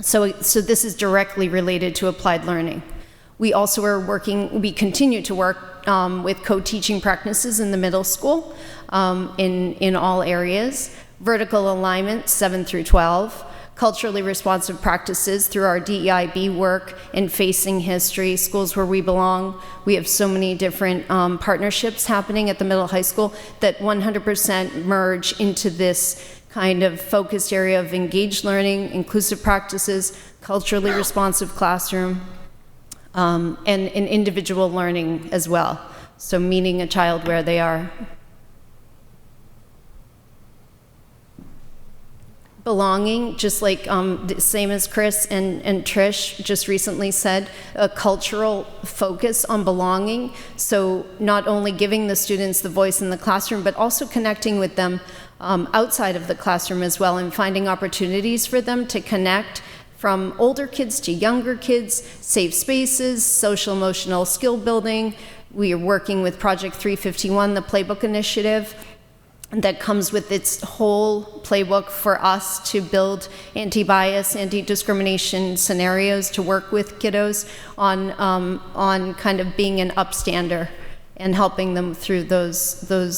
So this is directly related to applied learning. We also we continue to work with co-teaching practices in the middle school in all areas. Vertical alignment, 7 through 12. Culturally responsive practices through our DEIB work and Facing History, Schools Where We Belong. We have so many different partnerships happening at the middle high school that 100% merge into this kind of focused area of engaged learning, inclusive practices, culturally responsive classroom, and individual learning as well. So meeting a child where they are. Belonging, just like the same as Chris and Trish just recently said, a cultural focus on belonging. So not only giving the students the voice in the classroom, but also connecting with them outside of the classroom as well, and finding opportunities for them to connect, from older kids to younger kids, safe spaces, social emotional skill building. We are working with Project 351, the Playbook Initiative, that comes with its whole playbook for us to build anti-bias, anti-discrimination scenarios to work with kiddos on kind of being an upstander and helping them through those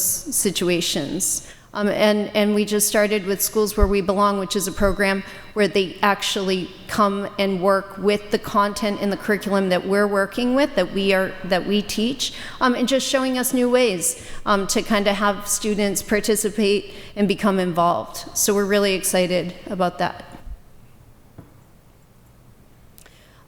situations. And we just started with Schools Where We Belong, which is a program where they actually come and work with the content in the curriculum that we're working with, that we teach, and just showing us new ways to kind of have students participate and become involved. So we're really excited about that.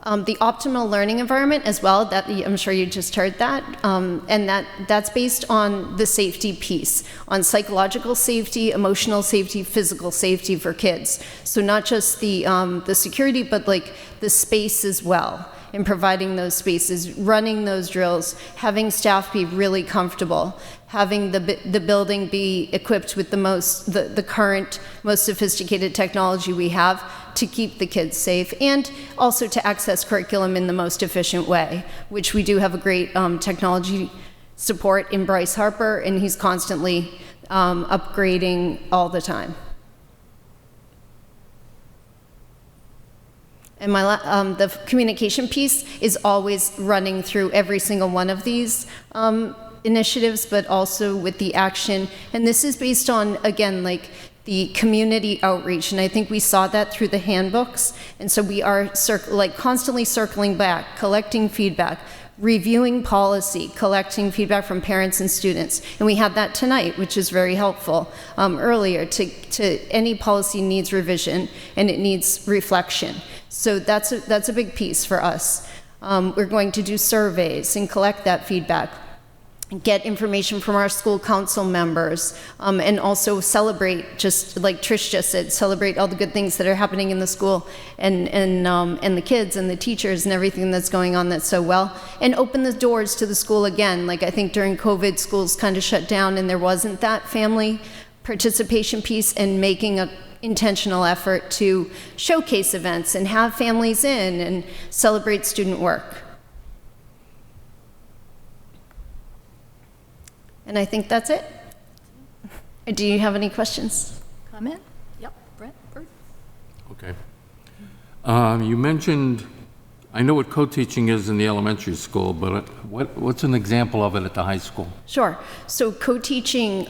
The optimal learning environment as well, that I'm sure you just heard that, and that's based on the safety piece, on psychological safety, emotional safety, physical safety for kids. So not just the security, but like the space as well, and providing those spaces, running those drills, having staff be really comfortable, having the building be equipped with the current, most sophisticated technology we have to keep the kids safe, and also to access curriculum in the most efficient way, which we do have a great technology support in Bryce Harper, and he's constantly upgrading all the time. And the communication piece is always running through every single one of these initiatives, but also with the action. And this is based on, again, like the community outreach, and I think we saw that through the handbooks. And so we are constantly circling back, collecting feedback, reviewing policy, collecting feedback from parents and students. And we had that tonight, which is very helpful earlier. To any policy needs revision and it needs reflection. So that's a big piece for us. We're going to do surveys and collect that feedback, get information from our school council members, and also celebrate, just like Trish just said, celebrate all the good things that are happening in the school and the kids and the teachers and everything that's going on that's so well, and open the doors to the school again. Like I think during COVID, schools kind of shut down and there wasn't that family participation piece, and making an intentional effort to showcase events and have families in and celebrate student work. And I think that's it. Do you have any questions? Comment? Yep, Brett, Bert? Okay. You mentioned, I know what co-teaching is in the elementary school, but what's an example of it at the high school? Sure. So co-teaching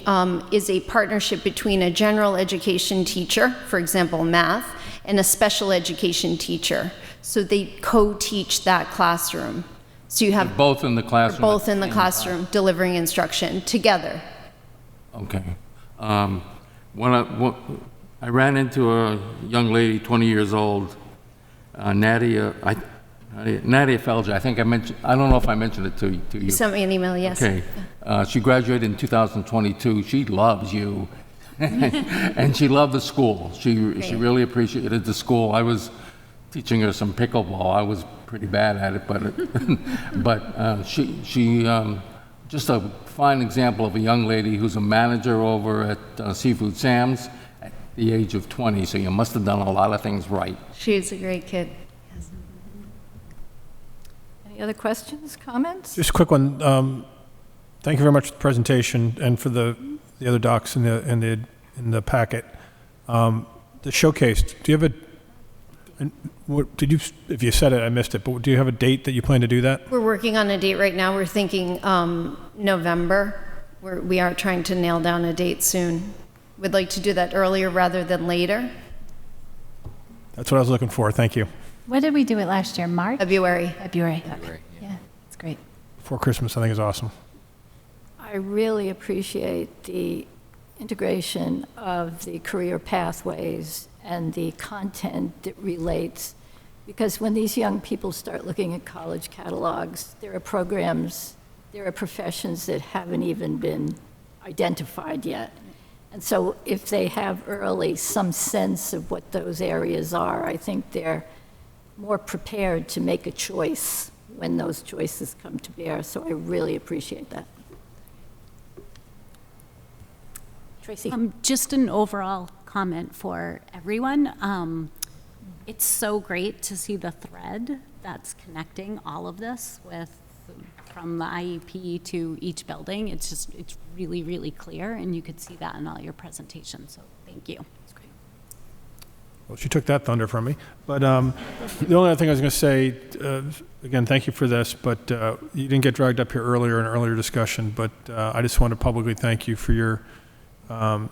is a partnership between a general education teacher, for example, math, and a special education teacher. So they co-teach that classroom. So you have both in the classroom? Both in the classroom, delivering instruction together. Okay. When I ran into a young lady, 20 years old, Nadia Felger. I think I don't know if I mentioned it to you. You sent me an email, yes. Okay. She graduated in 2022. She loves you. And she loved the school. She really appreciated the school. I was teaching her some pickleball. I was pretty bad at it, but she just a fine example of a young lady who's a manager over at Seafood Sam's at the age of 20, so you must have done a lot of things right. She's a great kid. Yes. Any other questions, comments? Just a quick one. Thank you very much for the presentation and for the other docs in the packet. The showcase, do you have if you said it, I missed it, but do you have a date that you plan to do that? We're working on a date right now. We're thinking November. We are trying to nail down a date soon. We'd like to do that earlier rather than later. That's what I was looking for. Thank you. What did we do it last year? March? February. February. Yeah, it's great. Before Christmas, I think is awesome. I really appreciate the integration of the career pathways and the content that relates, because when these young people start looking at college catalogs, there are programs, there are professions that haven't even been identified yet. And so if they have early some sense of what those areas are, I think they're more prepared to make a choice when those choices come to bear. So I really appreciate that. Tracy. Just an overall comment for everyone. It's so great to see the thread that's connecting all of this with from the IEP to each building. It's really, really clear, and you could see that in all your presentations, so thank you. Well, she took that thunder from me. But the only other thing I was going to say, again, thank you for this, but you didn't get dragged up here earlier in an earlier discussion, but I just want to publicly thank you for your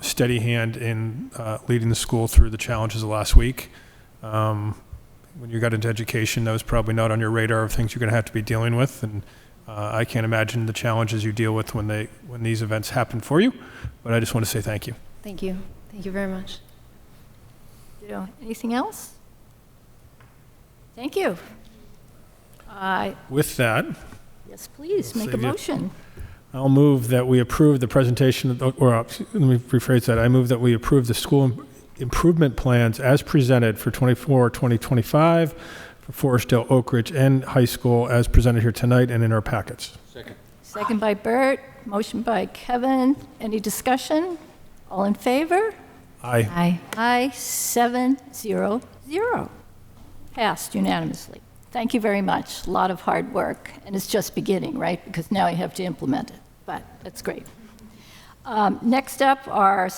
steady hand in leading the school through the challenges of last week. When you got into education, that was probably not on your radar of things you're going to have to be dealing with, and I can't imagine the challenges you deal with when these events happen for you, but I just want to say thank you. Thank you. Thank you very much. Anything else? Thank you. With that, Yes, please, make a motion. I'll move that we approve the presentation, let me rephrase that. I move that we approve the school improvement plans as presented for 2025 for Forestdale, Oak Ridge, and High School as presented here tonight and in our packets. Second by Bert, motion by Kevin. Any discussion? All in favor? Aye. Aye, 7-0-0. Passed unanimously. Thank you very much. A lot of hard work, and it's just beginning, right? Because now you have to implement it, but that's great. Next up are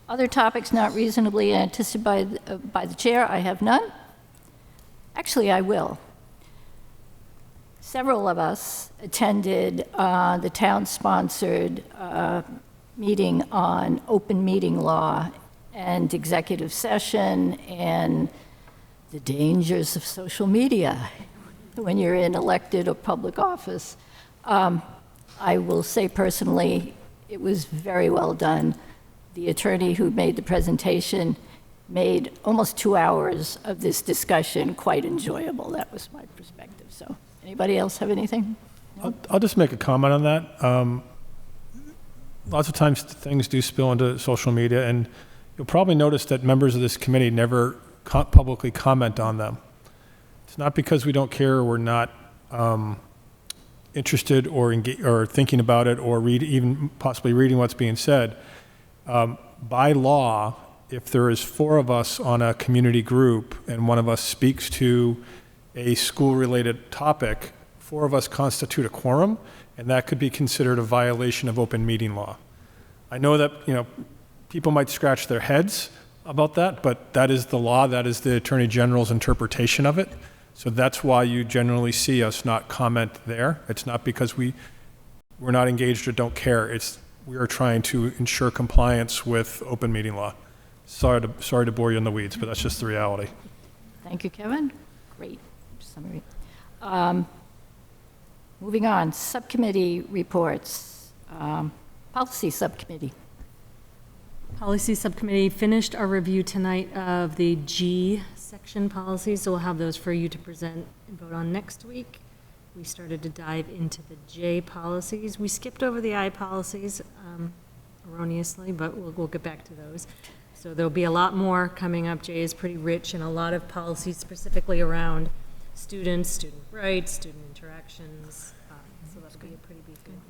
other topics not reasonably anticipated by the chair. I have none. Actually, I will. Several of us attended the town-sponsored meeting on open meeting law and executive session and the dangers of social media when you're in elected or public office. I will say personally, it was very well done. The attorney who made the presentation made almost 2 hours of this discussion quite enjoyable. That was my perspective. So, anybody else have anything? No? I'll just make a comment on that. Lots of times things do spill into social media, and you'll probably notice that members of this committee never publicly comment on them. It's not because we don't care or we're not interested or thinking about it or even possibly reading what's being said. By law, if there is 4 of us on a community group and one of us speaks to a school-related topic, 4 of us constitute a quorum, and that could be considered a violation of open meeting law. I know that, people might scratch their heads about that, but that is the law, that is the Attorney General's interpretation of it. So that's why you generally see us not comment there. It's not because we're not engaged or don't care. We are trying to ensure compliance with open meeting law. Sorry to bore you in the weeds, but that's just the reality. Thank you, Kevin. Great summary. Moving on, subcommittee reports. Policy subcommittee. Policy Subcommittee finished our review tonight of the G section policies, so we'll have those for you to present and vote on next week. We started to dive into the J policies. We skipped over the I policies erroneously, but we'll get back to those. So there'll be a lot more coming up. J is pretty rich and a lot of policies specifically around students, student rights, student interactions. So that'll be a pretty beefy one.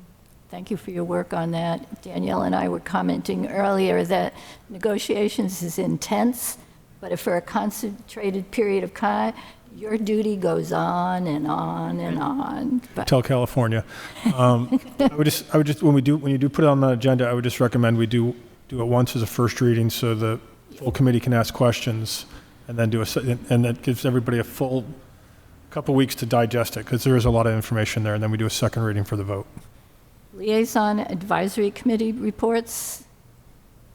Thank you for your work on that. Danielle and I were commenting earlier that negotiations is intense, but for a concentrated period of time, your duty goes on and on and on. But Tell California. I would just when you do put it on the agenda, I would just recommend we do it once as a first reading, so the full committee can ask questions, and then and that gives everybody a full couple weeks to digest it, because there is a lot of information there, and then we do a second reading for the vote. Liaison Advisory Committee reports.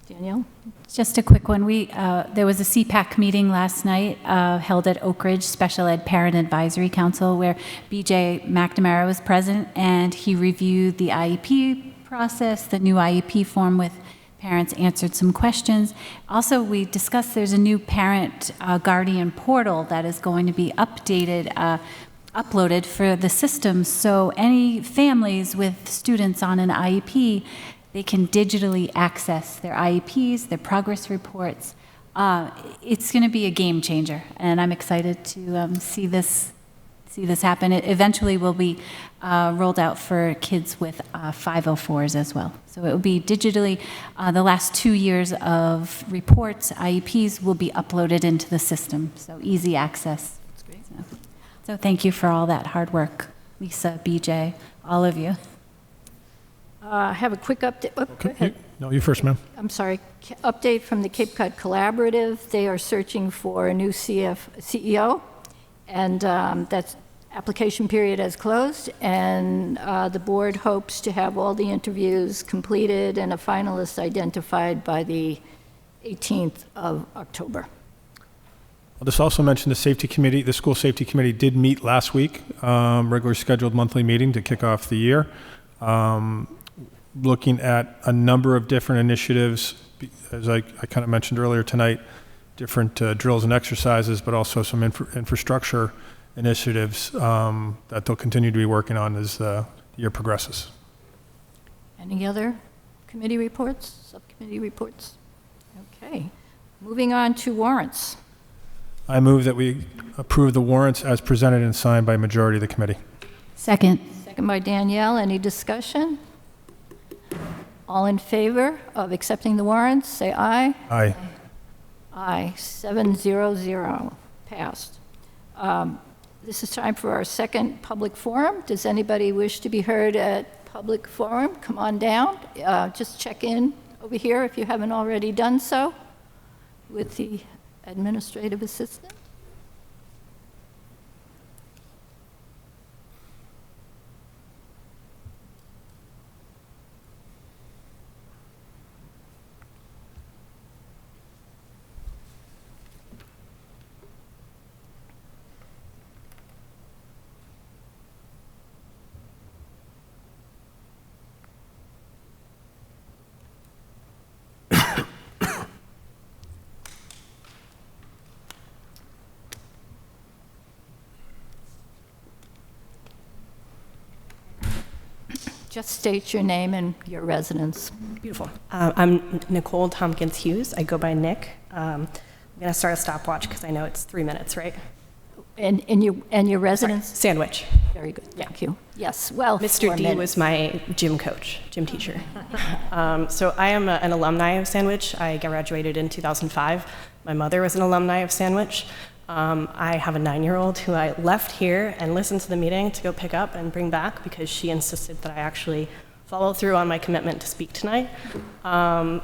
Danielle? Just a quick one. There was a CPAC meeting last night held at Oak Ridge Special Ed Parent Advisory Council where BJ McNamara was present, and he reviewed the IEP process, the new IEP form with parents, answered some questions. Also, we discussed there's a new parent guardian portal that is going to be uploaded for the system, so any families with students on an IEP, they can digitally access their IEPs, their progress reports. It's going to be a game changer, and I'm excited to see this happen. It eventually will be rolled out for kids with 504s as well. So it will be digitally. The last 2 years of reports, IEPs, will be uploaded into the system, so easy access. That's great. So thank you for all that hard work. Lisa, BJ, all of you. I have a quick update. Oh, go ahead. No, you first, ma'am. I'm sorry. Update from the Cape Cod Collaborative. They are searching for a new CEO, and that application period has closed, and the board hopes to have all the interviews completed and a finalist identified by the 18th of October. I'll just also mention the safety committee, the school safety committee did meet last week, regular scheduled monthly meeting to kick off the year. Looking at a number of different initiatives, as I kind of mentioned earlier tonight, different drills and exercises, but also some infrastructure initiatives that they'll continue to be working on as the year progresses. Any other committee reports, subcommittee reports? Okay. Moving on to warrants. I move that we approve the warrants as presented and signed by majority of the committee. Second. Second by Danielle. Any discussion? All in favor of accepting the warrants, say aye. Aye. Aye, 700, passed. This is time for our second public forum. Does anybody wish to be heard at public forum? Come on down. Just check in over here if you haven't already done so with the administrative assistant. Just state your name and your residence. Beautiful. I'm Nicole Tompkins Hughes. I go by Nick. I'm going to start a stopwatch because I know it's 3 minutes, right? And your residence? Sorry, Sandwich. Very good. Thank you. Yes. Well, Mr. D was my gym coach, gym teacher. So I am an alumni of Sandwich. I graduated in 2005. My mother was an alumni of Sandwich. I have a 9-year-old who I left here and listened to the meeting to go pick up and bring back because she insisted that I actually follow through on my commitment to speak tonight. I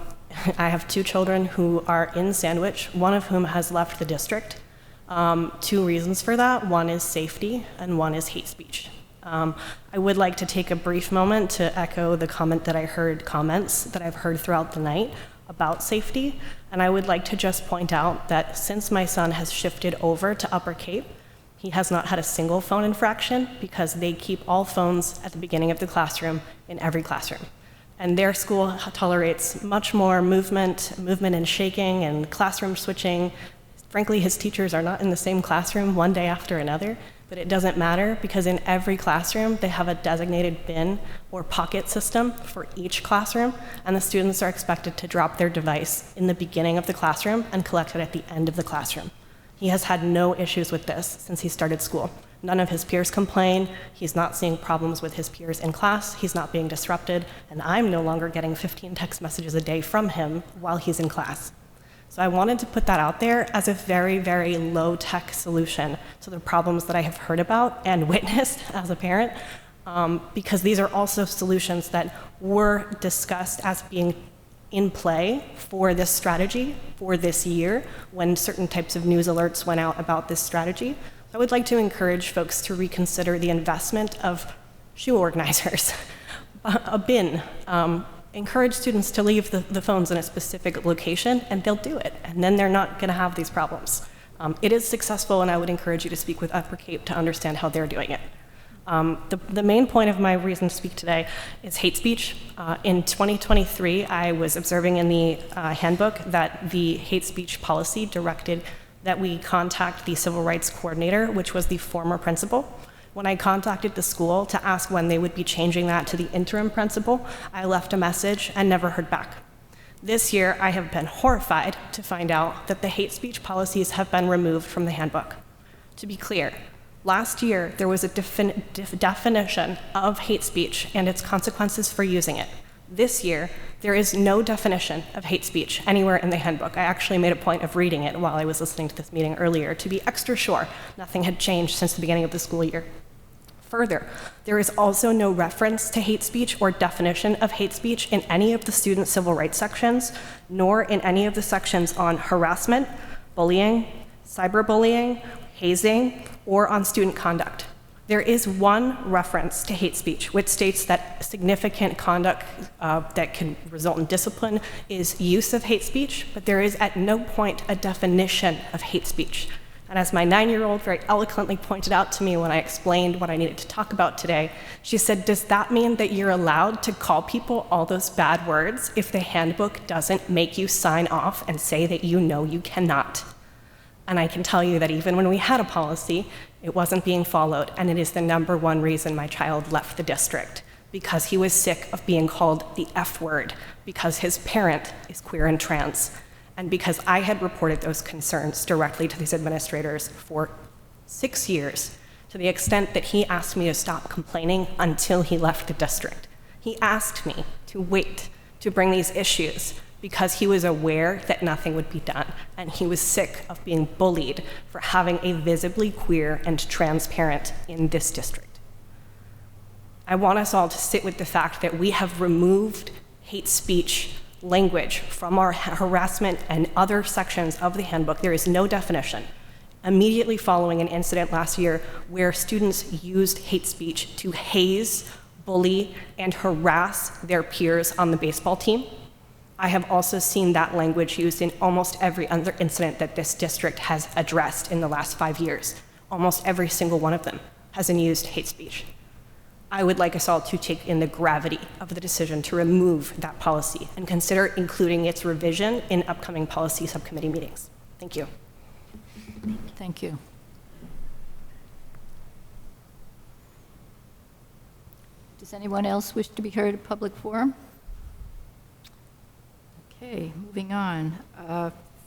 have 2 children who are in Sandwich, one of whom has left the district. 2 reasons for that. One is safety and one is hate speech. I would like to take a brief moment to echo the comments that I've heard throughout the night about safety. And I would like to just point out that since my son has shifted over to Upper Cape, he has not had a single phone infraction because they keep all phones at the beginning of the classroom in every classroom. And their school tolerates much more movement and shaking and classroom switching. Frankly, his teachers are not in the same classroom one day after another, but it doesn't matter because in every classroom they have a designated bin or pocket system for each classroom, and the students are expected to drop their device in the beginning of the classroom and collect it at the end of the classroom. He has had no issues with this since he started school. None of his peers complain. He's not seeing problems with his peers in class. He's not being disrupted, and I'm no longer getting 15 text messages a day from him while he's in class. So I wanted to put that out there as a very, very low-tech solution to the problems that I have heard about and witnessed as a parent, because these are also solutions that were discussed as being in play for this strategy for this year when certain types of news alerts went out about this strategy. I would like to encourage folks to reconsider the investment of shoe organizers, a bin, encourage students to leave the phones in a specific location, and they'll do it, and then they're not going to have these problems. It is successful, and I would encourage you to speak with Upper Cape to understand how they're doing it. The main point of my reason to speak today is hate speech. In 2023, I was observing in the handbook that the hate speech policy directed that we contact the civil rights coordinator, which was the former principal. When I contacted the school to ask when they would be changing that to the interim principal, I left a message and never heard back. This year, I have been horrified to find out that the hate speech policies have been removed from the handbook. To be clear, last year, there was a definition of hate speech and its consequences for using it. This year, there is no definition of hate speech anywhere in the handbook. I actually made a point of reading it while I was listening to this meeting earlier to be extra sure nothing had changed since the beginning of the school year. Further, there is also no reference to hate speech or definition of hate speech in any of the student civil rights sections, nor in any of the sections on harassment, bullying, cyberbullying, hazing, or on student conduct. There is one reference to hate speech, which states that significant conduct that can result in discipline is use of hate speech, but there is at no point a definition of hate speech. And as my 9-year-old very eloquently pointed out to me when I explained what I needed to talk about today, she said, does that mean that you're allowed to call people all those bad words if the handbook doesn't make you sign off and say that you know you cannot? And I can tell you that even when we had a policy, it wasn't being followed, and it is the #1 reason my child left the district, because he was sick of being called the F word, because his parent is queer and trans, and because I had reported those concerns directly to these administrators for 6 years, to the extent that he asked me to stop complaining until he left the district. He asked me to wait to bring these issues because he was aware that nothing would be done, and he was sick of being bullied for having a visibly queer and trans parent in this district. I want us all to sit with the fact that we have removed hate speech language from our harassment and other sections of the handbook. There is no definition. Immediately following an incident last year where students used hate speech to haze, bully, and harass their peers on the baseball team, I have also seen that language used in almost every other incident that this district has addressed in the last 5 years. Almost every single one of them has used hate speech. I would like us all to take in the gravity of the decision to remove that policy and consider including its revision in upcoming policy subcommittee meetings. Thank you. Thank you. Does anyone else wish to be heard at public forum? Okay, moving on.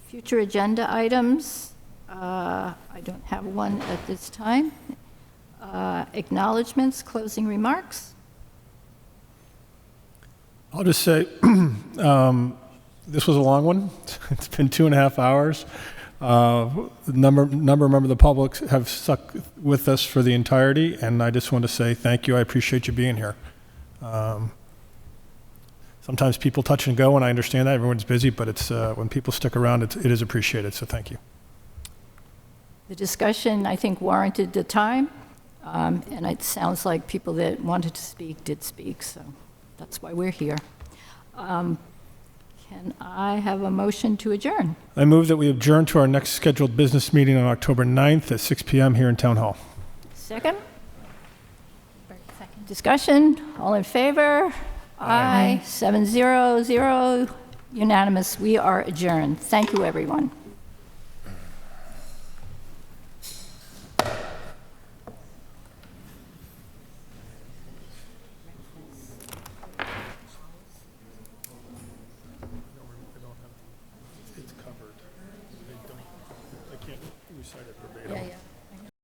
Future agenda items. I don't have one at this time. Acknowledgements, closing remarks. I'll just say this was a long one. It's been 2.5 hours. A number of members of the public have stuck with us for the entirety, and I just want to say thank you. I appreciate you being here. Sometimes people touch and go, and I understand that. Everyone's busy, but it's when people stick around, it is appreciated, so thank you. The discussion, I think, warranted the time, and it sounds like people that wanted to speak did speak, so that's why we're here. Can I have a motion to adjourn? I move that we adjourn to our next scheduled business meeting on October 9th at 6 p.m. here in Town Hall. Second? Discussion, all in favor? Aye. 7-0-0, unanimous. We are adjourned. Thank you, everyone.